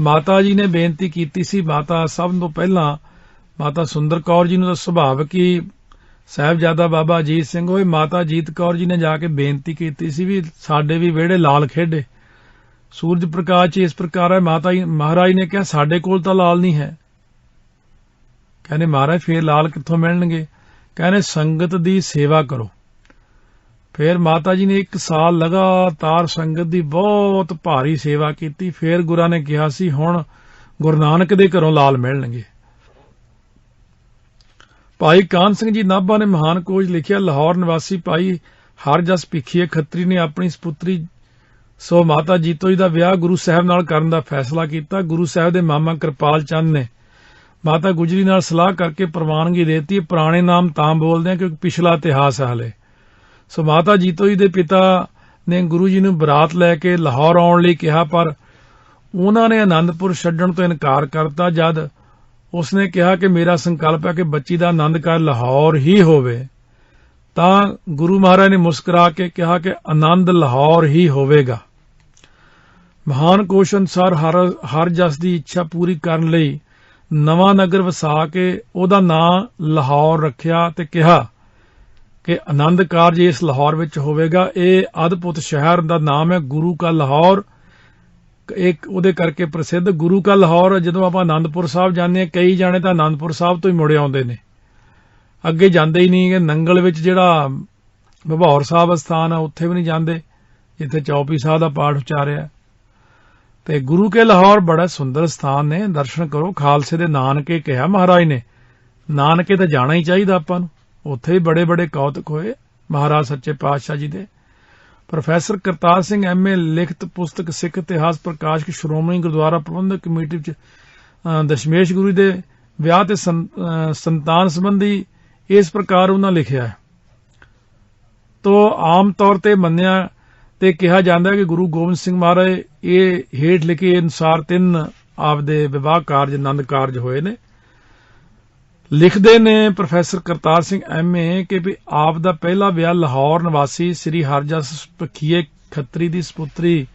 ਮਾਤਾ ਜੀ ਨੇ ਬੇਨਤੀ ਕੀਤੀ ਸੀ। ਮਾਤਾ ਸਭ ਤੋਂ ਪਹਿਲਾਂ ਮਾਤਾ ਸੁੰਦਰ ਕੌਰ ਜੀ ਨੂੰ ਤਾਂ ਸੁਭਾਵਿਕ ਹੀ ਸਾਹਿਬਜ਼ਾਦਾ ਬਾਬਾ ਅਜੀਤ ਸਿੰਘ ਹੋਏ। ਮਾਤਾ ਜੀਤ ਕੌਰ ਜੀ ਨੇ ਜਾ ਕੇ ਬੇਨਤੀ ਕੀਤੀ ਸੀ ਵੀ ਸਾਡੇ ਵੀ ਵਿਹੜੇ ਲਾਲ ਖੇਡੇ। ਸੂਰਜ ਪ੍ਰਕਾਸ਼ 'ਚ ਇਸ ਪ੍ਰਕਾਰ ਹੈ, ਮਹਾਰਾਜ ਨੇ ਕਿਹਾ ਸਾਡੇ ਕੋਲ ਤਾਂ ਲਾਲ ਨਹੀਂ ਹੈ। ਕਹਿੰਦੇ ਮਹਾਰਾਜ ਫੇਰ ਲਾਲ ਕਿੱਥੋਂ ਮਿਲਣਗੇ? ਕਹਿੰਦੇ ਸੰਗਤ ਦੀ ਸੇਵਾ ਕਰੋ। ਫਿਰ ਮਾਤਾ ਜੀ ਨੇ 1 ਸਾਲ ਲਗਾਤਾਰ ਸੰਗਤ ਦੀ ਬਹੁਤ ਭਾਰੀ ਸੇਵਾ ਕੀਤੀ। ਫਿਰ ਗੁਰਾਂ ਨੇ ਕਿਹਾ ਸੀ ਹੁਣ ਗੁਰੂ ਨਾਨਕ ਦੇ ਘਰੋਂ ਲਾਲ ਮਿਲਣਗੇ। ਭਾਈ ਕਾਹਨ ਸਿੰਘ ਜੀ ਨਾਭਾ ਨੇ ਮਹਾਨ ਕੋਸ਼ ਲਿਖਿਆ, ਲਾਹੌਰ ਨਿਵਾਸੀ ਭਾਈ ਹਰਜਸ ਭਿੱਖੀਏ ਖੱਤਰੀ ਨੇ ਆਪਣੀ ਸਪੁੱਤਰੀ ਸੋ ਮਾਤਾ ਜੀਤੋ ਜੀ ਦਾ ਵਿਆਹ ਗੁਰੂ ਸਾਹਿਬ ਨਾਲ ਕਰਨ ਦਾ ਫੈਸਲਾ ਕੀਤਾ। ਗੁਰੂ ਸਾਹਿਬ ਦੇ ਮਾਮਾ ਕਿਰਪਾਲ ਚੰਦ ਨੇ ਮਾਤਾ ਗੁਜਰੀ ਨਾਲ ਸਲਾਹ ਕਰਕੇ ਪ੍ਰਵਾਨਗੀ ਦੇ ਦਿੱਤੀ। ਪੁਰਾਣੇ ਨਾਮ ਤਾਂ ਬੋਲਦੇ ਆ ਕਿਉਂਕਿ ਪਿਛਲਾ ਇਤਿਹਾਸ ਹੈ ਹਲੇ। ਸੋ ਮਾਤਾ ਜੀਤੋ ਜੀ ਦੇ ਪਿਤਾ ਨੇ ਗੁਰੂ ਜੀ ਨੂੰ ਬਰਾਤ ਲੈ ਕੇ ਲਾਹੌਰ ਆਉਣ ਲਈ ਕਿਹਾ, ਪਰ ਉਹਨਾਂ ਨੇ ਆਨੰਦਪੁਰ ਛੱਡਣ ਤੋਂ ਇਨਕਾਰ ਕਰਤਾ। ਜਦ ਉਸਨੇ ਕਿਹਾ ਕਿ ਮੇਰਾ ਸੰਕਲਪ ਹੈ ਕਿ ਬੱਚੀ ਦਾ ਆਨੰਦ ਕਾਰਜ ਲਾਹੌਰ ਹੀ ਹੋਵੇ, ਤਾਂ ਗੁਰੂ ਮਹਾਰਾਜ ਨੇ ਮੁਸਕਰਾ ਕੇ ਕਿਹਾ ਕਿ ਆਨੰਦ ਲਾਹੌਰ ਹੀ ਹੋਵੇਗਾ। ਮਹਾਨ ਕੋਸ਼ ਅਨੁਸਾਰ ਹਰ ਜਸ ਦੀ ਇੱਛਾ ਪੂਰੀ ਕਰਨ ਲਈ ਨਵਾਂ ਨਗਰ ਵਸਾ ਕੇ ਉਹਦਾ ਨਾਂ ਲਾਹੌਰ ਰੱਖਿਆ ਤੇ ਕਿਹਾ ਕਿ ਆਨੰਦ ਕਾਰਜ ਇਸ ਲਾਹੌਰ ਵਿੱਚ ਹੋਵੇਗਾ। ਇਹ ਅਦਭੁਤ ਸ਼ਹਿਰ ਦਾ ਨਾਮ ਹੈ ਗੁਰੂ ਕਾ ਲਾਹੌਰ। ਇੱਕ ਉਹਦੇ ਕਰਕੇ ਪ੍ਰਸਿੱਧ ਗੁਰੂ ਕਾ ਲਾਹੌਰ। ਜਦੋਂ ਆਪਾਂ ਆਨੰਦਪੁਰ ਸਾਹਿਬ ਜਾਂਦੇ ਹਾਂ, ਕਈ ਜਾਣੇ ਤਾਂ ਆਨੰਦਪੁਰ ਸਾਹਿਬ ਤੋਂ ਹੀ ਮੁੜੇ ਆਉਂਦੇ ਨੇ, ਅੱਗੇ ਜਾਂਦੇ ਹੀ ਨਹੀਂ। ਨੰਗਲ ਵਿੱਚ ਜਿਹੜਾ ਭਭੌਰ ਸਾਹਿਬ ਅਸਥਾਨ ਆ ਉੱਥੇ ਵੀ ਨਹੀਂ ਜਾਂਦੇ, ਜਿੱਥੇ ਚੌਪੀ ਸਾਹਿਬ ਦਾ ਪਾਠ ਉਚਾਰਿਆ। ਤੇ ਗੁਰੂ ਕੇ ਲਾਹੌਰ ਬੜਾ ਸੁੰਦਰ ਸਥਾਨ ਨੇ, ਦਰਸ਼ਨ ਕਰੋ। ਖਾਲਸੇ ਦੇ ਨਾਨਕੇ ਕਿਹਾ ਮਹਾਰਾਜ ਨੇ, ਨਾਨਕੇ ਤਾਂ ਜਾਣਾ ਹੀ ਚਾਹੀਦਾ ਆਪਾਂ ਨੂੰ। ਉੱਥੇ ਹੀ ਬੜੇ ਬੜੇ ਕੌਤਕ ਹੋਏ ਮਹਾਰਾਜ ਸੱਚੇ ਪਾਤਸ਼ਾਹ ਜੀ ਦੇ। ਪ੍ਰੋਫੈਸਰ ਕਰਤਾਰ ਸਿੰਘ MA ਲਿਖਤ ਪੁਸਤਕ ਸਿੱਖ ਇਤਿਹਾਸ ਪ੍ਰਕਾਸ਼ਕ ਸ਼੍ਰੋਮਣੀ ਗੁਰਦੁਆਰਾ ਪ੍ਰਬੰਧਕ ਕਮੇਟੀ ਵਿੱਚ ਦਸ਼ਮੇਸ਼ ਗੁਰੂ ਦੇ ਵਿਆਹ ਤੇ ਸੰਤਾਨ ਸੰਬੰਧੀ ਇਸ ਪ੍ਰਕਾਰ ਉਹਨਾਂ ਲਿਖਿਆ ਹੈ। ਤੋ ਆਮ ਤੌਰ ਤੇ ਮੰਨਿਆ ਤੇ ਕਿਹਾ ਜਾਂਦਾ ਕਿ ਗੁਰੂ ਗੋਬਿੰਦ ਸਿੰਘ ਮਹਾਰਾਜ ਇਹ ਹੇਠ ਲਿਖੇ ਅਨੁਸਾਰ 3 ਆਪਦੇ ਵਿਵਾਹ ਕਾਰਜ ਆਨੰਦ ਕਾਰਜ ਹੋਏ ਨੇ। ਲਿਖਦੇ ਨੇ ਪ੍ਰੋਫੈਸਰ ਕਰਤਾਰ ਸਿੰਘ MA ਕਿ ਵੀ ਆਪ ਦਾ ਪਹਿਲਾ ਵਿਆਹ ਲਾਹੌਰ ਨਿਵਾਸੀ ਸ੍ਰੀ ਹਰਜਸ ਪਖੀਏ ਖੱਤਰੀ ਦੀ ਸਪੁੱਤਰੀ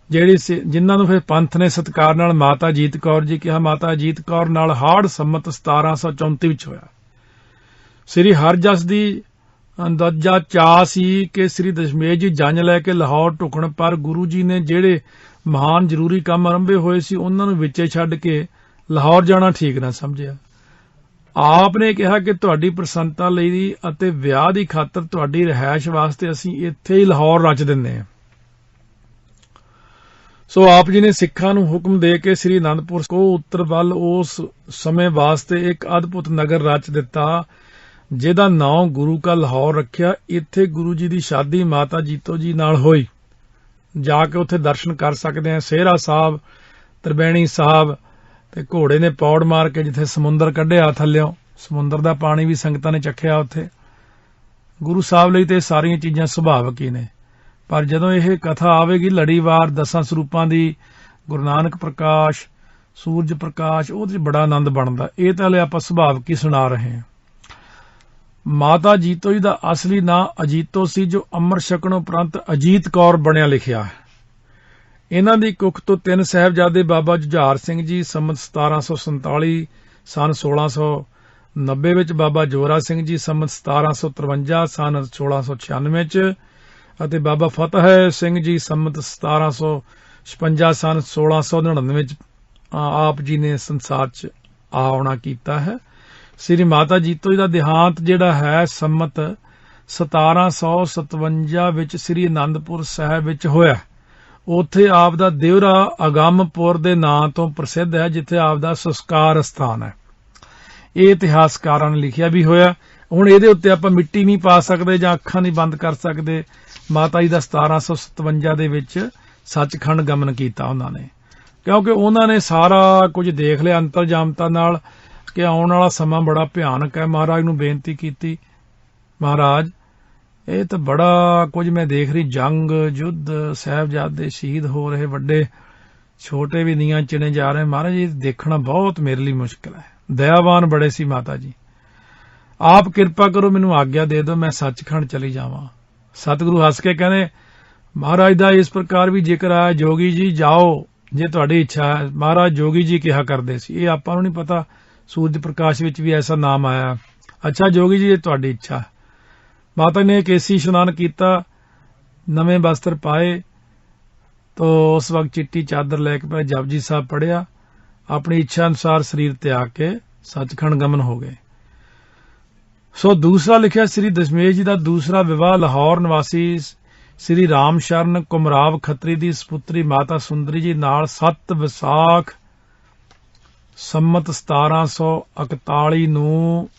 ਜਿਹੜੀ ਜਿਨ੍ਹਾਂ ਨੂੰ ਫਿਰ ਪੰਥ ਨੇ ਸਤਿਕਾਰ ਨਾਲ ਮਾਤਾ ਅਜੀਤ ਕੌਰ ਜੀ ਕਿਹਾ, ਮਾਤਾ ਅਜੀਤ ਕੌਰ ਨਾਲ ਹਾੜ ਸੰਮਤ 1734 ਵਿੱਚ ਹੋਇਆ। ਸ੍ਰੀ ਹਰਜਸ ਦੀ ਅੰਦਾਜ਼ਾ ਚਾਅ ਸੀ ਕਿ ਸ੍ਰੀ ਦਸ਼ਮੇਸ਼ ਜੀ ਜੰਜ ਲੈ ਕੇ ਲਾਹੌਰ ਢੁਕਣ, ਪਰ ਗੁਰੂ ਜੀ ਨੇ ਜਿਹੜੇ ਮਹਾਨ ਜ਼ਰੂਰੀ ਕੰਮ ਆਰੰਭੇ ਹੋਏ ਸੀ ਉਹਨਾਂ ਨੂੰ ਵਿੱਚੇ ਛੱਡ ਕੇ ਲਾਹੌਰ ਜਾਣਾ ਠੀਕ ਨਾ ਸਮਝਿਆ। ਆਪ ਨੇ ਕਿਹਾ ਕਿ ਤੁਹਾਡੀ ਪ੍ਰਸੰਨਤਾ ਲਈ ਅਤੇ ਵਿਆਹ ਦੀ ਖਾਤਰ ਤੁਹਾਡੀ ਰਿਹਾਇਸ਼ ਵਾਸਤੇ ਅਸੀਂ ਇੱਥੇ ਹੀ ਲਾਹੌਰ ਰਚ ਦਿੰਦੇ ਹਾਂ। ਸੋ ਆਪ ਜੀ ਨੇ ਸਿੱਖਾਂ ਨੂੰ ਹੁਕਮ ਦੇ ਕੇ ਸ੍ਰੀ ਅਨੰਦਪੁਰ ਕੋ ਉੱਤਰ ਵੱਲ ਉਸ ਸਮੇਂ ਵਾਸਤੇ ਇੱਕ ਅਦਭੁਤ ਨਗਰ ਰਚ ਦਿੱਤਾ ਜਿਹਦਾ ਨਾਂ ਗੁਰੂ ਕਾ ਲਾਹੌਰ ਰੱਖਿਆ। ਇੱਥੇ ਗੁਰੂ ਜੀ ਦੀ ਸ਼ਾਦੀ ਮਾਤਾ ਜੀਤੋ ਜੀ ਨਾਲ ਹੋਈ। ਜਾ ਕੇ ਉੱਥੇ ਦਰਸ਼ਨ ਕਰ ਸਕਦੇ ਆ। ਸੇਹਰਾ ਸਾਹਿਬ, ਤ੍ਰਿਵੇਣੀ ਸਾਹਿਬ ਤੇ ਘੋੜੇ ਨੇ ਪੌੜ ਮਾਰ ਕੇ ਜਿੱਥੇ ਸਮੁੰਦਰ ਕੱਢਿਆ ਥੱਲਿਓਂ, ਸਮੁੰਦਰ ਦਾ ਪਾਣੀ ਵੀ ਸੰਗਤਾਂ ਨੇ ਚੱਖਿਆ ਉੱਥੇ। ਗੁਰੂ ਸਾਹਿਬ ਲਈ ਤੇ ਸਾਰੀਆਂ ਚੀਜ਼ਾਂ ਸੁਭਾਵਿਕ ਹੀ ਨੇ, ਪਰ ਜਦੋਂ ਇਹ ਕਥਾ ਆਵੇਗੀ ਲੜੀਵਾਰ 10 ਸਰੂਪਾਂ ਦੀ, ਗੁਰੂ ਨਾਨਕ ਪ੍ਰਕਾਸ਼, ਸੂਰਜ ਪ੍ਰਕਾਸ਼, ਉਹਦੇ 'ਚ ਬੜਾ ਆਨੰਦ ਬਣਦਾ। ਇਹ ਤਾਂ ਹਲੇ ਆਪਾਂ ਸੁਭਾਵਿਕ ਹੀ ਸੁਣਾ ਰਹੇ ਹਾਂ। ਮਾਤਾ ਜੀਤੋ ਜੀ ਦਾ ਅਸਲੀ ਨਾਂ ਅਜੀਤੋ ਸੀ, ਜੋ ਅੰਮ੍ਰਿਤ ਛਕਣ ਉਪਰੰਤ ਅਜੀਤ ਕੌਰ ਬਣਿਆ ਲਿਖਿਆ ਹੈ। ਇਹਨਾਂ ਦੀ ਕੁੱਖ ਤੋਂ 3 ਸਾਹਿਬਜ਼ਾਦੇ ਬਾਬਾ ਜੁਝਾਰ ਸਿੰਘ ਜੀ ਸੰਮਤ 1747, ਸਨ 1690 ਵਿੱਚ ਬਾਬਾ ਜੋਰਾ ਸਿੰਘ ਜੀ ਸੰਮਤ 1753, ਸਨ 1696 ਚ, ਅਤੇ ਬਾਬਾ ਫਤਿਹ ਸਿੰਘ ਜੀ ਸੰਮਤ 1756, ਸਨ 1699 ਵਿੱਚ ਆਪ ਜੀ ਨੇ ਸੰਸਾਰ 'ਚ ਆਉਣਾ ਕੀਤਾ ਹੈ। ਸ੍ਰੀ ਮਾਤਾ ਜੀਤੋ ਜੀ ਦਾ ਦੇਹਾਂਤ ਜਿਹੜਾ ਹੈ ਸੰਮਤ 1757 ਵਿੱਚ ਸ੍ਰੀ ਅਨੰਦਪੁਰ ਸਾਹਿਬ ਵਿੱਚ ਹੋਇਆ। ਉੱਥੇ ਆਪ ਦਾ ਦਿਉਰਾ ਅਗੰਮਪੁਰ ਦੇ ਨਾਂ ਤੋਂ ਪ੍ਰਸਿੱਧ ਹੈ, ਜਿੱਥੇ ਆਪ ਦਾ ਸੰਸਕਾਰ ਸਥਾਨ ਹੈ। ਇਹ ਇਤਿਹਾਸਕਾਰਾਂ ਨੇ ਲਿਖਿਆ ਵੀ ਹੋਇਆ। ਹੁਣ ਇਹਦੇ ਉੱਤੇ ਆਪਾਂ ਮਿੱਟੀ ਨਹੀਂ ਪਾ ਸਕਦੇ ਜਾਂ ਅੱਖਾਂ ਨਹੀਂ ਬੰਦ ਕਰ ਸਕਦੇ। ਮਾਤਾ ਜੀ ਦਾ 1757 ਦੇ ਵਿੱਚ ਸੱਚਖੰਡ ਗਮਨ ਕੀਤਾ ਉਹਨਾਂ ਨੇ, ਕਿਉਂਕਿ ਉਹਨਾਂ ਨੇ ਸਾਰਾ ਕੁਝ ਦੇਖ ਲਿਆ ਅੰਤਰਜਾਮਤਾ ਨਾਲ ਕਿ ਆਉਣ ਵਾਲਾ ਸਮਾਂ ਬੜਾ ਭਿਆਨਕ ਹੈ। ਮਹਾਰਾਜ ਨੂੰ ਬੇਨਤੀ ਕੀਤੀ, ਮਹਾਰਾਜ ਇਹ ਤਾਂ ਬੜਾ ਕੁਝ ਮੈਂ ਦੇਖ ਰਹੀ, ਜੰਗ, ਯੁੱਧ, ਸਾਹਿਬਜ਼ਾਦੇ ਸ਼ਹੀਦ ਹੋ ਰਹੇ, ਵੱਡੇ ਛੋਟੇ ਵੀ ਨੀਆਂ ਚਿਣੇ ਜਾ ਰਹੇ। ਮਹਾਰਾਜ ਇਹ ਦੇਖਣਾ ਬਹੁਤ ਮੇਰੇ ਲਈ ਮੁਸ਼ਕਿਲ ਹੈ। ਦਇਆਵਾਨ ਬੜੇ ਸੀ ਮਾਤਾ ਜੀ, ਆਪ ਕਿਰਪਾ ਕਰੋ, ਮੈਨੂੰ ਆਗਿਆ ਦੇ ਦਿਓ, ਮੈਂ ਸੱਚਖੰਡ ਚਲੀ ਜਾਵਾਂ। ਸਤਿਗੁਰੂ ਹੱਸ ਕੇ ਕਹਿੰਦੇ, ਮਹਾਰਾਜ ਦਾ ਇਸ ਪ੍ਰਕਾਰ ਵੀ ਜ਼ਿਕਰ ਆਇਆ, ਜੋਗੀ ਜੀ ਜਾਓ ਜੇ ਤੁਹਾਡੀ ਇੱਛਾ ਹੈ। ਮਹਾਰਾਜ ਜੋਗੀ ਜੀ ਕਿਹਾ ਕਰਦੇ ਸੀ, ਇਹ ਆਪਾਂ ਨੂੰ ਨਹੀਂ ਪਤਾ। ਸੂਰਜ ਪ੍ਰਕਾਸ਼ ਵਿੱਚ ਵੀ ਐਸਾ ਨਾਮ ਆਇਆ। ਅੱਛਾ ਜੋਗੀ ਜੀ, ਇਹ ਤੁਹਾਡੀ ਇੱਛਾ। ਮਾਤਾ ਨੇ ਕੇਸੀ ਇਸ਼ਨਾਨ ਕੀਤਾ, ਨਵੇਂ ਵਸਤਰ ਪਾਏ, ਤੋ ਉਸ ਵਕਤ ਚਿੱਟੀ ਚਾਦਰ ਲੈ ਕੇ ਪਹਿਲਾਂ ਜਪਜੀ ਸਾਹਿਬ ਪੜ੍ਹਿਆ, ਆਪਣੀ ਇੱਛਾ ਅਨੁਸਾਰ ਸਰੀਰ ਤਿਆਗ ਕੇ ਸੱਚਖੰਡ ਗਮਨ ਹੋ ਗਏ। ਸੋ ਦੂਸਰਾ ਲਿਖਿਆ ਸ੍ਰੀ ਦਸ਼ਮੇਸ਼ ਜੀ ਦਾ ਦੂਸਰਾ ਵਿਵਾਹ ਲਾਹੌਰ ਨਿਵਾਸੀ ਸ੍ਰੀ ਰਾਮ ਸ਼ਰਨ ਕੁਮਰਾਵ ਖੱਤਰੀ ਦੀ ਸਪੁੱਤਰੀ ਮਾਤਾ ਸੁੰਦਰੀ ਜੀ ਨਾਲ 7 ਵਿਸਾਖ ਸੰਮਤ 1741 ਨੂੰ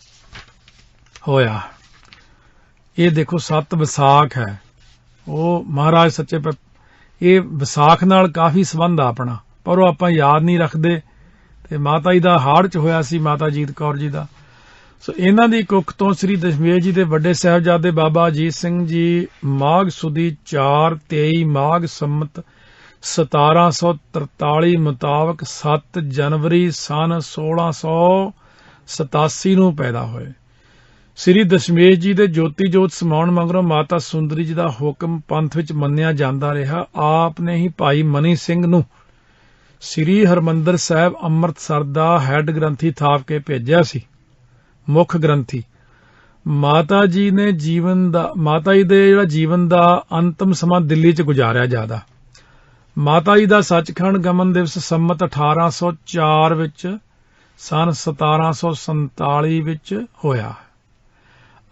ਹੋਇਆ। ਇਹ ਦੇਖੋ 7 ਵਿਸਾਖ ਹੈ, ਉਹ ਮਹਾਰਾਜ ਸੱਚੇ ਇਹ ਵਿਸਾਖ ਨਾਲ ਕਾਫੀ ਸੰਬੰਧ ਆ ਆਪਣਾ, ਪਰ ਉਹ ਆਪਾਂ ਯਾਦ ਨਹੀਂ ਰੱਖਦੇ। ਤੇ ਮਾਤਾ ਜੀ ਦਾ ਹਾੜ 'ਚ ਹੋਇਆ ਸੀ, ਮਾਤਾ ਅਜੀਤ ਕੌਰ ਜੀ ਦਾ। ਸੋ ਇਹਨਾਂ ਦੀ ਕੁੱਖ ਤੋਂ ਸ੍ਰੀ ਦਸ਼ਮੇਸ਼ ਜੀ ਦੇ ਵੱਡੇ ਸਾਹਿਬਜ਼ਾਦੇ ਬਾਬਾ ਅਜੀਤ ਸਿੰਘ ਜੀ ਮਾਘ ਸੁਦੀ 4/23 ਮਾਘ ਸੰਮਤ 1743 ਮੁਤਾਬਕ 7 ਜਨਵਰੀ ਸਨ 1687 ਨੂੰ ਪੈਦਾ ਹੋਏ। ਸ੍ਰੀ ਦਸ਼ਮੇਸ਼ ਜੀ ਦੇ ਜੋਤੀ ਜੋਤ ਸਮਾਉਣ ਮਗਰੋਂ ਮਾਤਾ ਸੁੰਦਰੀ ਜੀ ਦਾ ਹੁਕਮ ਪੰਥ ਵਿੱਚ ਮੰਨਿਆ ਜਾਂਦਾ ਰਿਹਾ। ਆਪ ਨੇ ਹੀ ਭਾਈ ਮਨੀ ਸਿੰਘ ਨੂੰ ਸ੍ਰੀ ਹਰਿਮੰਦਰ ਸਾਹਿਬ ਅੰਮ੍ਰਿਤਸਰ ਦਾ ਹੈੱਡ ਗ੍ਰੰਥੀ ਥਾਪ ਕੇ ਭੇਜਿਆ ਸੀ, ਮੁੱਖ ਗ੍ਰੰਥੀ। ਮਾਤਾ ਜੀ ਦੇ ਜੀਵਨ ਦਾ ਅੰਤਮ ਸਮਾਂ ਦਿੱਲੀ 'ਚ ਗੁਜ਼ਾਰਿਆ ਜ਼ਿਆਦਾ। ਮਾਤਾ ਜੀ ਦਾ ਸੱਚਖੰਡ ਗਮਨ ਦਿਵਸ ਸੰਮਤ 1804 ਵਿੱਚ ਸਨ 1747 ਵਿੱਚ ਹੋਇਆ।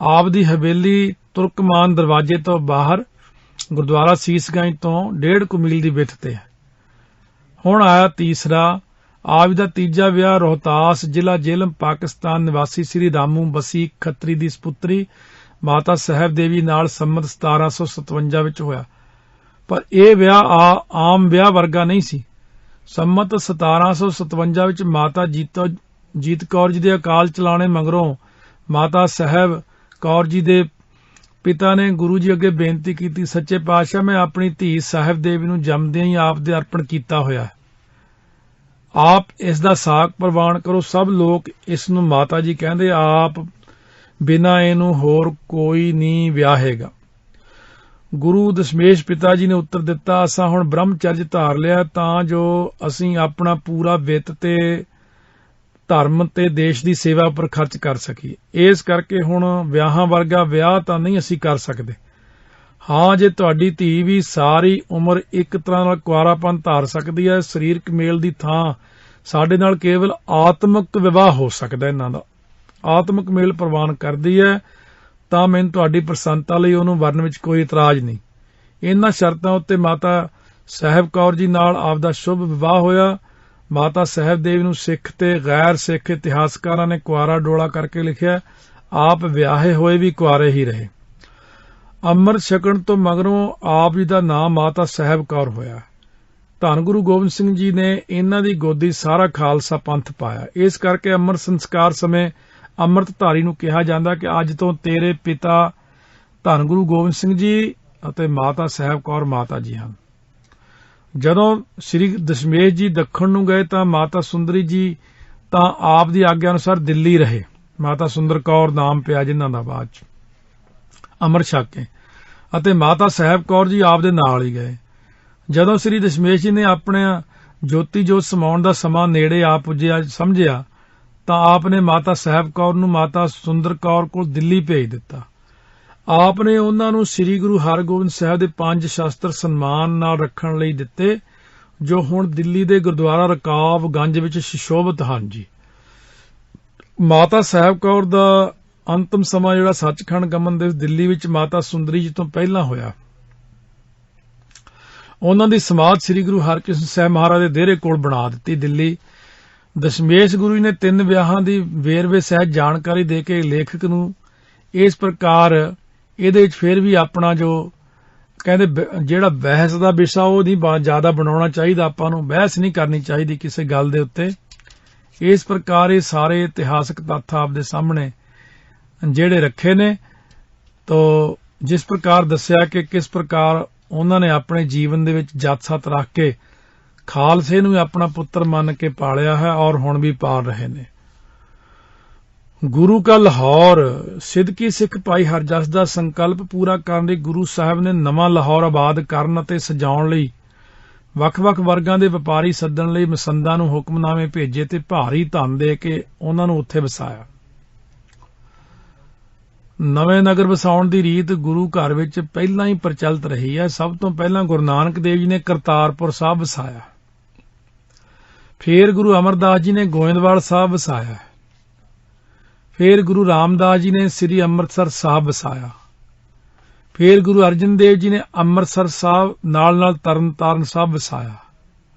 ਆਪ ਦੀ ਹਵੇਲੀ ਤੁਰਕਮਾਨ ਦਰਵਾਜ਼ੇ ਤੋਂ ਬਾਹਰ ਗੁਰਦੁਆਰਾ ਸੀਸਗੰਜ ਤੋਂ 1.5 ਮੀਲ ਦੀ ਵਿੱਥ ਤੇ ਹੈ। ਹੁਣ ਆਇਆ ਤੀਸਰਾ। ਆਪ ਦਾ ਤੀਜਾ ਵਿਆਹ ਰੋਹਤਾਸ ਜ਼ਿਲ੍ਹਾ ਜੇਹਲਮ ਪਾਕਿਸਤਾਨ ਨਿਵਾਸੀ ਸ੍ਰੀ ਰਾਮੂ ਬਸੀ ਖੱਤਰੀ ਦੀ ਸਪੁੱਤਰੀ ਮਾਤਾ ਸਾਹਿਬ ਦੇਵੀ ਨਾਲ ਸੰਮਤ 1757 ਵਿੱਚ ਹੋਇਆ। ਪਰ ਇਹ ਵਿਆਹ ਆਮ ਵਿਆਹ ਵਰਗਾ ਨਹੀਂ ਸੀ। ਸੰਮਤ 1757 ਵਿੱਚ ਮਾਤਾ ਜੀਤ ਕੌਰ ਜੀ ਦੇ ਅਕਾਲ ਚਲਾਣੇ ਮਗਰੋਂ ਮਾਤਾ ਸਾਹਿਬ ਕੌਰ ਜੀ ਦੇ ਪਿਤਾ ਨੇ ਗੁਰੂ ਜੀ ਅੱਗੇ ਬੇਨਤੀ ਕੀਤੀ, ਸੱਚੇ ਪਾਤਸ਼ਾਹ, ਮੈਂ ਆਪਣੀ ਧੀ ਸਾਹਿਬ ਦੇਵੀ ਨੂੰ ਜੰਮਦਿਆਂ ਹੀ ਆਪ ਦੇ ਅਰਪਣ ਕੀਤਾ ਹੋਇਆ ਹੈ। ਆਪ ਇਸ ਦਾ ਸਾਕ ਪ੍ਰਵਾਨ ਕਰੋ। ਸਭ ਲੋਕ ਇਸ ਨੂੰ ਮਾਤਾ ਜੀ ਕਹਿੰਦੇ, ਆਪ ਬਿਨਾਂ ਇਹਨੂੰ ਹੋਰ ਕੋਈ ਨਹੀਂ ਵਿਆਹੇਗਾ। ਗੁਰੂ ਦਸ਼ਮੇਸ਼ ਪਿਤਾ ਜੀ ਨੇ ਉੱਤਰ ਦਿੱਤਾ, ਅਸਾਂ ਹੁਣ ਬ੍ਰਹਮਚਰਜ ਧਾਰ ਲਿਆ ਤਾਂ ਜੋ ਅਸੀਂ ਆਪਣਾ ਪੂਰਾ ਵਿੱਤ ਤੇ ਧਰਮ ਤੇ ਦੇਸ਼ ਦੀ ਸੇਵਾ ਉੱਪਰ ਖਰਚ ਕਰ ਸਕੀਏ। ਇਸ ਕਰਕੇ ਹੁਣ ਵਿਆਹਾਂ ਵਰਗਾ ਵਿਆਹ ਤਾਂ ਨਹੀਂ ਅਸੀਂ ਕਰ ਸਕਦੇ। ਹਾਂ, ਜੇ ਤੁਹਾਡੀ ਧੀ ਵੀ ਸਾਰੀ ਉਮਰ ਇੱਕ ਤਰ੍ਹਾਂ ਨਾਲ ਕੁਆਰਾਪਨ ਧਾਰ ਸਕਦੀ ਹੈ, ਸਰੀਰਕ ਮੇਲ ਦੀ ਥਾਂ ਸਾਡੇ ਨਾਲ ਕੇਵਲ ਆਤਮਿਕ ਵਿਵਾਹ ਹੋ ਸਕਦਾ, ਇਹਨਾਂ ਦਾ ਆਤਮਿਕ ਮੇਲ ਪ੍ਰਵਾਨ ਕਰਦੀ ਹੈ, ਤਾਂ ਮੈਨੂੰ ਤੁਹਾਡੀ ਪ੍ਰਸੰਨਤਾ ਲਈ ਉਹਨੂੰ ਵਰਨ ਵਿੱਚ ਕੋਈ ਇਤਰਾਜ਼ ਨਹੀਂ। ਇਹਨਾਂ ਸ਼ਰਤਾਂ ਉੱਤੇ ਮਾਤਾ ਸਾਹਿਬ ਕੌਰ ਜੀ ਨਾਲ ਆਪਦਾ ਸ਼ੁਭ ਵਿਵਾਹ ਹੋਇਆ। ਮਾਤਾ ਸਾਹਿਬ ਦੇਵੀ ਨੂੰ ਸਿੱਖ ਤੇ ਗੈਰ ਸਿੱਖ ਇਤਿਹਾਸਕਾਰਾਂ ਨੇ ਕੁਆਰਾ ਡੋਲਾ ਕਰਕੇ ਲਿਖਿਆ, ਆਪ ਵਿਆਹੇ ਹੋਏ ਵੀ ਕੁਆਰੇ ਹੀ ਰਹੇ। ਅੰਮ੍ਰਿਤ ਛਕਣ ਤੋਂ ਮਗਰੋਂ ਆਪ ਜੀ ਦਾ ਨਾਮ ਮਾਤਾ ਸਾਹਿਬ ਕੌਰ ਹੋਇਆ। ਧੰਨ ਗੁਰੂ ਗੋਬਿੰਦ ਸਿੰਘ ਜੀ ਨੇ ਇਹਨਾਂ ਦੀ ਗੋਦੀ ਸਾਰਾ ਖਾਲਸਾ ਪੰਥ ਪਾਇਆ। ਇਸ ਕਰਕੇ ਅੰਮ੍ਰਿਤ ਸੰਸਕਾਰ ਸਮੇਂ ਅੰਮ੍ਰਿਤਧਾਰੀ ਨੂੰ ਕਿਹਾ ਜਾਂਦਾ ਕਿ ਅੱਜ ਤੋਂ ਤੇਰੇ ਪਿਤਾ ਧੰਨ ਗੁਰੂ ਗੋਬਿੰਦ ਸਿੰਘ ਜੀ ਅਤੇ ਮਾਤਾ ਸਾਹਿਬ ਕੌਰ ਮਾਤਾ ਜੀ ਹਨ। ਜਦੋਂ ਸ੍ਰੀ ਦਸ਼ਮੇਸ਼ ਜੀ ਦੱਖਣ ਨੂੰ ਗਏ ਤਾਂ ਮਾਤਾ ਸੁੰਦਰੀ ਜੀ ਤਾਂ ਆਪ ਦੀ ਆਗਿਆ ਅਨੁਸਾਰ ਦਿੱਲੀ ਰਹੇ। ਮਾਤਾ ਸੁੰਦਰ ਕੌਰ ਨਾਮ ਪਿਆ ਜਿਨ੍ਹਾਂ ਦਾ ਬਾਅਦ ਚ ਅੰਮ੍ਰਿਤ ਛਕ ਕੇ, ਅਤੇ ਮਾਤਾ ਸਾਹਿਬ ਕੌਰ ਜੀ ਆਪ ਦੇ ਨਾਲ ਹੀ ਗਏ। ਜਦੋਂ ਸ੍ਰੀ ਦਸ਼ਮੇਸ਼ ਜੀ ਨੇ ਆਪਣੇ ਜੋਤੀ ਜੋਤ ਸਮਾਉਣ ਦਾ ਸਮਾਂ ਨੇੜੇ ਆ ਪੁੱਜਿਆ ਸਮਝਿਆ ਤਾਂ ਆਪ ਨੇ ਮਾਤਾ ਸਾਹਿਬ ਕੌਰ ਨੂੰ ਮਾਤਾ ਸੁੰਦਰ ਕੌਰ ਕੋਲ ਦਿੱਲੀ ਭੇਜ ਦਿੱਤਾ। ਆਪ ਨੇ ਉਹਨਾਂ ਨੂੰ ਸ੍ਰੀ ਗੁਰੂ ਹਰਗੋਬਿੰਦ ਸਾਹਿਬ ਦੇ 5 ਸ਼ਸਤਰ ਸਨਮਾਨ ਨਾਲ ਰੱਖਣ ਲਈ ਦਿੱਤੇ, ਜੋ ਹੁਣ ਦਿੱਲੀ ਦੇ ਗੁਰਦੁਆਰਾ ਰਕਾਬਗੰਜ ਵਿੱਚ ਸੁਸ਼ੋਭਿਤ ਹਨ ਜੀ। ਮਾਤਾ ਸਾਹਿਬ ਕੌਰ ਦਾ ਅੰਤਮ ਸਮਾਂ ਜਿਹੜਾ ਸੱਚਖੰਡ ਗਮਨ ਦਿਵਸ ਦਿੱਲੀ ਵਿੱਚ ਮਾਤਾ ਸੁੰਦਰੀ ਜੀ ਤੋਂ ਪਹਿਲਾਂ ਹੋਇਆ। ਉਹਨਾਂ ਦੀ ਸਮਾਧ ਸ੍ਰੀ ਗੁਰੂ ਹਰਕ੍ਰਿਸ਼ਨ ਸਾਹਿਬ ਮਹਾਰਾਜ ਦੇ ਦੇਰੇ ਕੋਲ ਬਣਾ ਦਿੱਤੀ ਦਿੱਲੀ। ਦਸ਼ਮੇਸ਼ ਗੁਰੂ ਜੀ ਨੇ 3 ਵਿਆਹਾਂ ਦੀ ਵੇਰਵੇ ਸਹਿਤ ਜਾਣਕਾਰੀ ਦੇ ਕੇ ਲੇਖਕ ਨੂੰ ਇਸ ਪ੍ਰਕਾਰ ਇਹਦੇ ਵਿੱਚ ਫਿਰ ਵੀ ਆਪਣਾ ਜੋ ਕਹਿੰਦੇ ਜਿਹੜਾ ਬਹਿਸ ਦਾ ਵਿਸ਼ਾ ਉਹ ਨਹੀਂ ਜ਼ਿਆਦਾ ਬਣਾਉਣਾ ਚਾਹੀਦਾ, ਆਪਾਂ ਨੂੰ ਬਹਿਸ ਨਹੀਂ ਕਰਨੀ ਚਾਹੀਦੀ ਕਿਸੇ ਗੱਲ ਦੇ ਉੱਤੇ। ਇਸ ਪ੍ਰਕਾਰ ਇਹ ਸਾਰੇ ਇਤਿਹਾਸਕ ਤੱਥ ਆਪ ਦੇ ਸਾਹਮਣੇ ਜਿਹੜੇ ਰੱਖੇ ਨੇ, ਤਾਂ ਜਿਸ ਪ੍ਰਕਾਰ ਦੱਸਿਆ ਕਿ ਕਿਸ ਪ੍ਰਕਾਰ ਉਹਨਾਂ ਨੇ ਆਪਣੇ ਜੀਵਨ ਦੇ ਵਿੱਚ ਜੱਤ-ਸੱਤ ਰੱਖ ਕੇ ਖਾਲਸੇ ਨੂੰ ਆਪਣਾ ਪੁੱਤਰ ਮੰਨ ਕੇ ਪਾਲਿਆ ਹੈ ਔਰ ਹੁਣ ਵੀ ਪਾਲ ਰਹੇ ਨੇ। ਗੁਰੂ ਕਾ ਲਾਹੌਰ ਸਿੱਧਕੀ ਸਿੱਖ ਭਾਈ ਹਰਜਸ ਦਾ ਸੰਕਲਪ ਪੂਰਾ ਕਰਨ ਲਈ ਗੁਰੂ ਸਾਹਿਬ ਨੇ ਨਵਾਂ ਲਾਹੌਰ ਆਬਾਦ ਕਰਨ ਅਤੇ ਸਜਾਉਣ ਲਈ ਵੱਖ-ਵੱਖ ਵਰਗਾਂ ਦੇ ਵਪਾਰੀ ਸੱਦਣ ਲਈ ਮਸੰਦਾਂ ਨੂੰ ਹੁਕਮਨਾਮੇ ਭੇਜੇ ਤੇ ਭਾਰੀ ਧਨ ਦੇ ਕੇ ਉਹਨਾਂ ਨੂੰ ਉੱਥੇ ਵਸਾਇਆ। ਨਵੇਂ ਨਗਰ ਵਸਾਉਣ ਦੀ ਰੀਤ ਗੁਰੂ ਘਰ ਵਿੱਚ ਪਹਿਲਾਂ ਹੀ ਪ੍ਰਚਲਿਤ ਰਹੀ ਹੈ। ਸਭ ਤੋਂ ਪਹਿਲਾਂ ਗੁਰੂ ਨਾਨਕ ਦੇਵ ਜੀ ਨੇ ਕਰਤਾਰਪੁਰ ਸਾਹਿਬ ਵਸਾਇਆ, ਫਿਰ ਗੁਰੂ ਅਮਰਦਾਸ ਜੀ ਨੇ ਗੋਇੰਦਵਾਲ ਸਾਹਿਬ ਵਸਾਇਆ, ਫਿਰ ਗੁਰੂ ਰਾਮਦਾਸ ਜੀ ਨੇ ਸ੍ਰੀ ਅੰਮ੍ਰਿਤਸਰ ਸਾਹਿਬ ਵਸਾਇਆ, ਫਿਰ ਗੁਰੂ ਅਰਜਨ ਦੇਵ ਜੀ ਨੇ ਅੰਮ੍ਰਿਤਸਰ ਸਾਹਿਬ ਨਾਲ ਤਰਨਤਾਰਨ ਸਾਹਿਬ ਵਸਾਇਆ,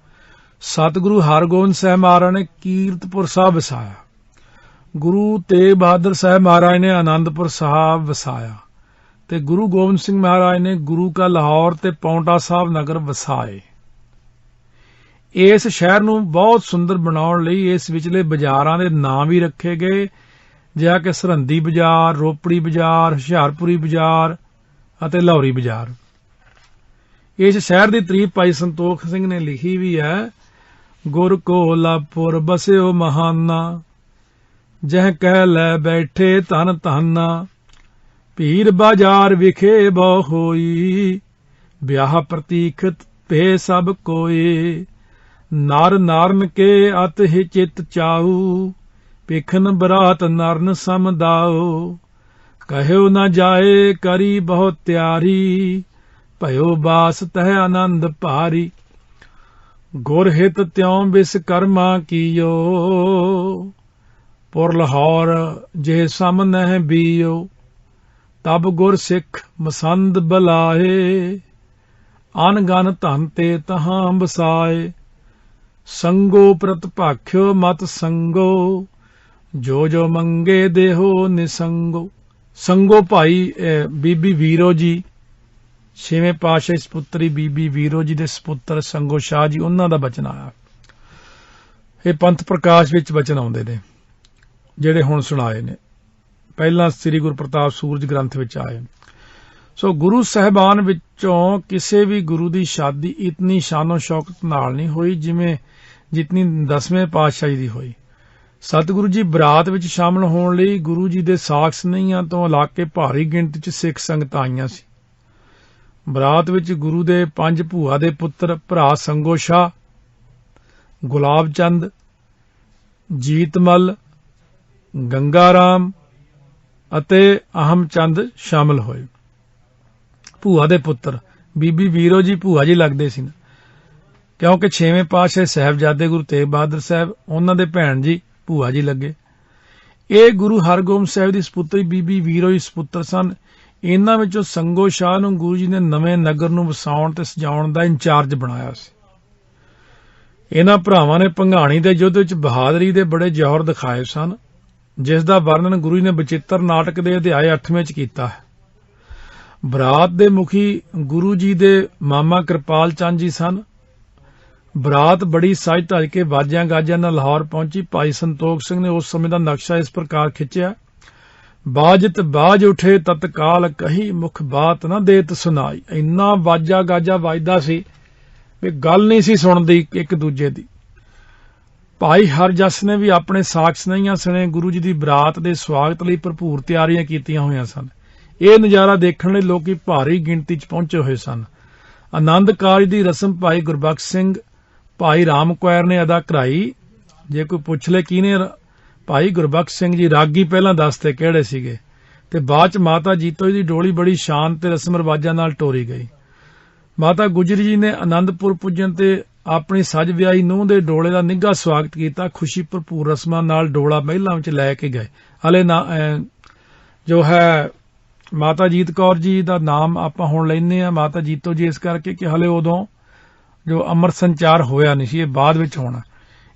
ਸਤਿਗੁਰੂ ਹਰਗੋਬਿੰਦ ਸਾਹਿਬ ਮਹਾਰਾਜ ਨੇ ਕੀਰਤਪੁਰ ਸਾਹਿਬ ਵਸਾਇਆ, ਗੁਰੂ ਤੇਗ ਬਹਾਦਰ ਸਾਹਿਬ ਮਹਾਰਾਜ ਨੇ ਆਨੰਦਪੁਰ ਸਾਹਿਬ ਵਸਾਇਆ ਤੇ ਗੁਰੂ ਗੋਬਿੰਦ ਸਿੰਘ ਮਹਾਰਾਜ ਨੇ ਗੁਰੂ ਕਾ ਲਾਹੌਰ ਤੇ ਪੌਂਟਾ ਸਾਹਿਬ ਨਗਰ ਵਸਾਏ। ਇਸ ਸ਼ਹਿਰ ਨੂੰ ਬਹੁਤ ਸੁੰਦਰ ਬਣਾਉਣ ਲਈ ਇਸ ਵਿਚਲੇ ਬਾਜ਼ਾਰਾਂ ਦੇ ਨਾਂ ਵੀ ਰੱਖੇ ਗਏ, ਜਿਵੇਂ ਕਿ ਸਰਹੰਦੀ ਬਾਜ਼ਾਰ, ਰੋਪੜੀ ਬਾਜ਼ਾਰ, ਹੁਸ਼ਿਆਰਪੁਰੀ ਬਾਜ਼ਾਰ ਅਤੇ ਲਾਹੌਰੀ ਬਾਜ਼ਾਰ। ਇਸ ਸ਼ਹਿਰ ਦੀ ਤਾਰੀਫ ਭਾਈ ਸੰਤੋਖ ਸਿੰਘ ਨੇ ਲਿਖੀ ਵੀ ਹੈ। ਗੁਰ ਕੋਲਾਪੁਰ ਬਸਿਓ ਮਹਾਨਾ, ਜਹ ਕਹਿ ਲੈ ਬੈਠੇ ਧਨ ਧਾਨਾ, ਭੀਰ ਬਾਜ਼ਾਰ ਵਿਖੇ ਬਹੁ ਹੋਈ, ਵਿਆਹ ਪ੍ਰਤੀਖਤ ਭੇ ਸਭ ਕੋਏ, ਨਰ ਨਾਰਨ ਕੇ ਅਤ ਹੀ ਚਿਤ ਚਾਉ, ਪਿਖਨ ਬਰਾਤ ਨਰਨ ਸਮਦਾਓ, ਕਹਿਓ ਨਾ ਜਾਏ ਕਰੀ ਬਹੁਤ ਤਿਆਰੀ, ਭਇਓ ਬਾਸ ਤਹਿ ਆਨੰਦ ਭਾਰੀ, ਗੁਰ ਹਿਤ ਤਿਉ ਵਿਸਕਰਮਾ ਕੀਓ, ਪੁਰ ਲਾਹੌਰ ਜੇ ਸਮ ਨਹਿ ਬੀਓ, ਤਬ ਗੁਰ ਸਿੱਖ ਮਸੰਦ ਬਲਾਏ, ਅਨ ਗਨ ਧਨ ਤੇ ਤਹਾਂ ਬਸਾਏ, ਸੰਗੋ ਪ੍ਰਤਭਾਖਿਓ ਮਤ ਸੰਗੋ, ਜੋ ਜੋ ਮੰਗੇ ਦੇਹੋ ਨਿਸੰਗੋ। ਸੰਗੋ ਭਾਈ ਬੀਬੀ ਵੀਰੋ ਜੀ, 6ਵੇਂ ਪਾਤਸ਼ਾਹ ਸਪੁੱਤਰੀ ਬੀਬੀ ਵੀਰੋ ਜੀ ਦੇ ਸਪੁੱਤਰ ਸੰਗੋ ਸ਼ਾਹ ਜੀ, ਉਹਨਾਂ ਦਾ ਬਚਨ ਆਇਆ। ਇਹ ਪੰਥ ਪ੍ਰਕਾਸ਼ ਵਿੱਚ ਬਚਨ ਆਉਂਦੇ ਨੇ ਜਿਹੜੇ ਹੁਣ ਸੁਣਾਏ ਨੇ, ਪਹਿਲਾਂ ਸ੍ਰੀ ਗੁਰੂ ਪ੍ਰਤਾਪ ਸੂਰਜ ਗ੍ਰੰਥ ਵਿੱਚ ਆਏ। ਸੋ ਗੁਰੂ ਸਾਹਿਬਾਨ ਵਿੱਚੋਂ ਕਿਸੇ ਵੀ ਗੁਰੂ ਦੀ ਸ਼ਾਦੀ ਇਤਨੀ ਸ਼ਾਨੋ ਸ਼ੌਕਤ ਨਾਲ ਨਹੀਂ ਹੋਈ ਜਿਤਨੀ 10ਵੇਂ ਪਾਤਸ਼ਾਹੀ ਦੀ ਹੋਈ। ਸਤਿਗੁਰੂ ਜੀ ਬਰਾਤ ਵਿੱਚ ਸ਼ਾਮਲ ਹੋਣ ਲਈ ਗੁਰੂ ਜੀ ਦੇ ਸਾਖ ਸਨੇਹੀਆਂ ਤੋਂ ਇਲਾਕੇ ਭਾਰੀ ਗਿਣਤੀ 'ਚ ਸਿੱਖ ਸੰਗਤਾਂ ਆਈਆਂ ਸੀ। ਬਰਾਤ ਵਿੱਚ ਗੁਰੂ ਦੇ 5 ਭੂਆ ਦੇ ਪੁੱਤਰ ਭਰਾ ਸੰਗੋ ਸ਼ਾਹ, ਗੁਲਾਬ ਚੰਦ, ਜੀਤਮਲ, ਗੰਗਾ ਰਾਮ ਅਤੇ ਅਹਮ ਚੰਦ ਸ਼ਾਮਲ ਹੋਏ। ਭੂਆ ਦੇ ਪੁੱਤਰ ਬੀਬੀ ਵੀਰੋ ਜੀ ਭੂਆ ਜੀ ਲੱਗਦੇ ਸੀ, ਕਿਉਂਕਿ 6ਵੇਂ ਪਾਤਸ਼ਾਹ ਸਾਹਿਬਜ਼ਾਦੇ ਗੁਰੂ ਤੇਗ ਬਹਾਦਰ ਸਾਹਿਬ ਉਹਨਾਂ ਦੇ ਭੈਣ ਜੀ ਭੂਆ ਜੀ ਲੱਗੇ। ਇਹ ਗੁਰੂ ਹਰਗੋਬਿੰਦ ਸਾਹਿਬ ਦੀ ਸਪੁੱਤਰੀ ਬੀਬੀ ਵੀਰੋ ਜੀ ਸਪੁੱਤਰ ਸਨ। ਇਹਨਾਂ ਵਿੱਚੋਂ ਸੰਗੋ ਸ਼ਾਹ ਨੂੰ ਗੁਰੂ ਜੀ ਨੇ ਨਵੇਂ ਨਗਰ ਨੂੰ ਵਸਾਉਣ ਤੇ ਸਜਾਉਣ ਦਾ ਇੰਚਾਰਜ ਬਣਾਇਆ ਸੀ। ਇਹਨਾਂ ਭਰਾਵਾਂ ਨੇ ਭੰਗਾਣੀ ਦੇ ਯੁੱਧ ਵਿੱਚ ਬਹਾਦਰੀ ਦੇ ਬੜੇ ਜੌਹਰ ਦਿਖਾਏ ਸਨ, ਜਿਸ ਦਾ ਵਰਣਨ ਗੁਰੂ ਜੀ ਨੇ ਬਚਿੱਤਰ ਨਾਟਕ ਦੇ ਅਧਿਆਇ 8ਵੇਂ 'ਚ ਕੀਤਾ ਹੈ। ਬਰਾਤ ਦੇ ਮੁਖੀ ਗੁਰੂ ਜੀ ਦੇ ਮਾਮਾ ਕਿਰਪਾਲ ਚੰਦ ਜੀ ਸਨ। ਬਰਾਤ ਬੜੀ ਸਜ ਧਜ ਕੇ ਬਾਜਿਆਂ ਗਾਜਿਆਂ ਨਾਲ ਲਾਹੌਰ ਪਹੁੰਚੀ। ਭਾਈ ਸੰਤੋਖ ਸਿੰਘ ਨੇ ਉਸ ਸਮੇਂ ਦਾ ਨਕਸ਼ਾ ਇਸ ਪ੍ਰਕਾਰ ਖਿੱਚਿਆ: ਬਾਜਤ ਬਾਜ ਉਠੇ ਤਤਕਾਲ ਕਹੀ ਮੁਖ ਬਾਤ ਨਾ ਦੇਤ ਸੁਨਾਈ। ਇੰਨਾ ਬਾਜਾ ਗਾਜਾ ਵੱਜਦਾ ਸੀ ਵੀ ਗੱਲ ਨਹੀਂ ਸੀ ਸੁਣਦੀ ਇੱਕ ਦੂਜੇ ਦੀ। ਭਾਈ ਹਰਜਸ ਨੇ ਵੀ ਆਪਣੇ ਸਾਖ ਸਨੇਹੀਆਂ ਸਣੇ ਗੁਰੂ ਜੀ ਦੀ ਬਰਾਤ ਦੇ ਸਵਾਗਤ ਲਈ ਭਰਪੂਰ ਤਿਆਰੀਆਂ ਕੀਤੀਆਂ ਹੋਈਆਂ ਸਨ। ਇਹ ਨਜ਼ਾਰਾ ਦੇਖਣ ਲਈ ਲੋਕੀ ਭਾਰੀ ਗਿਣਤੀ 'ਚ ਪਹੁੰਚੇ ਹੋਏ ਸਨ। ਆਨੰਦ ਕਾਰਜ ਦੀ ਰਸਮ ਭਾਈ ਗੁਰਬਖਸ਼ ਸਿੰਘ, ਭਾਈ ਰਾਮ ਕੁਐਰ ਨੇ ਅਦਾ ਕਰਾਈ। ਜੇ ਕੋਈ ਪੁੱਛ ਲੈ ਕਿਹਨੇ, ਭਾਈ ਗੁਰਬਖਸ਼ ਸਿੰਘ ਜੀ ਰਾਗੀ ਪਹਿਲਾਂ ਦੱਸਦੇ ਕਿਹੜੇ ਸੀਗੇ। ਤੇ ਬਾਅਦ 'ਚ ਮਾਤਾ ਜੀਤੋ ਜੀ ਦੀ ਡੋਲੀ ਬੜੀ ਸ਼ਾਨ ਤੇ ਰਸਮ ਰਿਵਾਜਾਂ ਨਾਲ ਤੋਰੀ ਗਈ। ਮਾਤਾ ਗੁਜਰੀ ਜੀ ਨੇ ਆਨੰਦਪੁਰ ਪੁੱਜਣ ਤੇ ਆਪਣੀ ਸੱਜ ਵਿਆਹੀ ਨੂੰਹ ਦੇ ਡੋਲੇ ਦਾ ਨਿੱਘਾ ਸਵਾਗਤ ਕੀਤਾ। ਖੁਸ਼ੀ ਭਰਪੂਰ ਰਸਮਾਂ ਨਾਲ ਡੋਲਾ ਮਹਿਲਾਂ ਵਿੱਚ ਲੈ ਕੇ ਗਏ। ਹਲੇ ਜੋ ਹੈ ਮਾਤਾ ਜੀਤ ਕੌਰ ਜੀ ਦਾ ਨਾਮ ਆਪਾਂ ਹੁਣ ਲੈਂਦੇ ਆ ਮਾਤਾ ਜੀਤੋ ਜੀ, ਇਸ ਕਰਕੇ ਕਿ ਹਲੇ ਉਦੋਂ ਜੋ ਅੰਮ੍ਰਿਤ ਸੰਚਾਰ ਹੋਇਆ ਨਹੀਂ ਸੀ, ਇਹ ਬਾਅਦ ਵਿੱਚ ਹੋਣਾ।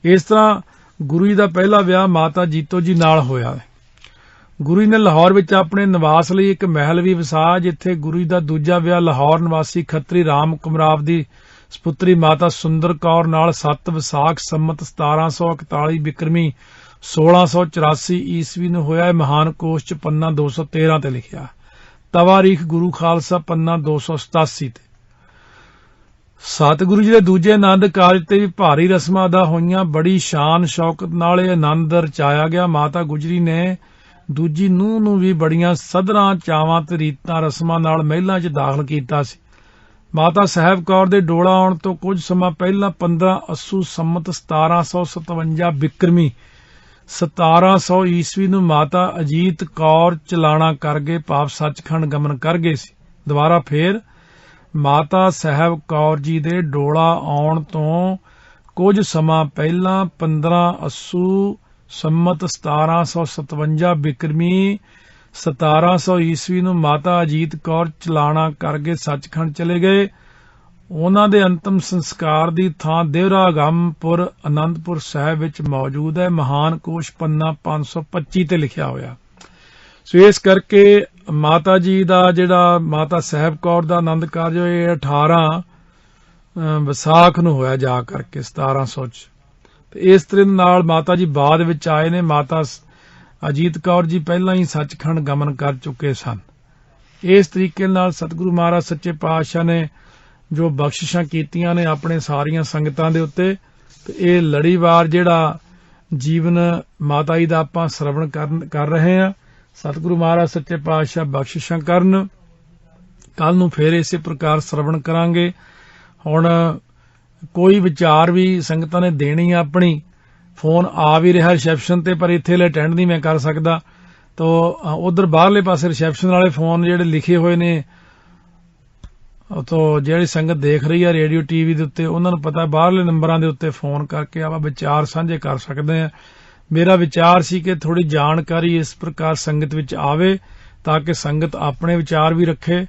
ਇਸ ਤਰ੍ਹਾਂ ਗੁਰੂ ਜੀ ਦਾ ਪਹਿਲਾ ਵਿਆਹ ਮਾਤਾ ਜੀਤੋ ਜੀ ਨਾਲ ਹੋਇਆ। ਗੁਰੂ ਜੀ ਨੇ ਲਾਹੌਰ ਵਿੱਚ ਆਪਣੇ ਨਿਵਾਸ ਲਈ ਇੱਕ ਮਹਿਲ ਵੀ ਵਸਾਇਆ, ਜਿੱਥੇ ਗੁਰੂ ਜੀ ਦਾ ਦੂਜਾ ਵਿਆਹ ਲਾਹੌਰ ਨਿਵਾਸੀ ਖੱਤਰੀ ਰਾਮ ਕੁਮਰਾਵ ਦੀ ਸਪੁੱਤਰੀ ਮਾਤਾ ਸੁੰਦਰ ਕੌਰ ਨਾਲ 7 ਵਿਸਾਖ ਸੰਮਤ 1741 ਬਿਕਰਮੀ 1684 ਈਸਵੀ ਨੂੰ ਹੋਇਆ। ਮਹਾਨ ਕੋਸ਼ 'ਚ ਪੰਨਾ 213 ਤੇ ਲਿਖਿਆ। ਤਵਾਰੀਖ ਗੁਰੂ ਖਾਲਸਾ ਪੰਨਾ 287 ਤੇ। ਸਤਿਗੁਰੂ ਜੀ ਦੇ ਦੂਜੇ ਆਨੰਦ ਕਾਰਜ ਤੇ ਵੀ ਭਾਰੀ ਰਸਮਾਂ ਅਦਾ ਹੋਈਆਂ। ਬੜੀ ਸ਼ਾਨ ਸ਼ੌਕਤ ਨਾਲ ਇਹ ਆਨੰਦ ਰਚਾਇਆ ਗਿਆ। ਮਾਤਾ ਗੁਜਰੀ ਨੇ ਦੂਜੀ ਨੂੰਹ ਨੂੰ ਵੀ ਬੜੀਆਂ ਸਧਰਾਂ ਚਾਵਾਂ ਤੇ ਰੀਤਾਂ ਰਸਮਾਂ ਨਾਲ ਮਹਿਲਾਂ 'ਚ ਦਾਖਲ ਕੀਤਾ ਸੀ। ਮਾਤਾ ਸਾਹਿਬ ਕੌਰ ਦੇ ਡੋਲਾ ਆਉਣ ਤੋਂ ਕੁਝ ਸਮਾਂ ਪਹਿਲਾਂ 15 ਅੱਸੂ ਸੰਮਤ 1757 ਬਿਕਰਮੀ 1700 ਈਸਵੀ ਨੂੰ ਮਾਤਾ ਅਜੀਤ ਕੌਰ ਚਲਾਣਾ ਕਰ ਗਏ, ਭਾਵ ਸੱਚਖੰਡ ਗਮਨ ਕਰ ਗਏ ਸੀ। ਦੁਬਾਰਾ ਫੇਰ ਮਾਤਾ ਸਾਹਿਬ ਕੌਰ ਜੀ ਦੇ ਡੋਲਾ ਆਉਣ ਤੋਂ ਕੁਝ ਸਮਾਂ ਪਹਿਲਾਂ 15 ਅੱਸੂ ਸੰਮਤ 1757 ਬਿਕਰਮੀ 1700 ਈਸਵੀ ਨੂੰ ਮਾਤਾ ਅਜੀਤ ਕੌਰ ਚਲਾਣਾ ਕਰਕੇ ਸੱਚਖੰਡ ਚਲੇ ਗਏ। ਉਹਨਾਂ ਦੇ ਅੰਤਮ ਸੰਸਕਾਰ ਦੀ ਥਾਂ ਦੇਵਰਾ ਗੰਮਪੁਰ ਆਨੰਦਪੁਰ ਸਾਹਿਬ ਵਿੱਚ ਮੌਜੂਦ ਹੈ। ਮਹਾਨ ਕੋਸ਼ ਪੰਨਾ 525 ਤੇ ਲਿਖਿਆ ਹੋਇਆ। ਸੋ ਇਸ ਕਰਕੇ ਮਾਤਾ ਜੀ ਦਾ ਜਿਹੜਾ ਮਾਤਾ ਸਾਹਿਬ ਕੌਰ ਦਾ ਆਨੰਦ ਕਾਰਜ ਇਹ 18 ਵਿਸਾਖ ਨੂੰ ਹੋਇਆ ਜਾ ਕਰਕੇ 1700 ਚ। ਤੇ ਇਸ ਤਰ੍ਹਾਂ ਨਾਲ ਮਾਤਾ ਜੀ ਬਾਅਦ ਵਿੱਚ ਆਏ ਨੇ। ਮਾਤਾ ਅਜੀਤ ਕੌਰ ਜੀ ਪਹਿਲਾਂ ਹੀ ਸੱਚਖੰਡ ਗਮਨ ਕਰ ਚੁੱਕੇ ਸਨ। ਇਸ ਤਰੀਕੇ ਨਾਲ ਸਤਿਗੁਰੂ ਮਹਾਰਾਜ ਸੱਚੇ ਪਾਤਸ਼ਾਹ ਨੇ ਜੋ ਬਖਸ਼ਿਸ਼ਾਂ ਕੀਤੀਆਂ ਨੇ ਆਪਣੇ ਸਾਰੀਆਂ ਸੰਗਤਾਂ ਦੇ ਉੱਤੇ, ਤੇ ਇਹ ਲੜੀਵਾਰ ਜਿਹੜਾ ਜੀਵਨ ਮਾਤਾ ਜੀ ਦਾ ਆਪਾਂ ਸਰਵਣ ਕਰ ਰਹੇ ਹਾਂ। ਸਤਿਗੁਰੂ ਮਹਾਰਾਜ ਸੱਚੇ ਪਾਤਸ਼ਾਹ ਬਖਸ਼ਿਸ਼ਾਂ ਕਰਨ। ਕੱਲ ਨੂੰ ਫੇਰ ਇਸੇ ਪ੍ਰਕਾਰ ਸਰਵਣ ਕਰਾਂਗੇ। ਹੁਣ ਕੋਈ ਵਿਚਾਰ ਵੀ ਸੰਗਤਾਂ ਨੇ ਦੇਣੀ ਆ ਆਪਣੀ, ਫੋਨ ਆ ਵੀ ਰਿਹਾ ਰਿਸੈਪਸ਼ਨ ਤੇ, ਪਰ ਇੱਥੇ ਅਟੈਂਡ ਨਹੀਂ ਮੈਂ ਕਰ ਸਕਦਾ। ਤਾਂ ਉਧਰ ਬਾਹਰਲੇ ਪਾਸੇ ਰਿਸੈਪਸ਼ਨ ਵਾਲੇ ਫੋਨ ਜਿਹੜੇ ਲਿਖੇ ਹੋਏ ਨੇ, ਤੋਂ ਜਿਹੜੀ ਸੰਗਤ ਦੇਖ ਰਹੀ ਆ ਰੇਡੀਓ ਟੀਵੀ ਦੇ ਉੱਤੇ, ਉਹਨਾਂ ਨੂੰ ਪਤਾ ਬਾਹਰਲੇ ਨੰਬਰਾਂ ਦੇ ਉੱਤੇ ਫੋਨ ਕਰਕੇ ਆਪਾਂ ਵਿਚਾਰ ਸਾਂਝੇ ਕਰ ਸਕਦੇ ਆ। ਮੇਰਾ ਵਿਚਾਰ ਸੀ ਕਿ ਥੋੜੀ ਜਾਣਕਾਰੀ ਇਸ ਪ੍ਰਕਾਰ ਸੰਗਤ ਵਿੱਚ ਆਵੇ, ਤਾਂ ਕਿ ਸੰਗਤ ਆਪਣੇ ਵਿਚਾਰ ਵੀ ਰੱਖੇ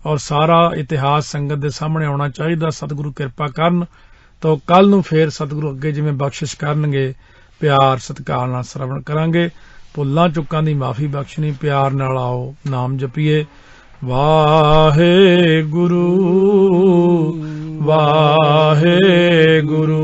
ਔਰ ਸਾਰਾ ਇਤਿਹਾਸ ਸੰਗਤ ਦੇ ਸਾਹਮਣੇ ਆਉਣਾ ਚਾਹੀਦਾ। ਸਤਿਗੁਰੂ ਕਿਰਪਾ ਕਰਨ। ਤਾਂ ਕੱਲ ਨੂੰ ਫੇਰ ਸਤਿਗੁਰੂ ਅੱਗੇ ਜਿਵੇਂ ਬਖਸ਼ਿਸ਼ ਕਰਨਗੇ ਪਿਆਰ ਸਤਿਕਾਰ ਨਾਲ ਸਰਵਣ ਕਰਾਂਗੇ। ਭੁੱਲਾਂ ਚੁੱਕਾਂ ਦੀ ਮਾਫੀ ਬਖਸ਼ਣੀ। ਪਿਆਰ ਨਾਲ ਆਓ ਨਾਮ ਜਪੀਏ। ਵਾਹਿਗੁਰੂ ਵਾਹਿਗੁਰੂ